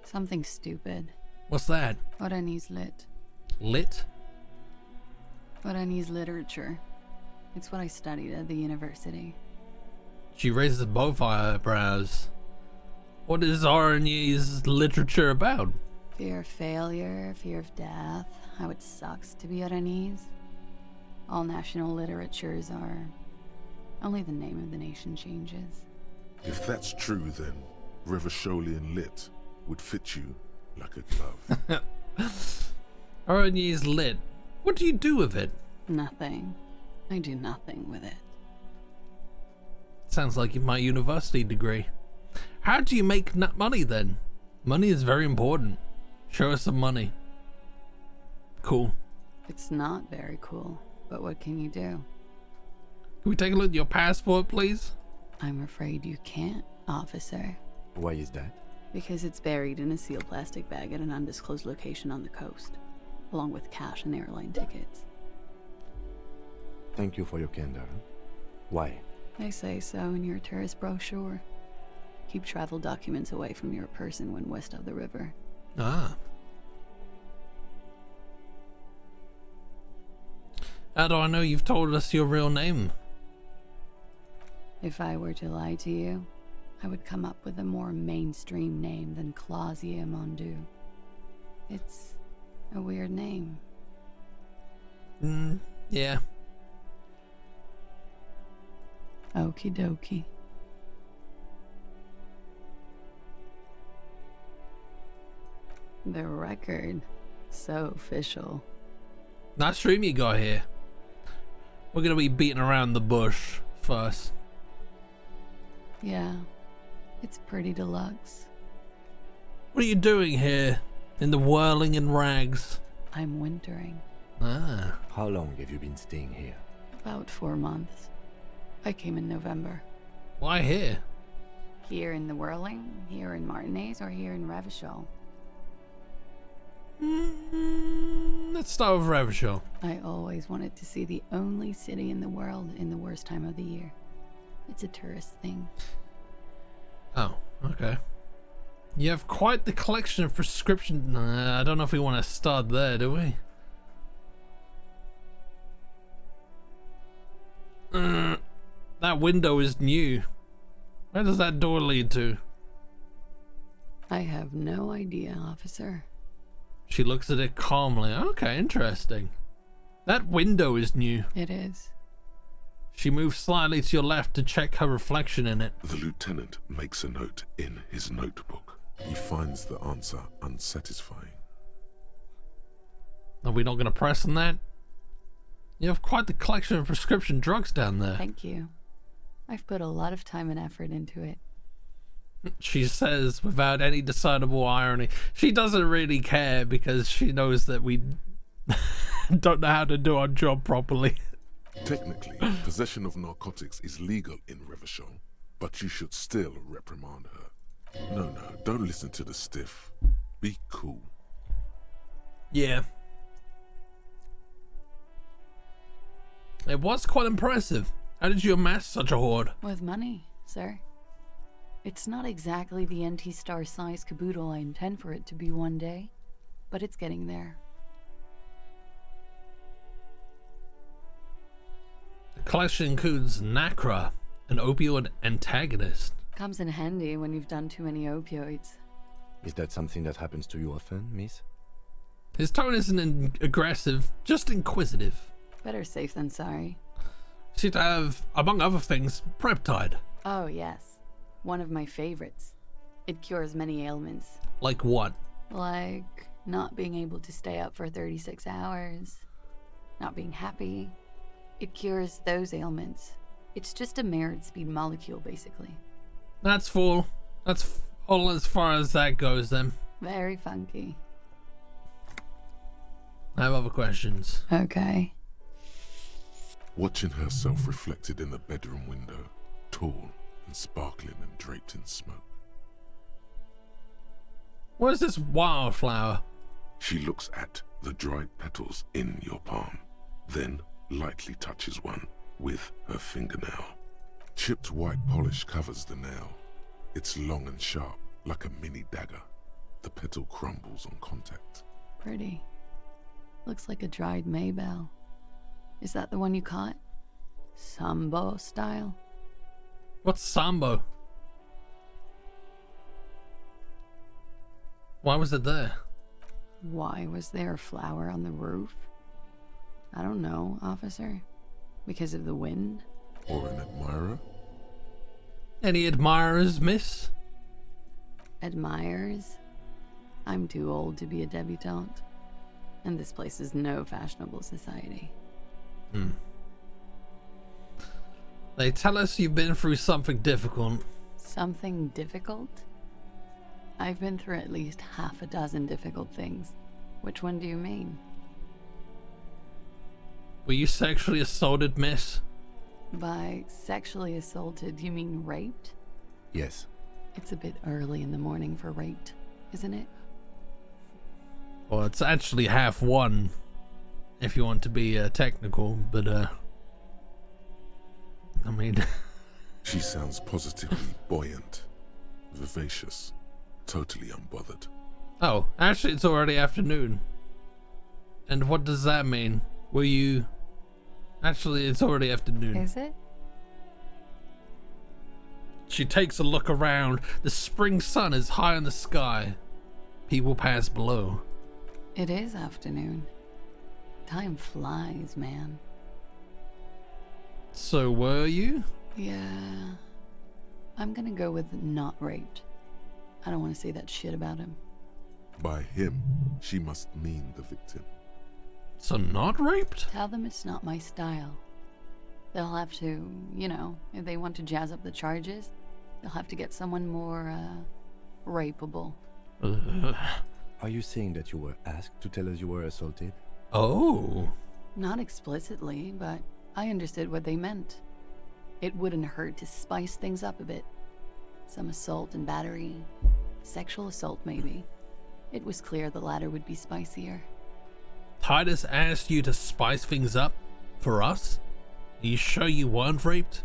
Something stupid. What's that? Oranese lit. Lit? Oranese literature. It's what I studied at the university. She raises both eyebrows. What is Oranese literature about? Fear of failure, fear of death, how it sucks to be Oranese. All national literatures are. Only the name of the nation changes. If that's true, then Revacholian lit would fit you like a glove. Oranese lit. What do you do with it? Nothing. I do nothing with it. Sounds like my university degree. How do you make money then? Money is very important. Show us some money. cool. It's not very cool, but what can you do? Can we take a look at your passport, please? I'm afraid you can't, officer. Why is that? Because it's buried in a sealed plastic bag at an undisclosed location on the coast, along with cash and airline tickets. Thank you for your candor. Why? They say so in your tourist brochure. Keep travel documents away from your person when west of the river. Ah. How do I know you've told us your real name? If I were to lie to you, I would come up with a more mainstream name than Clausia Mondu. It's a weird name. Yeah. Okie dokie. The record. So official. Nice stream you got here. We're gonna be beating around the bush first. Yeah. It's pretty deluxe. What are you doing here in the whirling in rags? I'm wintering. Ah. How long have you been staying here? About 4 months. I came in November. Why here? Here in the Whirling, here in Martinez, or here in Revachol? Let's start with Revachol. I always wanted to see the only city in the world in the worst time of the year. It's a tourist thing. Oh, okay. You have quite the collection of prescription. I don't know if we want to start there, do we? That window is new. Where does that door lead to? I have no idea, officer. She looks at it calmly. Okay, interesting. That window is new. It is. She moves slightly to your left to check her reflection in it. The lieutenant makes a note in his notebook. He finds the answer unsatisfying. Are we not going to press on that? You have quite the collection of prescription drugs down there. Thank you. I've put a lot of time and effort into it. She says without any discernible irony. She doesn't really care because she knows that we don't know how to do our job properly. Technically, possession of narcotics is legal in Revachol, but you should still reprimand her. No, don't listen to the stiff. Be cool. Yeah. It was quite impressive. How did you amass such a hoard? With money, sir. It's not exactly the NT-star size caboodle I intend for it to be one day, but it's getting there. The collection includes Nacra, an opioid antagonist. Comes in handy when you've done too many opioids. Is that something that happens to you often, miss? His tone isn't aggressive, just inquisitive. Better safe than sorry. Seems to have, among other things, Preptide. Oh, yes. One of my favorites. It cures many ailments. Like what? Like not being able to stay up for 36 hours. Not being happy. It cures those ailments. It's just a mirrored speed molecule, basically. That's full. That's all as far as that goes, then. Very funky. I have other questions. Okay. Watching herself reflected in the bedroom window, tall and sparkling and draped in smoke. What is this wildflower? She looks at the dried petals in your palm, then lightly touches one with her fingernail. Chipped white polish covers the nail. It's long and sharp, like a mini dagger. The petal crumbles on contact. Pretty. Looks like a dried maybell. Is that the one you caught? Sambo style? What's Sambo? Why was it there? Why was there a flower on the roof? I don't know, officer. Because of the wind? Or an admirer? Any admirers, miss? Admirers? I'm too old to be a debutante. And this place is no fashionable society. They tell us you've been through something difficult. Something difficult? I've been through at least half a dozen difficult things. Which one do you mean? Were you sexually assaulted, miss? By sexually assaulted, you mean raped? Yes. It's a bit early in the morning for raped, isn't it? Well, it's actually 1:30, if you want to be technical, but I mean... She sounds positively buoyant, vivacious, totally unbothered. Oh, actually it's already afternoon. And what does that mean? Were you... Actually, it's already afternoon. Is it? She takes a look around. The spring sun is high in the sky. People pass below. It is afternoon. Time flies, man. So were you? Yeah. I'm gonna go with not raped. I don't want to say that shit about him. By him, she must mean the victim. So not raped? Tell them it's not my style. They'll have to, you know, if they want to jazz up the charges, they'll have to get someone more, rapeable. Are you saying that you were asked to tell us you were assaulted? Oh. Not explicitly, but I understood what they meant. It wouldn't hurt to spice things up a bit. Some assault and battery. Sexual assault, maybe. It was clear the latter would be spicier. Titus asked you to spice things up for us? Are you sure you weren't raped?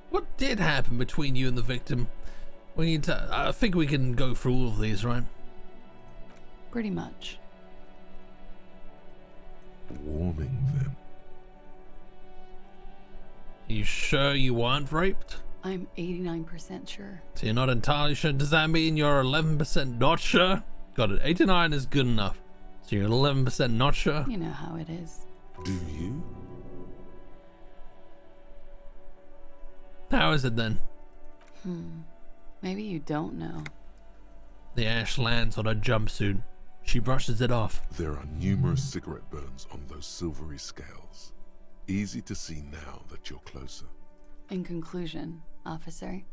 What did happen between you and the victim? We need to, I think we can go through all of these, right? Pretty much. Warming them. Are you sure you weren't raped? I'm 89% sure. So you're not entirely sure? Does that mean you're 11% not sure? Got it. 89 is good enough. So you're 11% not sure? You know how it is. Do you? How is it then? Maybe you don't know. The ash lands on her jumpsuit. She brushes it off. There are numerous cigarette burns on those silvery scales. Easy to see now that you're closer. In conclusion, officer,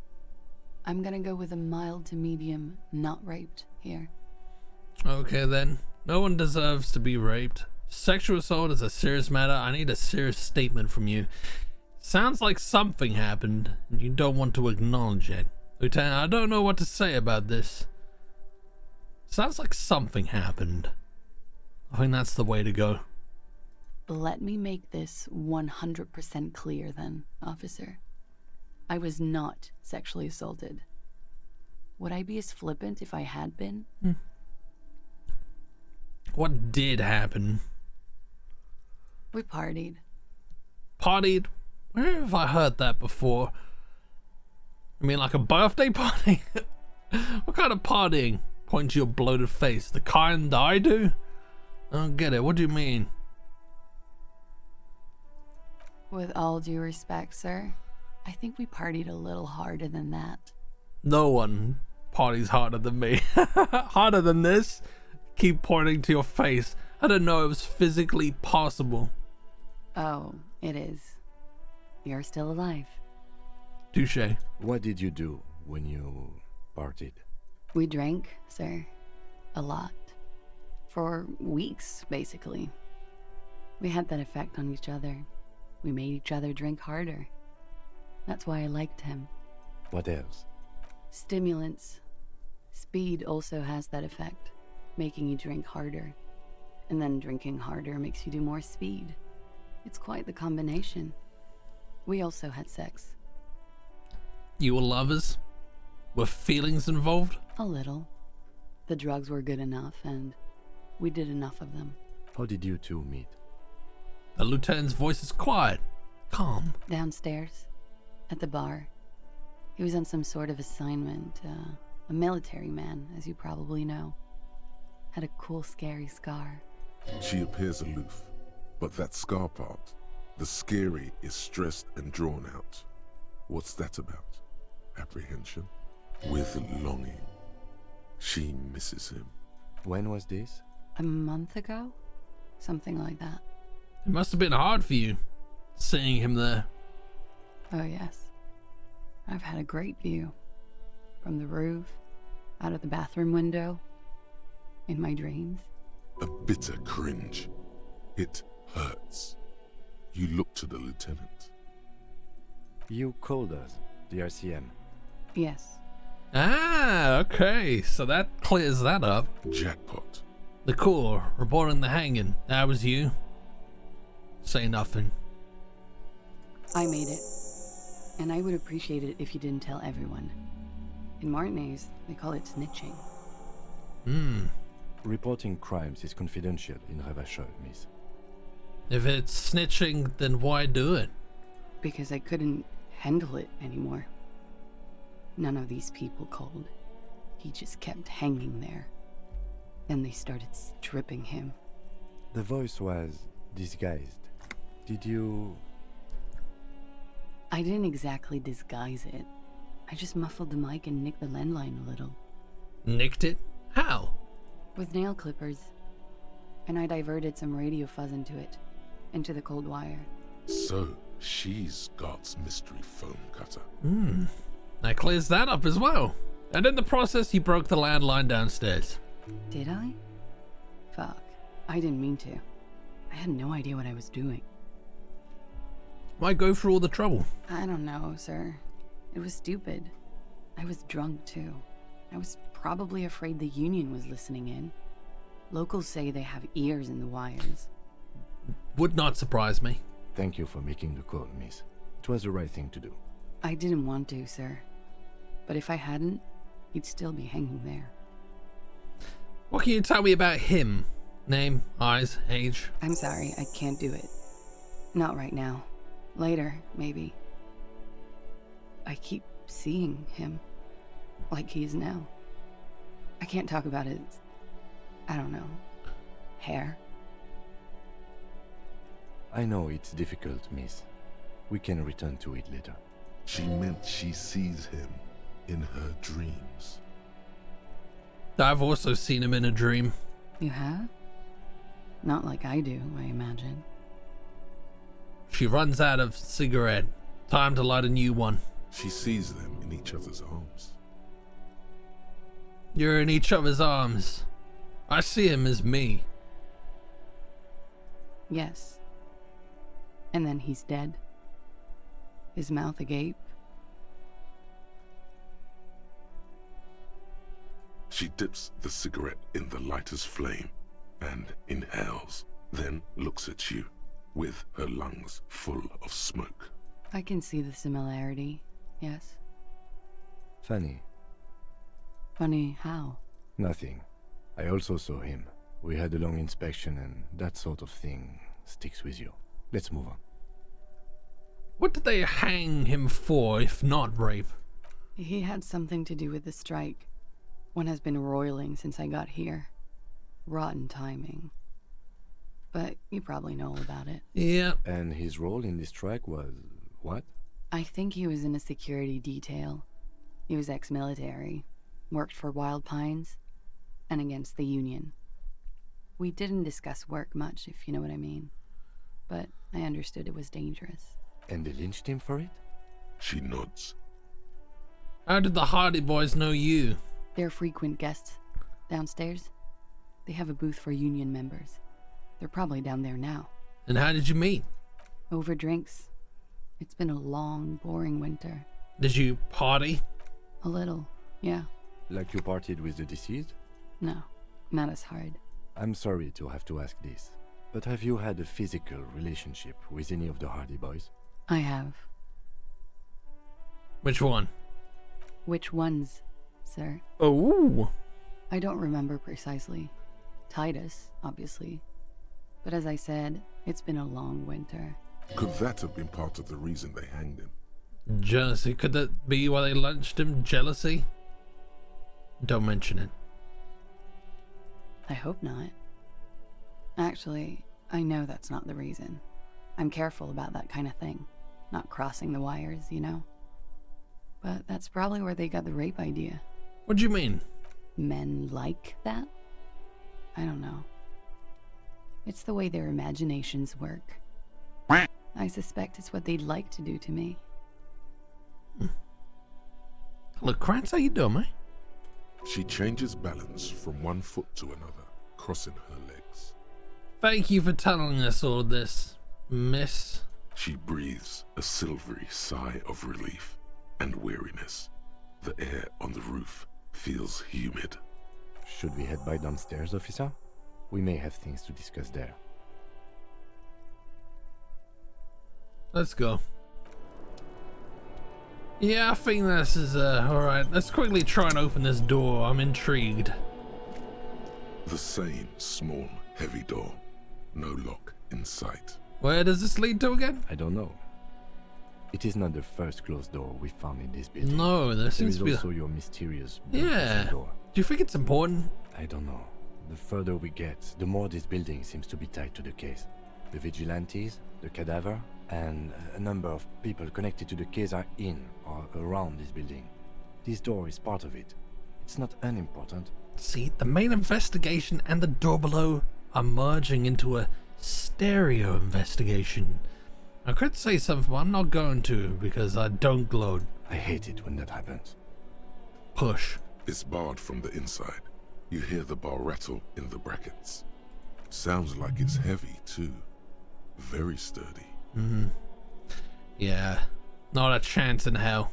I'm gonna go with a mild to medium not raped here. Okay then. No one deserves to be raped. Sexual assault is a serious matter. I need a serious statement from you. Sounds like something happened, and you don't want to acknowledge it. Lieutenant, I don't know what to say about this. Sounds like something happened. I think that's the way to go. Let me make this 100% clear then, officer. I was not sexually assaulted. Would I be as flippant if I had been? What did happen? We partied. Partied? Where have I heard that before? I mean, like a birthday party? What kind of partying? Point to your bloated face. The kind I do? I don't get it. What do you mean? With all due respect, sir, I think we partied a little harder than that. No one parties harder than me. Harder than this? Keep pointing to your face. I didn't know it was physically possible. Oh, it is. You're still alive. Touche. What did you do when you partied? We drank, sir. A lot. For weeks, basically. We had that effect on each other. We made each other drink harder. That's why I liked him. What else? Stimulants. Speed also has that effect, making you drink harder. And then drinking harder makes you do more speed. It's quite the combination. We also had sex. You were lovers? Were feelings involved? A little. The drugs were good enough, and we did enough of them. How did you two meet? The lieutenant's voice is quiet, calm. Downstairs, at the bar. He was on some sort of assignment, a military man, as you probably know. Had a cool, scary scar. She appears aloof, but that scar part, the scary, is stressed and drawn out. What's that about? Apprehension? With longing. She misses him. When was this? A month ago? Something like that. It must have been hard for you, seeing him there. Oh yes. I've had a great view. From the roof, out of the bathroom window, in my dreams. A bitter cringe. It hurts. You look to the lieutenant. You called us, the RCM. Yes. Ah, okay. So that clears that up. Jackpot. The Corps reporting the hanging. That was you. Say nothing. I made it. And I would appreciate it if you didn't tell everyone. In Martinez, they call it snitching. Reporting crimes is confidential in Revachol, miss. If it's snitching, then why do it? Because I couldn't handle it anymore. None of these people called. He just kept hanging there. Then they started stripping him. The voice was disguised. Did you... I didn't exactly disguise it. I just muffled the mic and nicked the landline a little. Nicked it? How? With nail clippers. And I diverted some radio fuzz into it. Into the cold wire. So, she's Scott's mystery phone cutter. That clears that up as well. And in the process, you broke the landline downstairs. Did I? Fuck. I didn't mean to. I had no idea what I was doing. Why go through all the trouble? I don't know, sir. It was stupid. I was drunk too. I was probably afraid the Union was listening in. Locals say they have ears in the wires. Would not surprise me. Thank you for making the call, miss. It was the right thing to do. I didn't want to, sir. But if I hadn't, he'd still be hanging there. What can you tell me about him? Name, eyes, age? I'm sorry, I can't do it. Not right now. Later, maybe. I keep seeing him. Like he is now. I can't talk about his... I don't know. Hair. I know it's difficult, miss. We can return to it later. She meant she sees him in her dreams. I've also seen him in a dream. You have? Not like I do, I imagine. She runs out of cigarette. Time to light a new one. She sees them in each other's arms. You're in each other's arms. I see him as me. Yes. And then he's dead. His mouth agape. She dips the cigarette in the lighter's flame and inhales, then looks at you with her lungs full of smoke. I can see the similarity, yes. Funny. Funny how? Nothing. I also saw him. We had a long inspection and that sort of thing sticks with you. Let's move on. What did they hang him for, if not rape? He had something to do with the strike. One has been roiling since I got here. Rotten timing. But you probably know all about it. Yeah. And his role in this strike was what? I think he was in a security detail. He was ex-military, worked for Wild Pines, and against the Union. We didn't discuss work much, if you know what I mean. But I understood it was dangerous. And they lynched him for it? She nods. How did the Hardy Boys know you? They're frequent guests downstairs. They have a booth for Union members. They're probably down there now. And how did you meet? Over drinks. It's been a long, boring winter. Did you party? A little, yeah. Like you partied with the deceased? No, not as hard. I'm sorry to have to ask this, but have you had a physical relationship with any of the Hardy Boys? I have. Which one? Which ones, sir? Oh. I don't remember precisely. Titus, obviously. But as I said, it's been a long winter. Could that have been part of the reason they hanged him? Jealousy. Could that be why they lynched him? Jealousy? Don't mention it. I hope not. Actually, I know that's not the reason. I'm careful about that kind of thing. Not crossing the wires, you know? But that's probably where they got the rape idea. What do you mean? Men like that? I don't know. It's the way their imaginations work. I suspect it's what they'd like to do to me. Look, Krantz, how you doing, mate? She changes balance from one foot to another, crossing her legs. Thank you for telling us all this. Miss? She breathes a silvery sigh of relief and weariness. The air on the roof feels humid. Should we head by downstairs, officer? We may have things to discuss there. Let's go. Yeah, I think this is alright. Let's quickly try and open this door. I'm intrigued. The same small, heavy door. No lock in sight. Where does this lead to again? I don't know. It is not the first closed door we found in this building. No, there seems to be also your mysterious Do door. you think it's important? I don't know. The further we get, the more this building seems to be tied to the case. The vigilantes, the cadaver, and a number of people connected to the case are in or around this building. This door is part of it. It's not unimportant. See, the main investigation and the door below are merging into a stereo investigation. I could say something, but I'm not going to because I don't gloat. I hate it when that happens. Push. It's barred from the inside. You hear the bar rattle in the brackets. Sounds like it's heavy too. Very sturdy. Mm-hmm. Yeah. Not a chance in hell.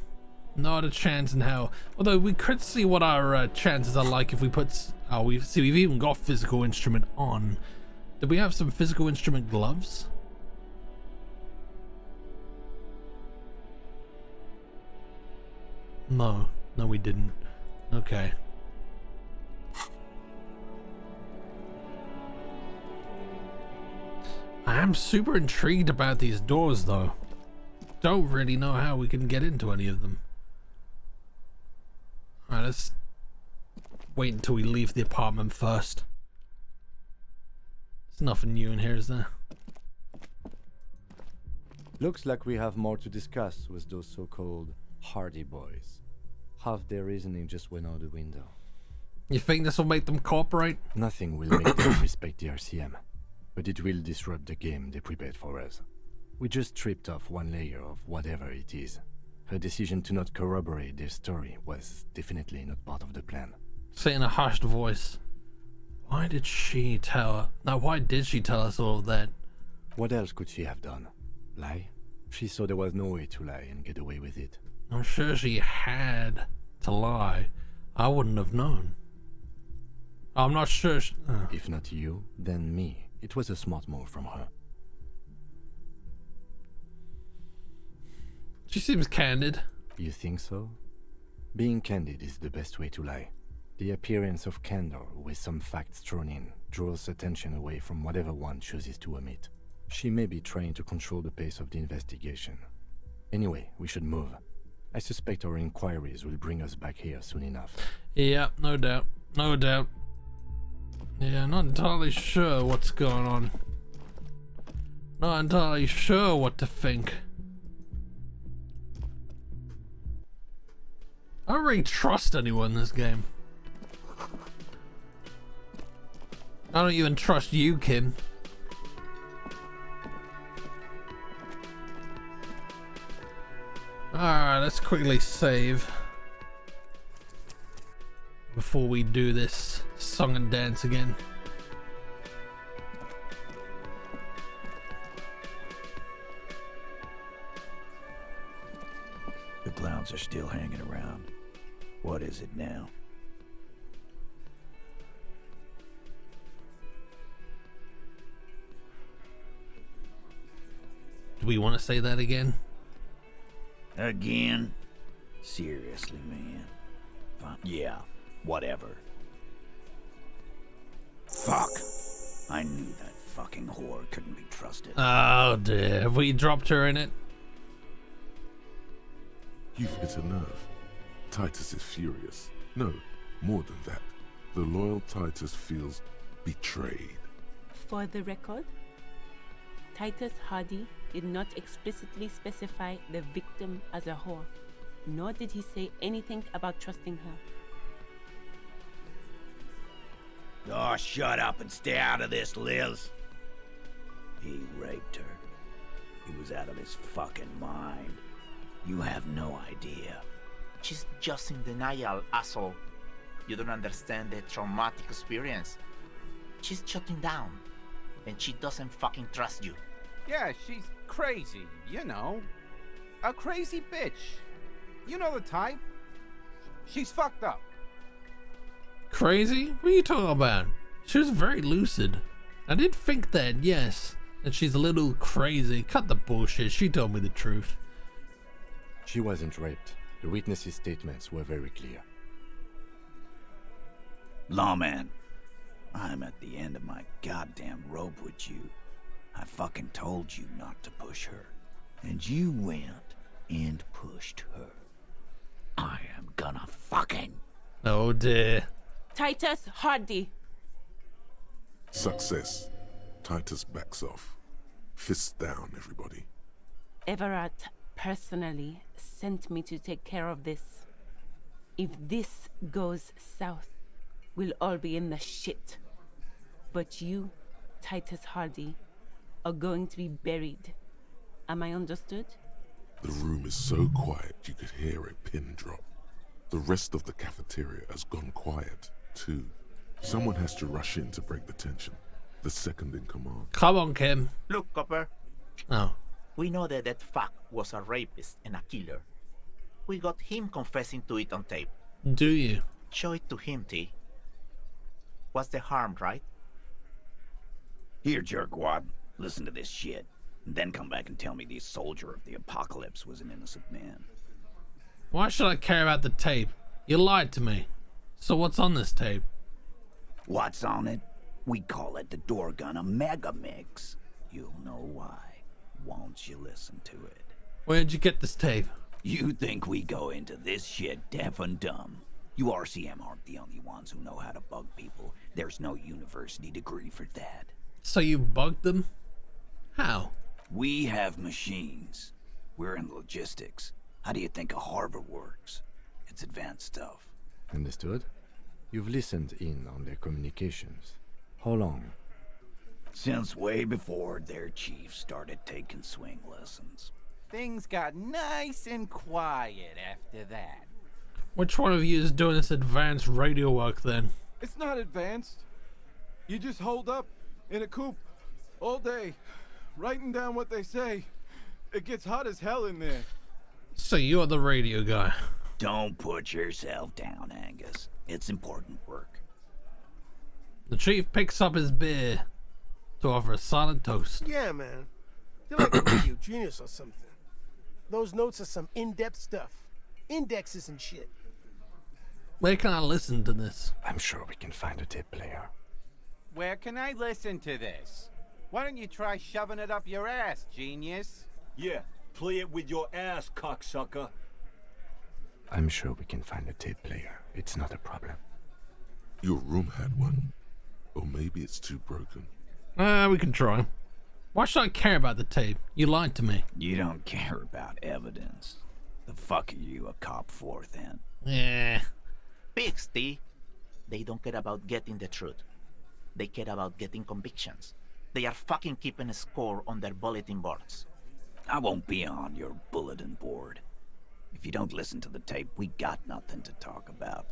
Not a chance in hell. Although we could see what our chances are like if we put... Oh, we've even got physical instrument on. Do we have some physical instrument gloves? No. No, we didn't. Okay. I am super intrigued about these doors, though. Don't really know how we can get into any of them. Alright, let's wait until we leave the apartment first. There's nothing new in here, is there? Looks like we have more to discuss with those so-called Hardy Boys. Half their reasoning just went out the window. You think this will make them cooperate? Nothing will make them respect the RCM, but it will disrupt the game they prepared for us. We just stripped off one layer of whatever it is. Her decision to not corroborate their story was definitely not part of the plan. Say in a hushed voice, why did she tell us all of that? What else could she have done? Lie? She saw there was no way to lie and get away with it. I'm sure she had to lie. I wouldn't have known. I'm not sure. If not you, then me. It was a smart move from her. She seems candid. You think so? Being candid is the best way to lie. The appearance of candor with some facts thrown in draws attention away from whatever one chooses to omit. She may be trying to control the pace of the investigation. Anyway, we should move. I suspect our inquiries will bring us back here soon enough. Yeah, no doubt. No doubt. Yeah, not entirely sure what's going on. Not entirely sure what to think. I don't really trust anyone in this game. I don't even trust you, Kim. Alright, let's quickly save before we do this song and dance again. The clowns are still hanging around. What is it now? Do we want to say that again? Again? Seriously, man. Fine. Yeah, whatever. Fuck. I knew that fucking whore couldn't be trusted. Oh dear, have we dropped her in it? You've hit a nerve. Titus is furious. No, more than that. The loyal Titus feels betrayed. For the record, Titus Hardy did not explicitly specify the victim as a whore, nor did he say anything about trusting her. Oh, shut up and stay out of this, Liz. He raped her. He was out of his fucking mind. You have no idea. She's just in denial, asshole. You don't understand the traumatic experience. She's shutting down, and she doesn't fucking trust you. Yeah, she's crazy, you know. A crazy bitch. You know the type. She's fucked up. Crazy? What are you talking about? She was very lucid. I did think that, yes, that she's a little crazy. Cut the bullshit. She told me the truth. She wasn't raped. The witnesses' statements were very clear. Lawman, I'm at the end of my goddamn rope with you. I fucking told you not to push her. And you went and pushed her. I am gonna fucking... Oh dear. Titus Hardy. Success. Titus backs off. Fists down, everybody. Everett personally sent me to take care of this. If this goes south, we'll all be in the shit. But you, Titus Hardy, are going to be buried. Am I understood? The room is so quiet you could hear a pin drop. The rest of the cafeteria has gone quiet, too. Someone has to rush in to break the tension. The second in command. Come on, Kim. Look, Copper. Oh. We know that that fuck was a rapist and a killer. We got him confessing to it on tape. Do you? Show it to him, T. What's the harm, right? Here, jerkwad. Listen to this shit. And then come back and tell me the soldier of the apocalypse was an innocent man. Why should I care about the tape? You lied to me. So what's on this tape? What's on it? We call it the Dorgun, a mega mix. You'll know why once you listen to it. Where'd you get this tape? You think we go into this shit deaf and dumb? You RCM aren't the only ones who know how to bug people. There's no university degree for that. So you bugged them? How? We have machines. We're in logistics. How do you think a harbor works? It's advanced stuff. Understood? You've listened in on their communications. How long? Since way before their chief started taking swing lessons. Things got nice and quiet after that. Which one of you is doing this advanced radio work then? It's not advanced. You just hold up in a coop all day, writing down what they say. It gets hot as hell in there. So you're the radio guy. Don't put yourself down, Angus. It's important work. The chief picks up his beer to offer a silent toast. Yeah, man. You're like a radio genius or something. Those notes are some in-depth stuff. Indexes and shit. Where can I listen to this? I'm sure we can find a tape player. Where can I listen to this? Why don't you try shoving it up your ass, genius? Yeah, play it with your ass, cocksucker. I'm sure we can find a tape player. It's not a problem. Your room had one. Or maybe it's too broken. We can try. Why should I care about the tape? You lied to me. You don't care about evidence. The fuck are you a cop for then? Yeah. Pigs, T. They don't care about getting the truth. They care about getting convictions. They are fucking keeping a score on their bulletin boards. I won't be on your bulletin board. If you don't listen to the tape, we got nothing to talk about.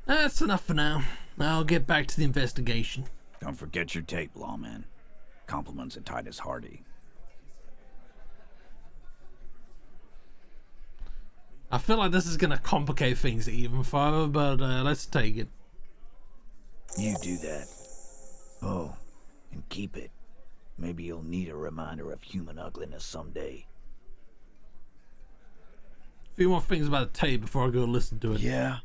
That's enough for now. I'll get back to the investigation. Don't forget your tape, lawman. Compliments of Titus Hardy. I feel like this is gonna complicate things even further, but let's take it. You do that. Oh, and keep it. Maybe you'll need a reminder of human ugliness someday. A few more things about the tape before I go listen to it. Yeah?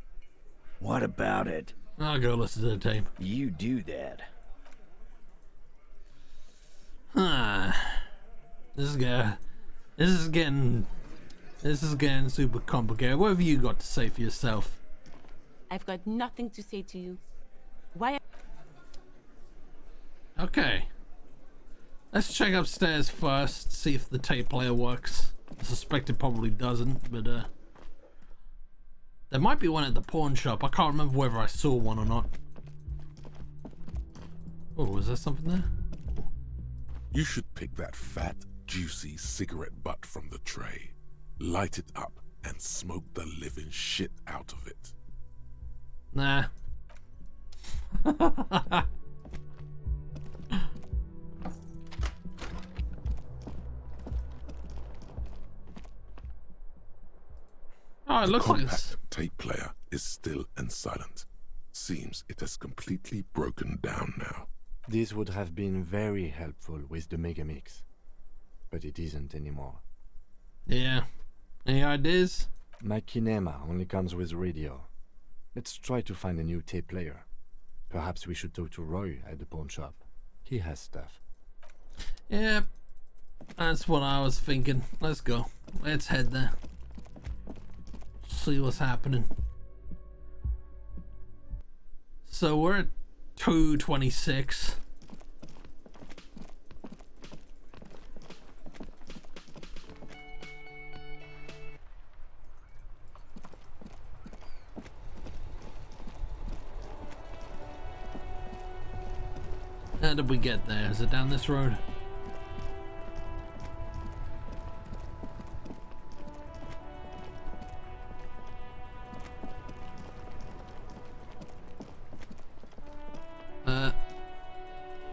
What about it? I'll go listen to the tape. You do that. This is getting super complicated. What have you got to say for yourself? I've got nothing to say to you. Why? Okay. Let's check upstairs first, see if the tape player works. I suspect it probably doesn't, but there might be one at the pawn shop. I can't remember whether I saw one or not. Oh, was there something there? You should pick that fat, juicy cigarette butt from the tray, light it up, and smoke the living shit out of it. Nah. Oh, it the looks like compact it's... tape player is still and silent. Seems it has completely broken down now. This would have been very helpful with the Megamix, but it isn't anymore. Yeah. Any ideas? My Kinema only comes with radio. Let's try to find a new tape player. Perhaps we should talk to Roy at the pawn shop. He has stuff. Yeah, that's what I was thinking. Let's go. Let's head there. See what's happening. So we're at 2:26. How did we get there? Is it down this road?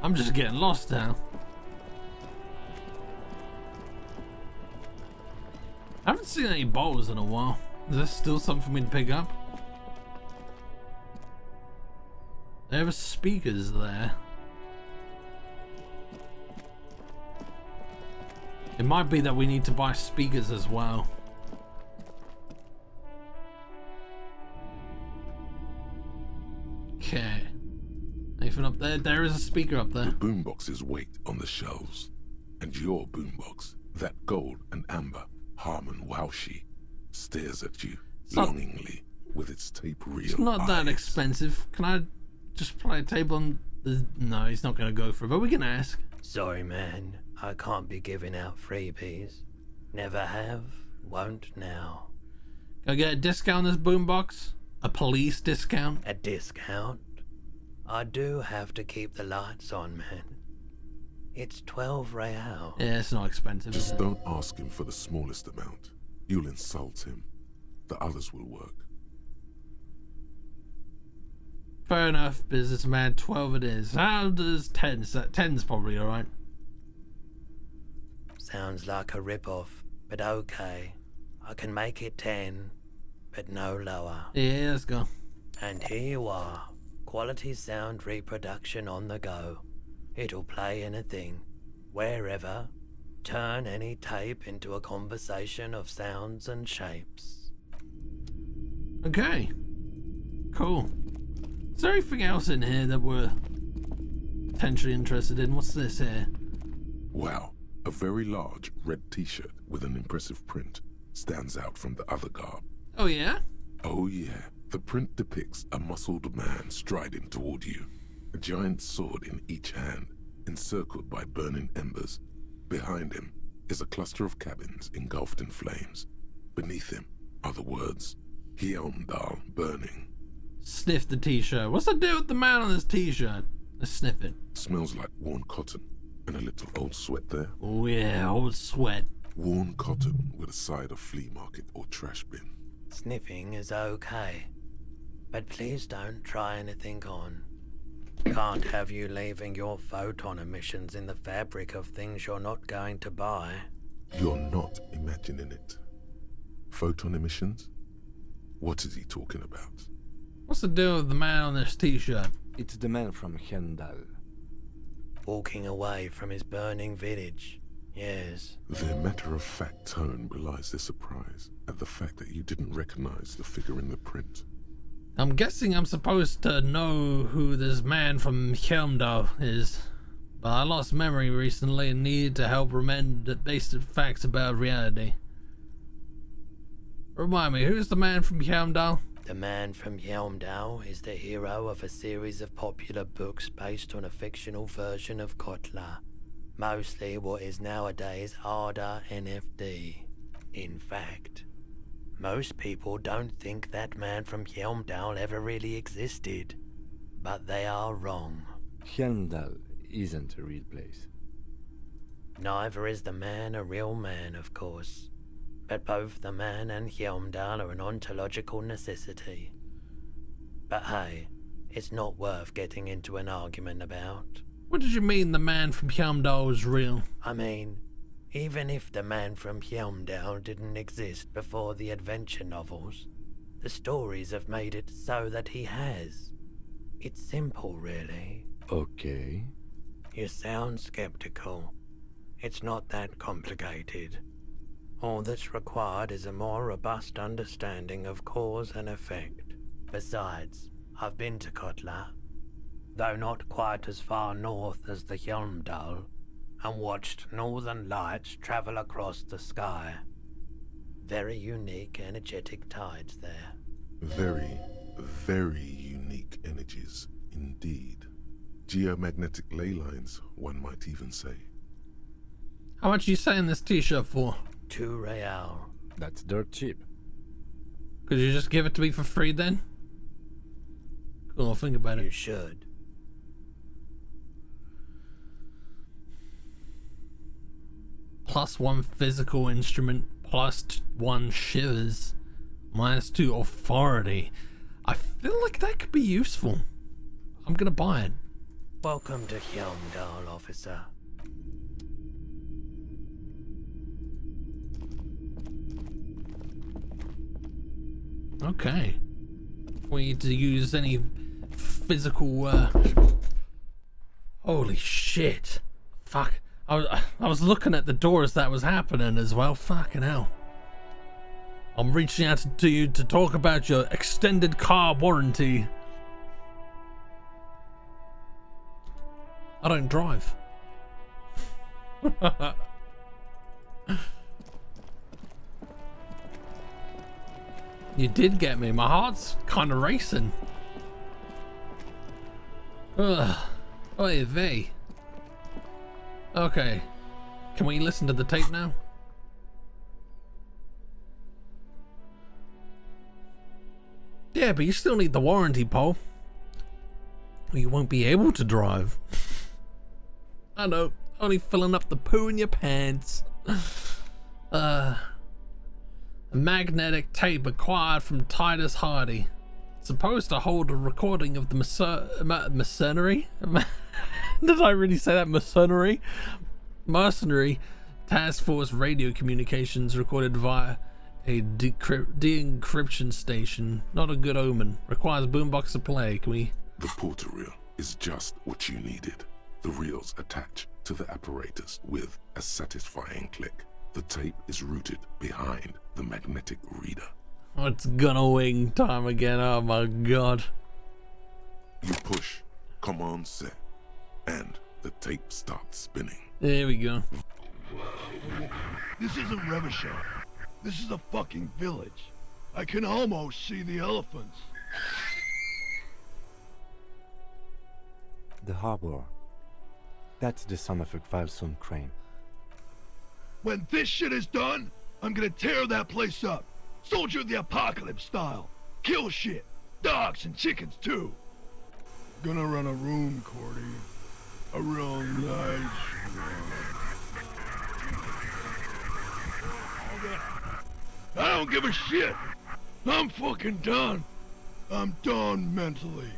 I'm just getting lost now. I haven't seen any bottles in a while. Is there still something for me to pick up? There are speakers there. It might be that we need to buy speakers as well. Okay. Anything up there? There is a speaker up there. The boomboxes wait on the shelves. And your boombox, that gold and amber Harman Waushi, stares at you longingly with its tape reel. It's not that expensive. Can I just play a tape on the... No, he's not going to go for it, but we can ask. Sorry, man. I can't be giving out freebies. Never have, won't now. Can I get a discount on this boombox? A police discount? A discount? I do have to keep the lights on, man. It's 12 real. Yeah, it's not expensive. Just don't ask him for the smallest amount. You'll insult him. The others will work. Fair enough, businessman. 12 it is. How does 10? 10's probably alright. Sounds like a rip-off, but okay. I can make it 10, but no lower. Yeah, let's go. And here you are. Quality sound reproduction on the go. It'll play anything, wherever. Turn any tape into a conversation of sounds and shapes. Okay. Cool. Is there anything else in here that we're potentially interested in? What's this here? Wow. A very large red t-shirt with an impressive print stands out from the other garb. Oh yeah? Oh yeah. The print depicts a muscled man striding toward you, a giant sword in each hand, encircled by burning embers. Behind him is a cluster of cabins engulfed in flames. Beneath him are the words, Hjelmdal burning. Sniff the t-shirt. What's the deal with the man on this t-shirt? Let's sniff it. Smells like worn cotton and a little old sweat there. Oh yeah, old sweat. Worn cotton with a side of flea market or trash bin. Sniffing is okay, but please don't try anything on. Can't have you leaving your photon emissions in the fabric of things you're not going to buy. You're not imagining it. Photon emissions? What is he talking about? What's the deal with the man on this t-shirt? It's the man from Hjelmdal. Walking away from his burning village. Yes. Their matter-of-fact tone belies their surprise at the fact that you didn't recognize the figure in the print. I'm guessing I'm supposed to know who this man from Hjelmdal is, but I lost memory recently and needed to help remember basic facts about reality. Remind me, who's the man from Hjelmdal? The man from Hjelmdal is the hero of a series of popular books based on a fictional version of Kotla. Mostly what is nowadays ARDA NFD. In fact, most people don't think that man from Hjelmdal ever really existed. But they are wrong. Hjelmdal isn't a real place. Neither is the man a real man, of course. But both the man and Hjelmdal are an ontological necessity. But hey, it's not worth getting into an argument about. What did you mean the man from Hjelmdal was real? I mean, Even if the man from Helmdale didn't exist before the adventure novels, the stories have made it so that he has. It's simple, really. Okay. You sound skeptical. It's not that complicated. All that's required is a more robust understanding of cause and effect. Besides, I've been to Kotla, though not quite as far north as the Helmdal, and watched northern lights travel across the sky. Very unique, energetic tides there. Very, very unique energies indeed. Geomagnetic ley lines, one might even say. How much are you selling this t-shirt for? 2 real. That's dirt cheap. Could you just give it to me for free then? Cool, I'll think about it. You should. +1 physical instrument, +1 shivers, -2 authority. I feel like that could be useful. I'm gonna buy it. Welcome to Helmdal, officer. Okay. If we need to use any physical, Holy shit. Fuck. I was looking at the door as that was happening as well. Fucking hell. I'm reaching out to you to talk about your extended car warranty. I don't drive. You did get me. My heart's kind of racing. Ugh. Oy vey. Okay. Can we listen to the tape now? Yeah, but you still need the warranty, Paul. Or you won't be able to drive. I know. Only filling up the poo in your pants. A magnetic tape acquired from Titus Hardy. Supposed to hold a recording of the mercenary? Did I really say that? Mercenary task force radio communications recorded via a de-encryption station. Not a good omen. Requires boombox to play. Can we? The porter reel is just what you needed. The reels attach to the apparatus with a satisfying click. The tape is routed behind the magnetic reader. Oh, it's gonna wing time again. Oh my god. You push command set and the tape starts spinning. There we go. This isn't Revachol. This is a fucking village. I can almost see the elephants. The harbor. That's the son of a Kvalson crane. When this shit is done, I'm gonna tear that place up. Soldier of the Apocalypse style. Kill shit. Dogs and chickens too. Gonna run a room, Cordy. A real nice one. I don't give a shit. I'm fucking done. I'm done mentally.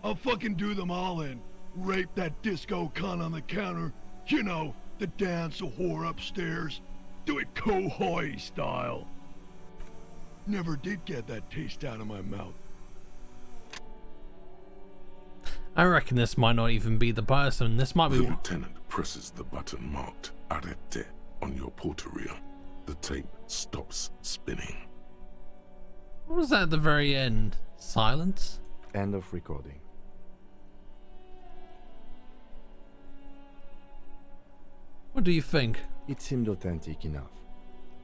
I'll fucking do them all in. Rape that disco cunt on the counter. You know, the dance a whore upstairs. Do it Kohoi style. Never did get that taste out of my mouth. I reckon this might not even be the person. This might be. The lieutenant presses the button marked Arete on your porter reel. The tape stops spinning. What was that at the very end? Silence? End of recording. What do you think? It seemed authentic enough.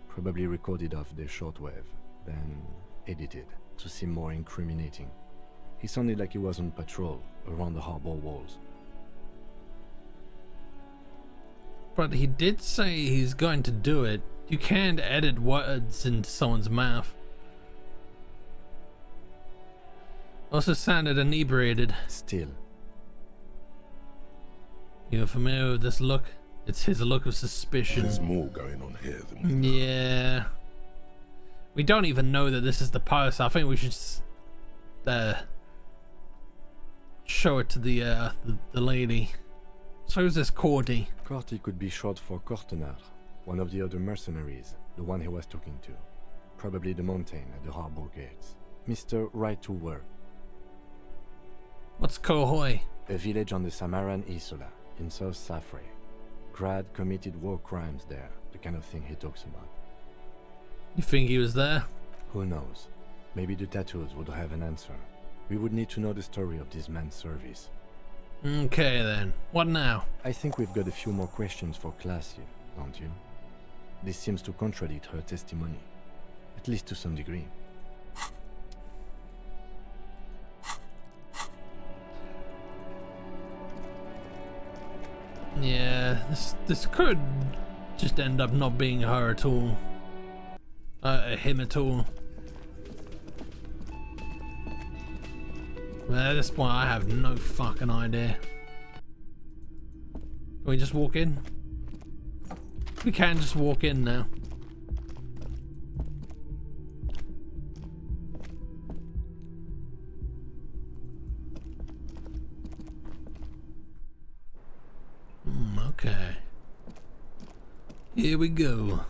Probably recorded off the shortwave, then edited to seem more incriminating. He sounded like he was on patrol around the harbor walls. But he did say he's going to do it. You can't edit words into someone's mouth. Also sounded inebriated. Still. You're familiar with this look? It's his look of suspicion. There's more going on here than we know. Yeah. We don't even know that this is the person. I think we should show it to the lady. So who's this Cordy? Cordy could be short for Cortenard, one of the other mercenaries, the one he was talking to. Probably the mountain at the harbor gates. Mr. Right to Work. What's Cohoy? A village on the Samaran Isola, in South Safre. Grad committed war crimes there, the kind of thing he talks about. You think he was there? Who knows? Maybe the tattoos would have an answer. We would need to know the story of this man's service. Okay then, what now? I think we've got a few more questions for Class here, don't you? This seems to contradict her testimony, at least to some degree. Yeah, this could just end up not being her at all. Him at all. At this point, I have no fucking idea. Can we just walk in? We can just walk in now. Okay. Here we go.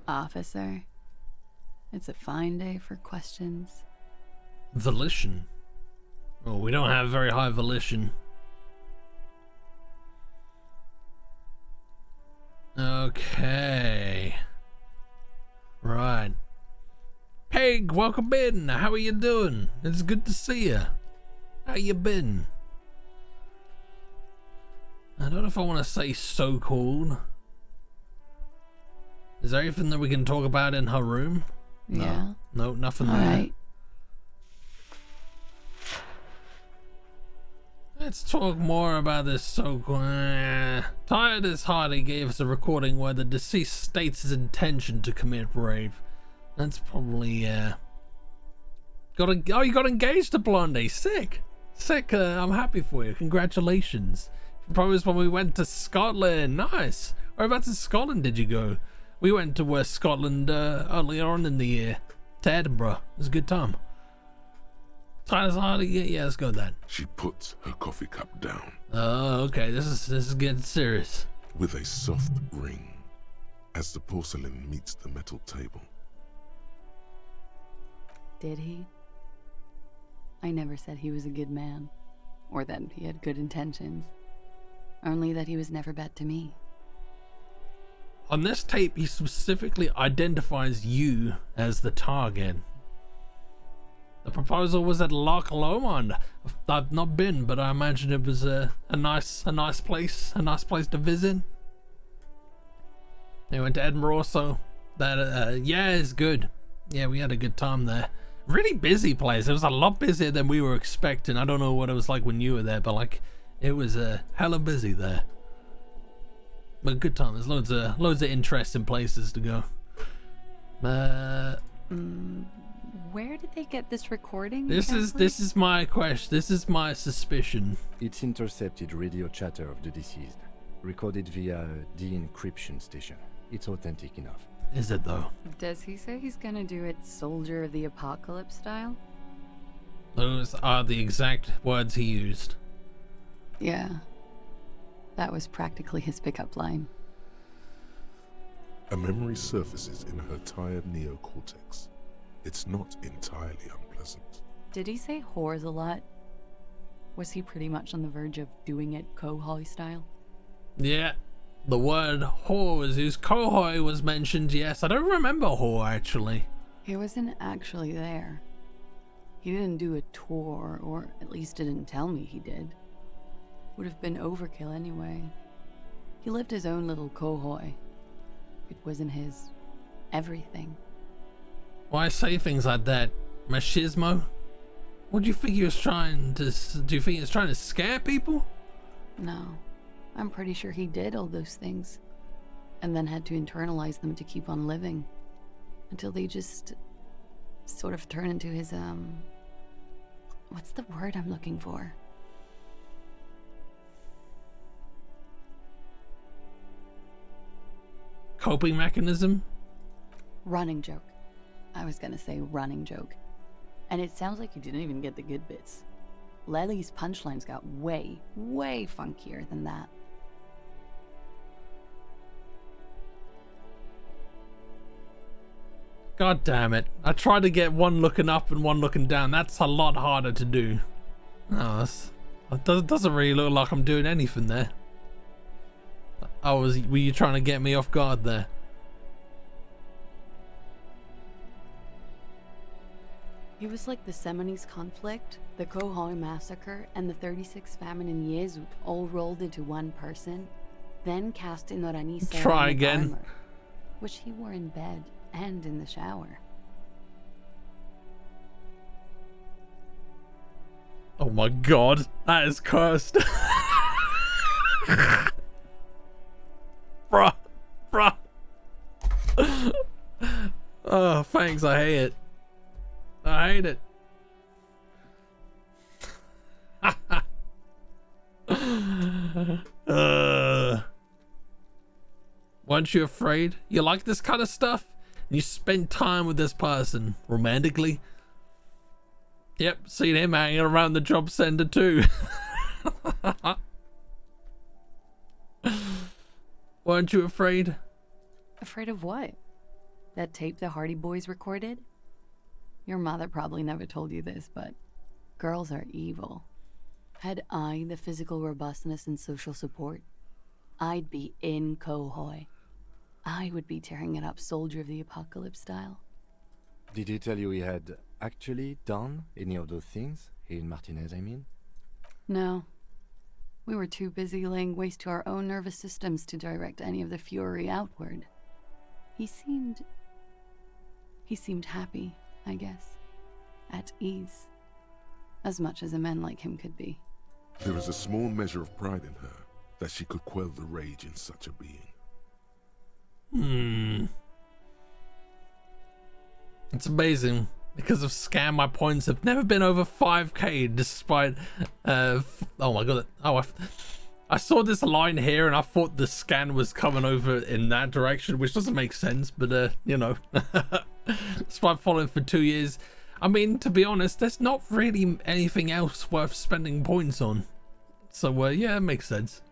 Officer, it's a fine day for questions. Volition. Oh, we don't have very high volition. Okay. Right. Peg, welcome in. How are you doing? It's good to see you. How you been? I don't know if I want to say so-called. Is there anything that we can talk about in her room? Yeah. No, nothing All there. right. Let's talk more about this so-called... Titus Hardy gave us a recording where the deceased states his intention to commit rape. That's probably, Oh, you got engaged to Blondie. Sick. Sick. I'm happy for you. Congratulations. Proposed when we went to Scotland. Nice. Whereabouts in Scotland did you go? We went to Scotland earlier on in the year. To Edinburgh. It was a good time. Titus Hardy, yeah, let's go then. She puts her coffee cup down. Oh, okay. This is getting serious. With a soft ring, as the porcelain meets the metal table. Did he? I never said he was a good man, or that he had good intentions. Only that he was never bad to me. On this tape, he specifically identifies you as the target. The proposal was at Loch Lomond. I've not been, but I imagine it was a nice place to visit. They went to Edinburgh also. That yeah, it's good. Yeah, we had a good time there. Really busy place. It was a lot busier than we were expecting. I don't know what it was like when you were there, but like it was hella busy there. But good time. There's loads of interesting places to go. Where did they get this recording? This is my question. This is my suspicion. It's intercepted radio chatter of the deceased, recorded via the encryption station. It's authentic enough. Is it though? Does he say he's gonna do it Soldier of the Apocalypse style? Those are the exact words he used. Yeah. That was practically his pickup line. A memory surfaces in her tired neocortex. It's not entirely unpleasant. Did he say whores a lot? Was he pretty much on the verge of doing it Cohoy style? Yeah. The word whore was used. Cohoy was mentioned, yes. I don't remember whore, actually. He wasn't actually there. He didn't do a tour, or at least didn't tell me he did. Would have been overkill anyway. He lived his own little Cohoy. It wasn't his everything. Why say things like that? Machismo? What do you think he was trying to... Do you think he was trying to scare people? No. I'm pretty sure he did all those things. And then had to internalize them to keep on living. Until they just... sort of turn into his, what's the word I'm looking for? Coping mechanism? Running joke. I was gonna say running joke. And it sounds like you didn't even get the good bits. Lely's punchlines got way, way funkier than that. God damn it. I tried to get one looking up and one looking down. That's a lot harder to do. Oh, it doesn't really look like I'm doing anything there. Oh, were you trying to get me off guard there? It was like the Seminoles conflict, the Khohoi massacre, and the 36 famine in Yezut all rolled into one person, then cast in Orani's Try again. armor, which he wore in bed and in the shower. Oh my god, that is cursed. Bruh. Oh, thanks, I hate it. I hate it. Weren't you afraid? You like this kind of stuff? You spend time with this person romantically? Yep, seen him hanging around the job center too. Weren't you afraid? Afraid of what? That tape the Hardy Boys recorded? Your mother probably never told you this, but girls are evil. Had I the physical robustness and social support, I'd be in Khohoi. I would be tearing it up Soldier of the Apocalypse style. Did he tell you he had actually done any of those things? He and Martinez, I mean? No. We were too busy laying waste to our own nervous systems to direct any of the fury outward. He seemed happy, I guess. At ease. As much as a man like him could be. There is a small measure of pride in her, that she could quell the rage in such a being. It's amazing. Because of Scam, my points have never been over 5k despite, oh my god. Oh, I saw this line here and I thought the scan was coming over in that direction, which doesn't make sense, but you know. Despite following for 2 years. I mean, to be honest, there's not really anything else worth spending points on. So, yeah, it makes sense.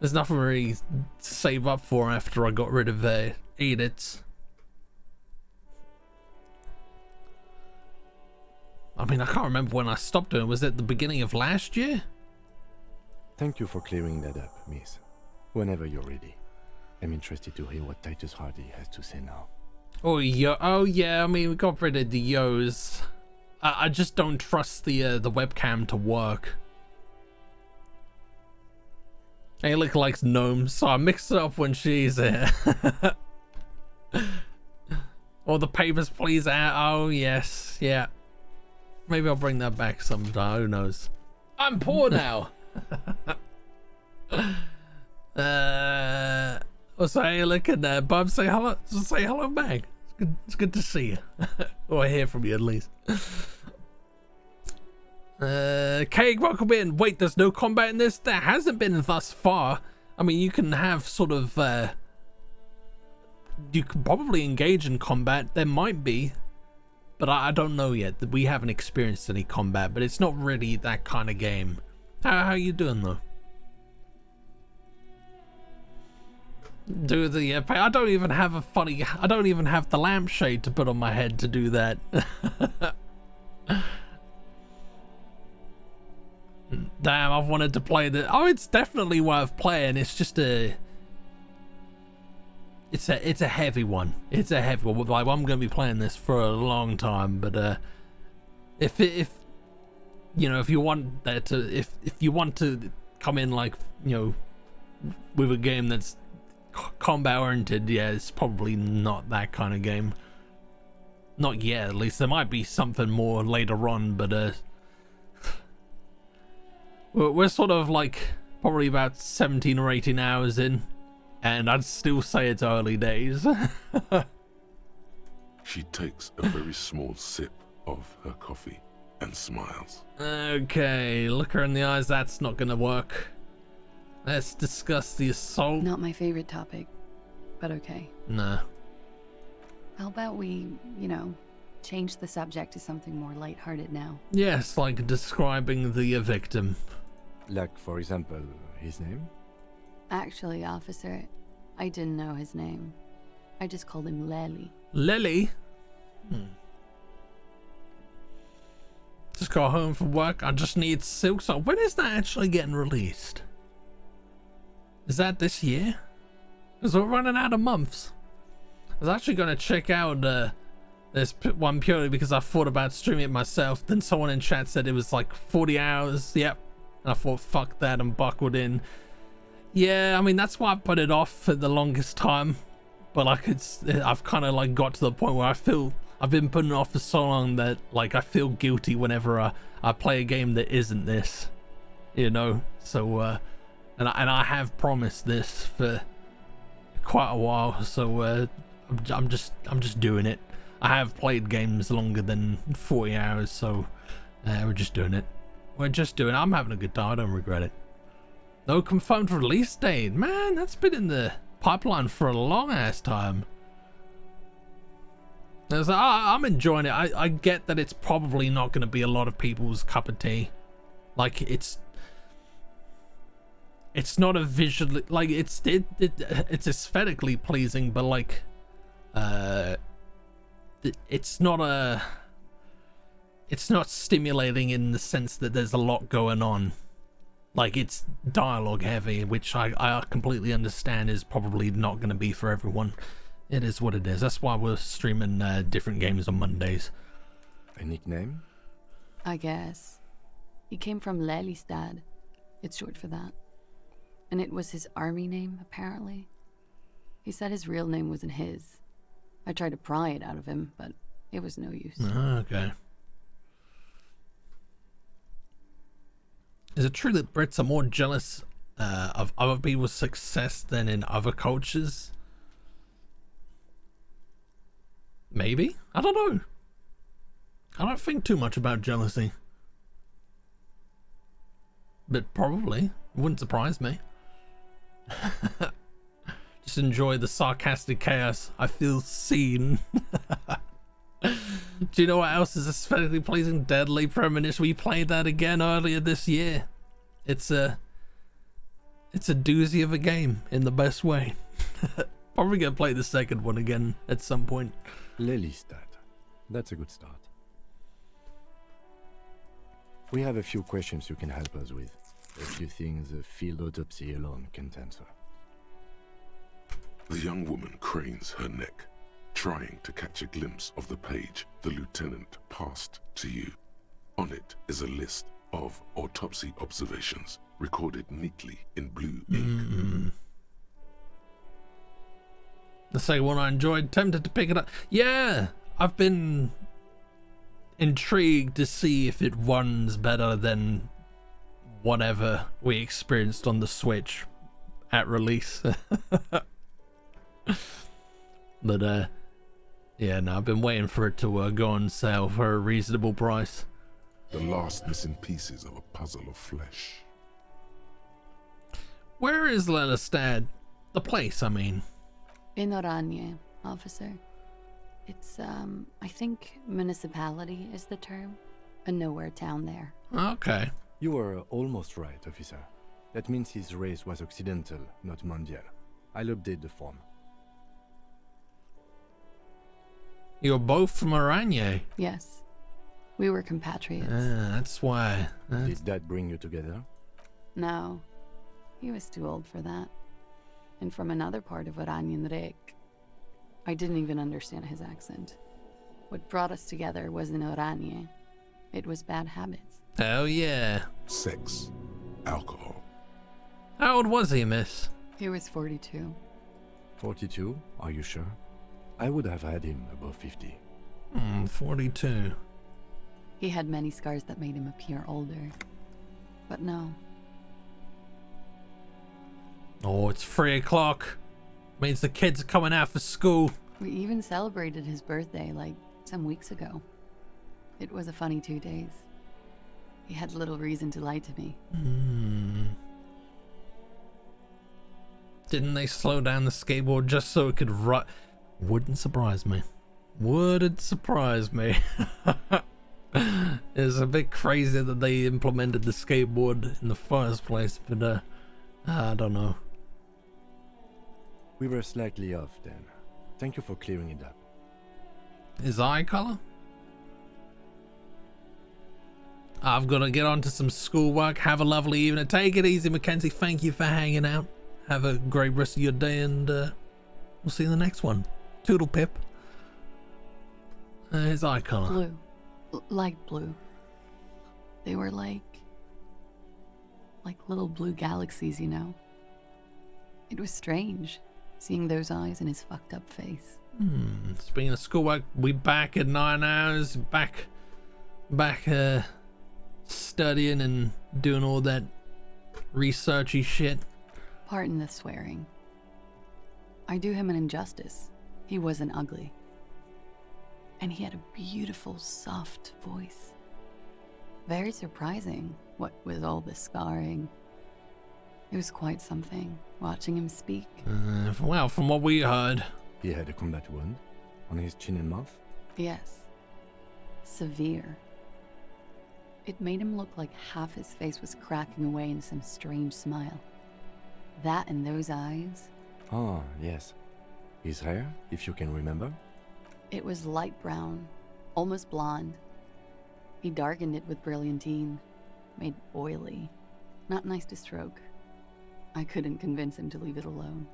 There's nothing really to save up for after I got rid of edits. I mean, I can't remember when I stopped doing it. Was it the beginning of last year? Thank you for clearing that up, miss. Whenever you're ready. I'm interested to hear what Titus Hardy has to say now. Oh yeah, I mean, we got rid of the yos. I just don't trust the webcam to work. Alec likes gnomes, so I mix it up when she's here. Or the Papers, Please out. Oh yes, yeah. Maybe I'll bring that back sometime. Who knows? I'm poor now. Also, Alec and Bob say hello. Say hello back. It's good to see you, or hear from you at least. Cake, welcome in. Wait, there's no combat in this? There hasn't been thus far. I mean, you can have sort of, you can probably engage in combat. There might be, but I don't know yet. We haven't experienced any combat, but it's not really that kind of game. How you doing though? Do the I don't even have I don't even have the lampshade to put on my head to do that. Damn, I've wanted to play the. Oh, it's definitely worth playing. It's just it's a heavy one. It's a heavy one. Like, I'm gonna be playing this for a long time, but if you know, if you want that to, if you want to come in, like, you know, with a game that's combat oriented, yeah, it's probably not that kind of game. Not yet, at least. There might be something more later on, but we're sort of like probably about 17 or 18 hours in, and I'd still say it's early days. She takes a very small sip of her coffee and smiles. Okay, look her in the eyes. That's not gonna work. Let's discuss the assault. Not my favorite topic, but okay. Nah. How about we, you know, change the subject to something more lighthearted now? Yes, like describing the victim. Like, for example, his name? Actually, officer, I didn't know his name. I just called him Lely. Lily? Just got home from work. I just need Silk Song. When is that actually getting released? Is that this year? Because we're running out of months. I was actually going to check out this one purely because I thought about streaming it myself. Then someone in chat said it was like 40 hours. Yep. And I thought, fuck that, and buckled in. Yeah, I mean, that's why I put it off for the longest time. But like, I've kind of like got to the point where I feel I've been putting it off for so long that like I feel guilty whenever I play a game that isn't this, you know. So and I have promised this for quite a while. So I'm just doing it. I have played games longer than 40 hours, so we're just doing it. We're just doing it. I'm having a good time. I don't regret it. No confirmed release date. Man, that's been in the pipeline for a long ass time. I'm enjoying it. I get that it's probably not going to be a lot of people's cup of tea. Like it's not a visually, like it's aesthetically pleasing, but like it's not stimulating in the sense that there's a lot going on. Like it's dialogue heavy, which I completely understand is probably not going to be for everyone. It is what it is. That's why we're streaming different games on Mondays. A nickname? I guess. He came from Lelystad. It's short for that. And it was his army name, apparently. He said his real name wasn't his. I tried to pry it out of him, but it was no use. Okay. Is it true that Brits are more jealous of other people's success than in other cultures? Maybe? I don't know. I don't think too much about jealousy. But probably. Wouldn't surprise me. Just enjoy the sarcastic chaos. I feel seen. Do you know what else is aesthetically pleasing? Deadly Premonition. We played that again earlier this year. It's a doozy of a game in the best way. Probably gonna play the second one again at some point. Lelystad. That's a good start. We have a few questions you can help us with. A few things a field autopsy alone can't answer. The young woman cranes her neck, trying to catch a glimpse of the page the lieutenant passed to you. On it is a list of autopsy observations recorded neatly in blue ink. The second one I enjoyed. Tempted to pick it up. Yeah, I've been intrigued to see if it runs better than whatever we experienced on the Switch at release. But yeah, no, I've been waiting for it to go on sale for a reasonable price. The last missing pieces of a puzzle of flesh. Where is Lelystad? The place, I mean. In Oranje, officer. It's, I think municipality is the term. A nowhere town there. Okay. You were almost right, officer. That means his race was Occidental, not Mondial. I'll update the form. You're both from Oranje? Yes. We were compatriots. That's why. Did that bring you together? No. He was too old for that. And from another part of Oranjenrijk. I didn't even understand his accent. What brought us together wasn't Oranje. It was bad habits. Oh yeah. Sex. Alcohol. How old was he, miss? He was 42. 42? Are you sure? I would have had him above 50. 42. He had many scars that made him appear older. But no. Oh, it's 3 o'clock. Means the kids are coming out for school. We even celebrated his birthday, like, some weeks ago. It was a funny 2 days. He had little reason to lie to me. Didn't they slow down the skateboard just so it could run? Wouldn't surprise me. Wouldn't surprise me. It's a bit crazy that they implemented the skateboard in the first place, but I don't know. We were slightly off then. Thank you for clearing it up. His eye color? I've got to get on to some schoolwork. Have a lovely evening. Take it easy, Mackenzie. Thank you for hanging out. Have a great rest of your day, and we'll see you in the next one. Toodle pip. His eye color. Blue. Light blue. They were like little blue galaxies, you know? It was strange, seeing those eyes in his fucked up face. Speaking of schoolwork, we back at 9 hours. Back studying and doing all that researchy shit. Pardon the swearing. I do him an injustice. He wasn't ugly. And he had a beautiful, soft voice. Very surprising, what with all the scarring. It was quite something, watching him speak. Well, from what we heard. He had a combat wound on his chin and mouth? Yes. Severe. It made him look like half his face was cracking away in some strange smile. That and those eyes. Ah, yes. His hair, if you can remember? It was light brown, almost blonde. He darkened it with brilliantine, made oily. Not nice to stroke. I couldn't convince him to leave it alone.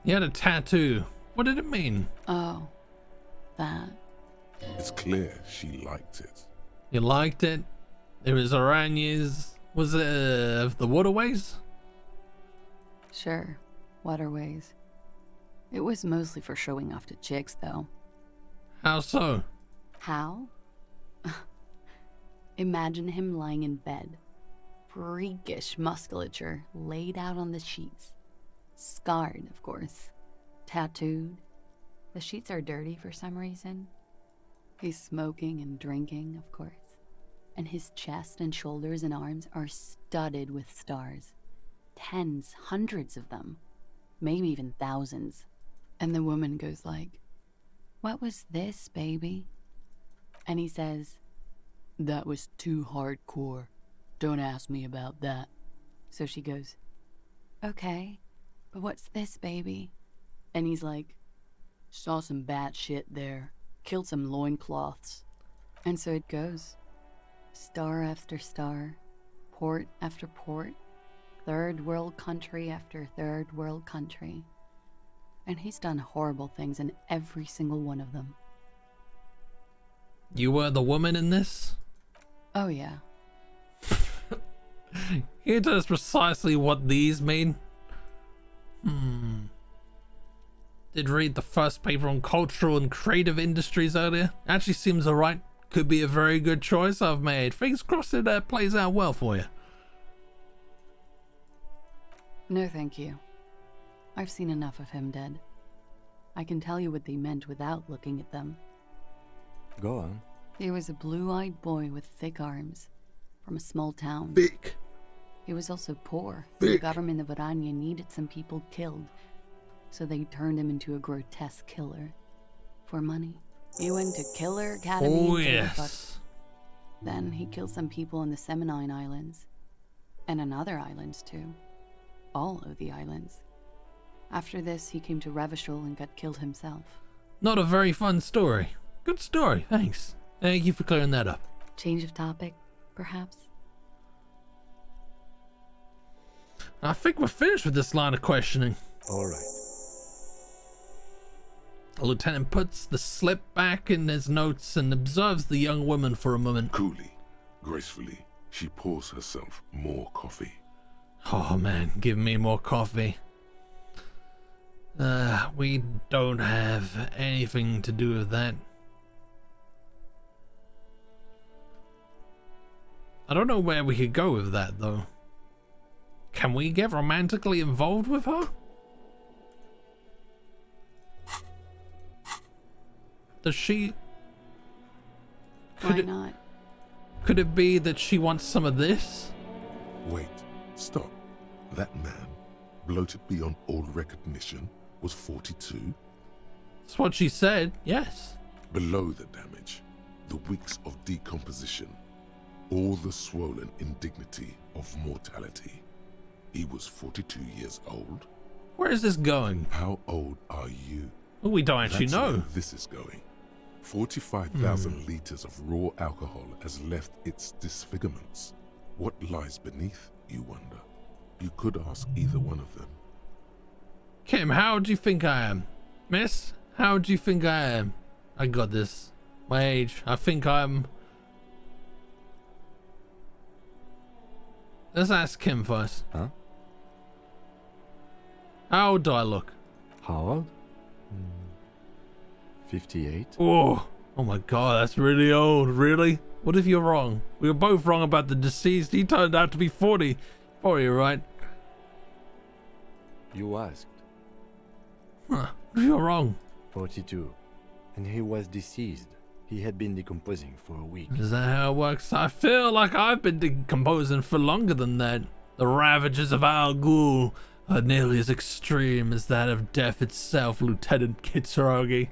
He had a tattoo. What did it mean? Oh, that. It's clear she liked it. You liked it? It was Oranye's. Was it of the waterways? Sure, waterways. It was mostly for showing off to chicks, though. How so? How? Imagine him lying in bed. Freakish musculature laid out on the sheets. Scarred, of course. Tattooed. The sheets are dirty for some reason. He's smoking and drinking, of course. And his chest and shoulders and arms are studded with stars. Tens, hundreds of them. Maybe even thousands. And the woman goes like, "What was this, baby?" And he says, "That was too hardcore. Don't ask me about that." So she goes, "Okay, but what's this, baby?" And he's like, "Saw some bat shit there. Killed some loincloths." And so it goes. Star after star. Port after port. Third world country after third world country. And he's done horrible things in every single one of them. You were the woman in this? Oh, yeah. He does precisely what these mean. Did read the first paper on cultural and creative industries earlier. Actually seems alright. Could be a very good choice I've made. Fingers crossed it plays out well for you. No, thank you. I've seen enough of him dead. I can tell you what they meant without looking at them. Go on. He was a blue-eyed boy with thick arms, from a small town. Thick. He was also poor. The government of Oranje needed some people killed, so they turned him into a grotesque killer. For money. He went to Killer Academy. Oh, yes. Then he killed some people in the Seminine Islands. And on other islands, too. All of the islands. After this, he came to Revachol and got killed himself. Not a very fun story. Good story, thanks. Thank you for clearing that up. Change of topic, perhaps? I think we're finished with this line of questioning. Alright. The lieutenant puts the slip back in his notes and observes the young woman for a moment. Coolly, gracefully, she pours herself more coffee. Oh man, give me more coffee. We don't have anything to do with that. I don't know where we could go with that though. Can we get romantically involved with her? Does she... Why not? Could it be that she wants some of this? Wait, stop. That man, bloated beyond all recognition, was 42? That's what she said, yes. Below the damage, the weeks of decomposition, all the swollen indignity of mortality. He was 42 years old. Where is this going? How old are you? Well, we don't actually That's know. where this is going. 45,000 liters of raw alcohol has left its disfigurements. What lies beneath, you wonder? You could ask either one of them. Kim, how do you think I am? Miss, how do you think I am? I got this. My age, I think I'm... Let's ask Kim first. Huh? How old do I look? How old? 58. Oh my god, that's really old. Really? What if you're wrong? We were both wrong about the deceased. He turned out to be 40. 40, right? You asked. Huh. What if you're wrong? 42. And he was deceased. He had been decomposing for a week. Is that how it works? I feel like I've been decomposing for longer than that. The ravages of Al Ghul are nearly as extreme as that of death itself, Lieutenant Kitsuragi.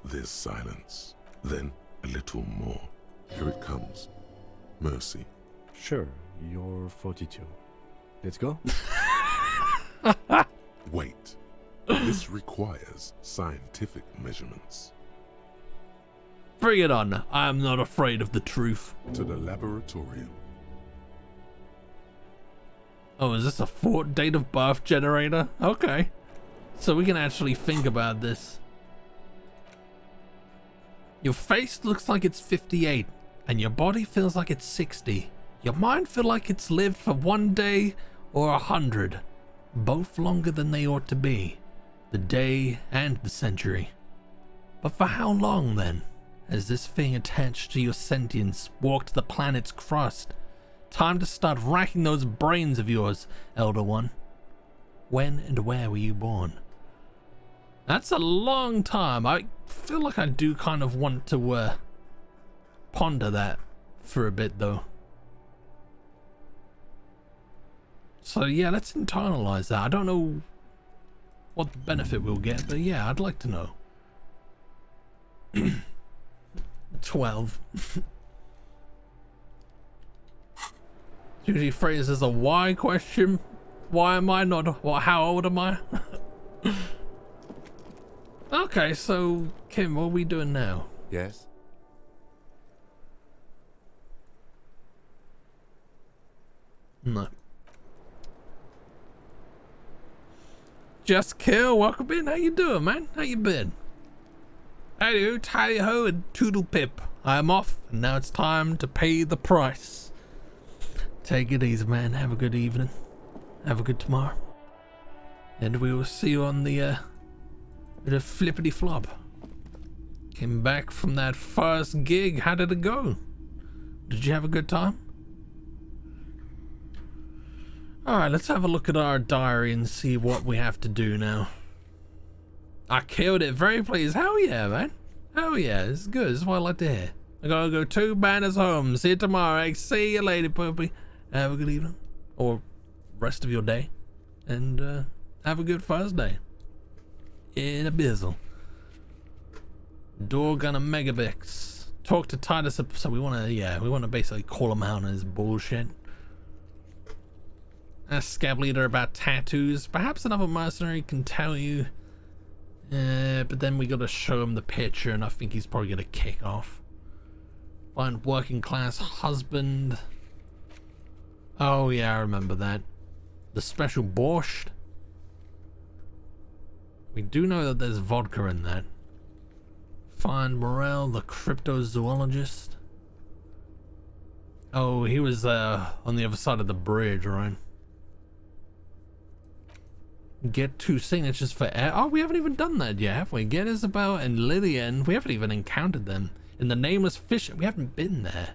There's silence. Then a little more. Here it comes. Mercy. Sure, you're 42. Let's go. Wait. This requires scientific measurements. Bring it on. I am not afraid of the truth. To the laboratorium. Oh, is this a Fort date of birth generator? Okay. So we can actually think about this. Your face looks like it's 58, and your body feels like it's 60. Your mind feels like it's lived for 1 day or 100, both longer than they ought to be, the day and the century. But for how long then has this thing attached to your sentience walked the planet's crust? Time to start racking those brains of yours, Elder One. When and where were you born? That's a long time. I feel like I do kind of want to ponder that for a bit though. So yeah, let's internalize that. I don't know what benefit we'll get, but yeah, I'd like to know. 12. Usually phrased as a why question. Why am I not? What? How old am I? Okay, so Kim, what are we doing now? Yes. No. Just Kill, welcome in. How you doing, man? How you been? Howdy-ho, tally-ho, and toodle-pip. I am off, and now it's time to pay the price. Take it easy, man. Have a good evening. Have a good tomorrow. And we will see you on the flippity-flop. Came back from that first gig. How did it go? Did you have a good time? Alright, let's have a look at our diary and see what we have to do now. I killed it. Very pleased. Hell yeah, man. Hell yeah. It's good. This is what I like to hear. I gotta go 2 banners home. See you tomorrow. See you later, puppy. Have a good evening. Or rest of your day. And have a good first day. In a bizzle. Dorgana Megabix. Talk to Titus. So we wanna, yeah, we wanna basically call him out on his bullshit. Ask Scab Leader about tattoos. Perhaps another mercenary can tell you. But then we gotta show him the picture, and I think he's probably gonna kick off. Find working class husband. Oh yeah, I remember that. The special borscht. We do know that there's vodka in that. Find Morel, the cryptozoologist. Oh, he was on the other side of the bridge, right? Get 2 signatures for air. Oh, we haven't even done that yet, have we? Get Isabel and Lillian. We haven't even encountered them. In the Nameless Fish. We haven't been there.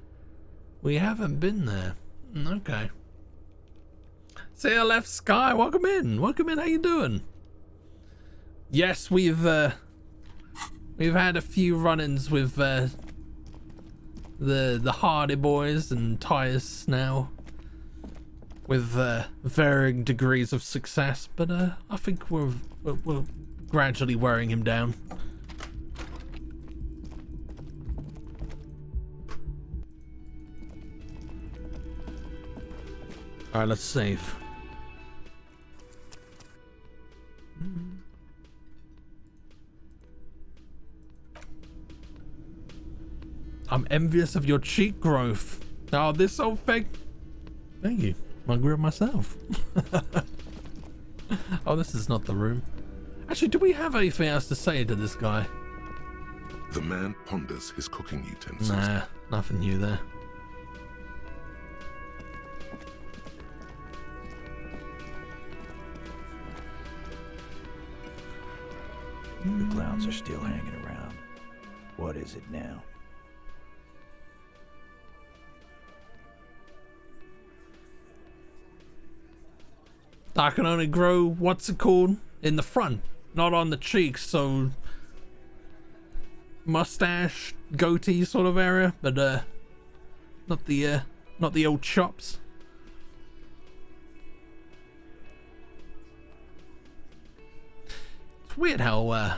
We haven't been there. Okay. CLF Sky, welcome in. Welcome in. How you doing? Yes, we've had a few run-ins with the Hardy Boys and Tyus now. With varying degrees of success, but I think we're gradually wearing him down. All right, let's save. I'm envious of your cheek growth. Oh, this so fake. Thank you. I grew it myself. Oh, this is not the room. Actually, do we have anything else to say to this guy? The man ponders his cooking utensils. Nah, nothing new there. The clowns are still hanging around. What is it now? I can only grow, what's it called, in the front, not on the cheeks, so mustache, goatee sort of area, but not the old chops. It's weird how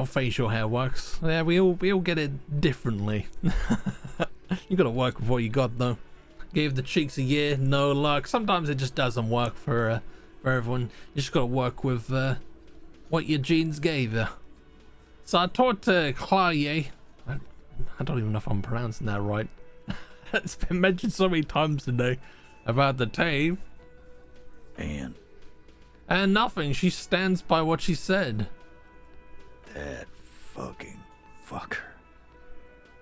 facial hair works. Yeah, we all get it differently. You gotta work with what you got though. Gave the cheeks a year, no luck. Sometimes it just doesn't work for everyone. You just gotta work with what your genes gave you. So I talked to Claye. I don't even know if I'm pronouncing that right. It's been mentioned so many times today about the Tave. And nothing. She stands by what she said. That fucking fucker.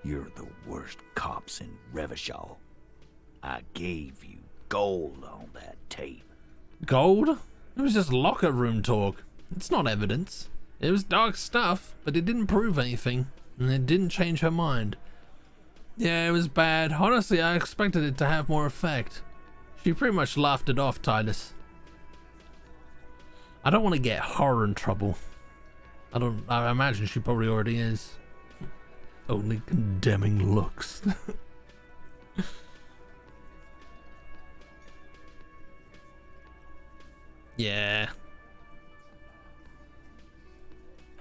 You're the worst cops in Revachol. I gave you gold on that tape. Gold? It was just locker room talk. It's not evidence. It was dark stuff, but it didn't prove anything, and it didn't change her mind. Yeah, it was bad. Honestly, I expected it to have more effect. She pretty much laughed it off, Titus. I don't want to get her in trouble. I imagine she probably already is. Only condemning looks. Yeah.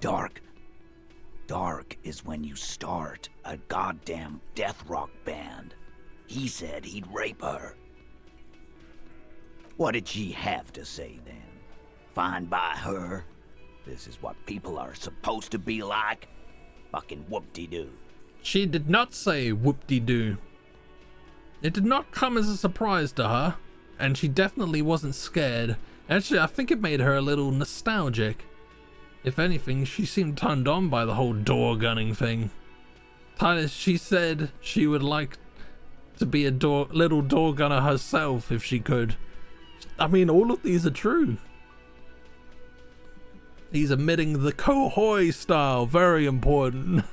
Dark is when you start a goddamn death rock band. He said he'd rape her. What did she have to say then? Fine by her? This is what people are supposed to be like? Fucking whoop-de-doo. She did not say whoop-de-doo. It did not come as a surprise to her, and she definitely wasn't scared. Actually, I think it made her a little nostalgic. If anything, she seemed turned on by the whole door gunning thing. Titus, she said she would like to be a little door gunner herself if she could. I mean, all of these are true. He's admitting the Kohoi style, very important.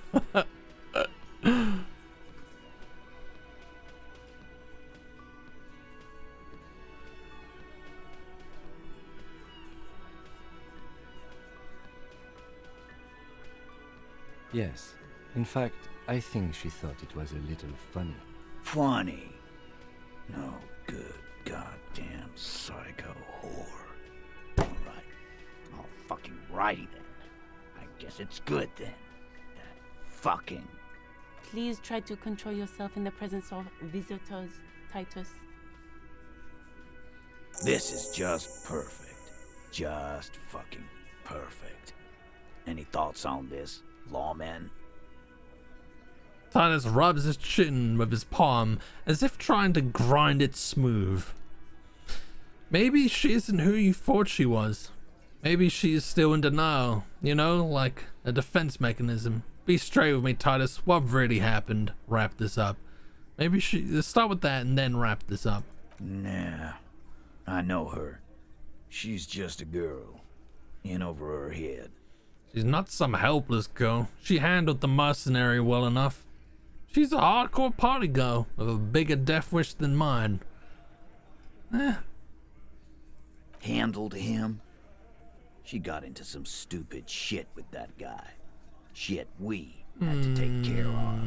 Yes. In fact, I think she thought it was a little funny. Funny? No good goddamn psycho whore. Alright. All fucking righty then. I guess it's good then. That fucking... Please try to control yourself in the presence of visitors, Titus. This is just perfect. Just fucking perfect. Any thoughts on this, lawman? Titus rubs his chin with his palm as if trying to grind it smooth. Maybe she isn't who you thought she was. Maybe she is still in denial, you know, like a defense mechanism. Be straight with me, Titus. What really happened? Wrap this up. Maybe let's start with that and then wrap this up. Nah, I know her. She's just a girl. In over her head. She's not some helpless girl. She handled the mercenary well enough. She's a hardcore party girl with a bigger death wish than mine. Handled him? She got into some stupid shit with that guy. Shit we had to take care of.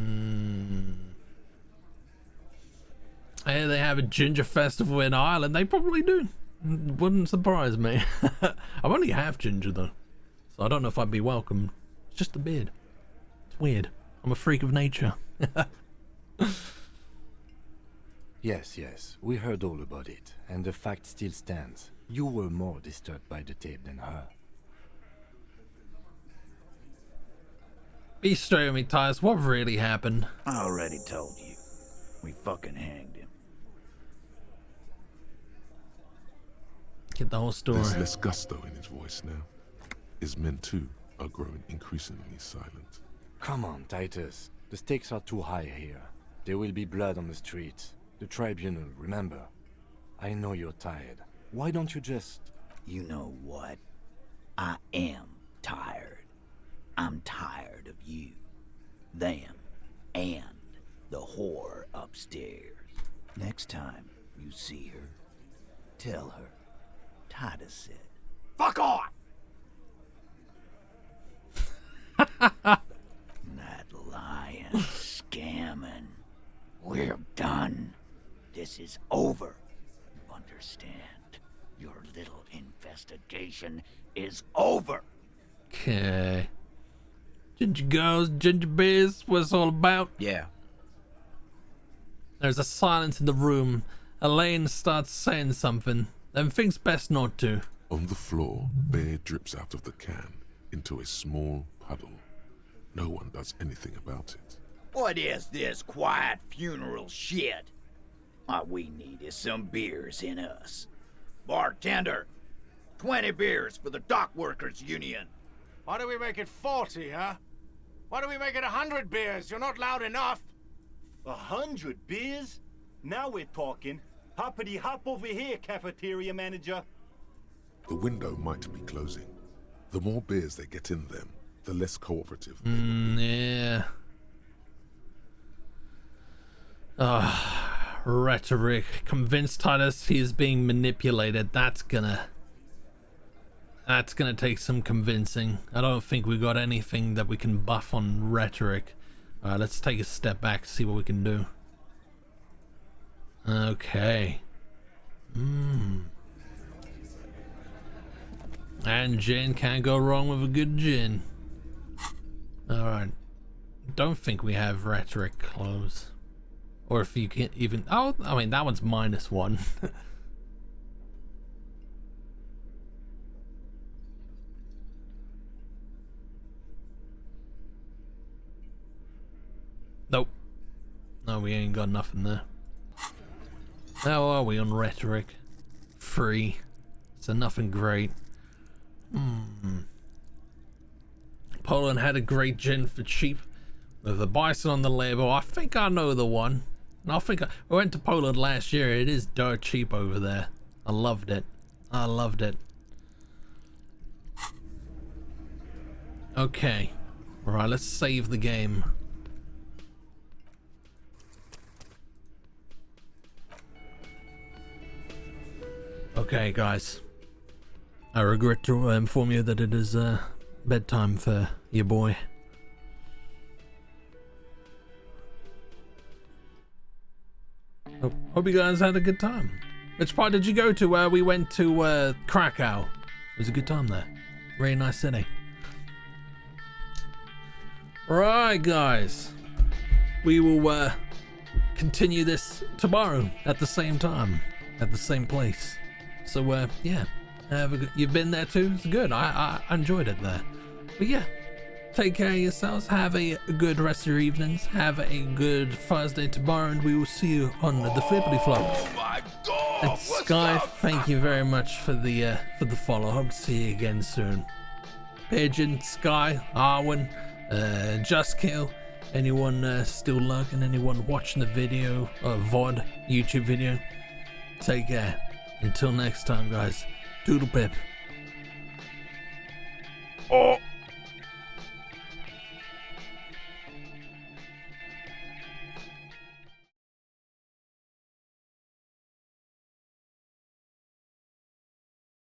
Hey, they have a ginger festival in Ireland. They probably do. Wouldn't surprise me. I'm only half ginger though, so I don't know if I'd be welcome. It's just a beard. It's weird. I'm a freak of nature. Yes, we heard all about it, and the fact still stands. You were more disturbed by the tape than her. Be straight with me, Titus. What really happened? I already told you. We fucking hanged him. Get the whole story. There's less gusto in his voice now. His men too are growing increasingly silent. Come on, Titus. The stakes are too high here. There will be blood on the streets. The tribunal, remember? I know you're tired. Why don't you just... You know what? I am tired. I'm tired of you, them, and the whore upstairs. Next time you see her, tell her Titus said, "Fuck off!" That lying, scamming. We're done. This is over. You understand? Your little investigation is over. Okay. Ginger girls, ginger beers, what it's all about? Yeah. There's a silence in the room. Elaine starts saying something, then thinks best not to. On the floor, beer drips out of the can into a small puddle. No one does anything about it. What is this quiet funeral shit? All we need is some beers in us. Bartender, 20 beers for the Dock Workers Union. Why do we make it 40, huh? Why do we make it 100 beers? You're not loud enough. 100 beers? Now we're talking. Hoppity hop over here, cafeteria manager. The window might be closing. The more beers they get in them, the less cooperative they Yeah. Rhetoric. Convince Titus he is being manipulated. That's gonna take some convincing. I don't think we got anything that we can buff on rhetoric. Alright, let's take a step back, see what we can do. Okay. And gin, can't go wrong with a good gin. Alright. Don't think we have rhetoric clothes. Or if you can't even... Oh, I mean, that one's -1. Nope. No, we ain't got nothing there. How are we on rhetoric? 3. So nothing great. Poland had a great gin for cheap with the bison on the label. I think I know the one. I think I went to Poland last year. It is dirt cheap over there. I loved it. I loved it. Okay. Alright, let's save the game. Okay, guys. I regret to inform you that it is bedtime for your boy. Hope you guys had a good time. Which part did you go to? We went to Krakow. It was a good time there. Very nice city. Right, guys. We will continue this tomorrow at the same time, at the same place. So yeah, you've been there too. It's good. I enjoyed it there. But yeah, take care of yourselves. Have a good rest of your evenings. Have a good Thursday tomorrow, and we will see you on the Flippity Flop. Oh my God! And Sky, thank you very much for the follow. Hope to see you again soon. Pigeon, Sky, Arwen, Just Kill, anyone still lurking, anyone watching the video, VOD, YouTube video. Take care. Until next time, guys. Doodle pip. Oh!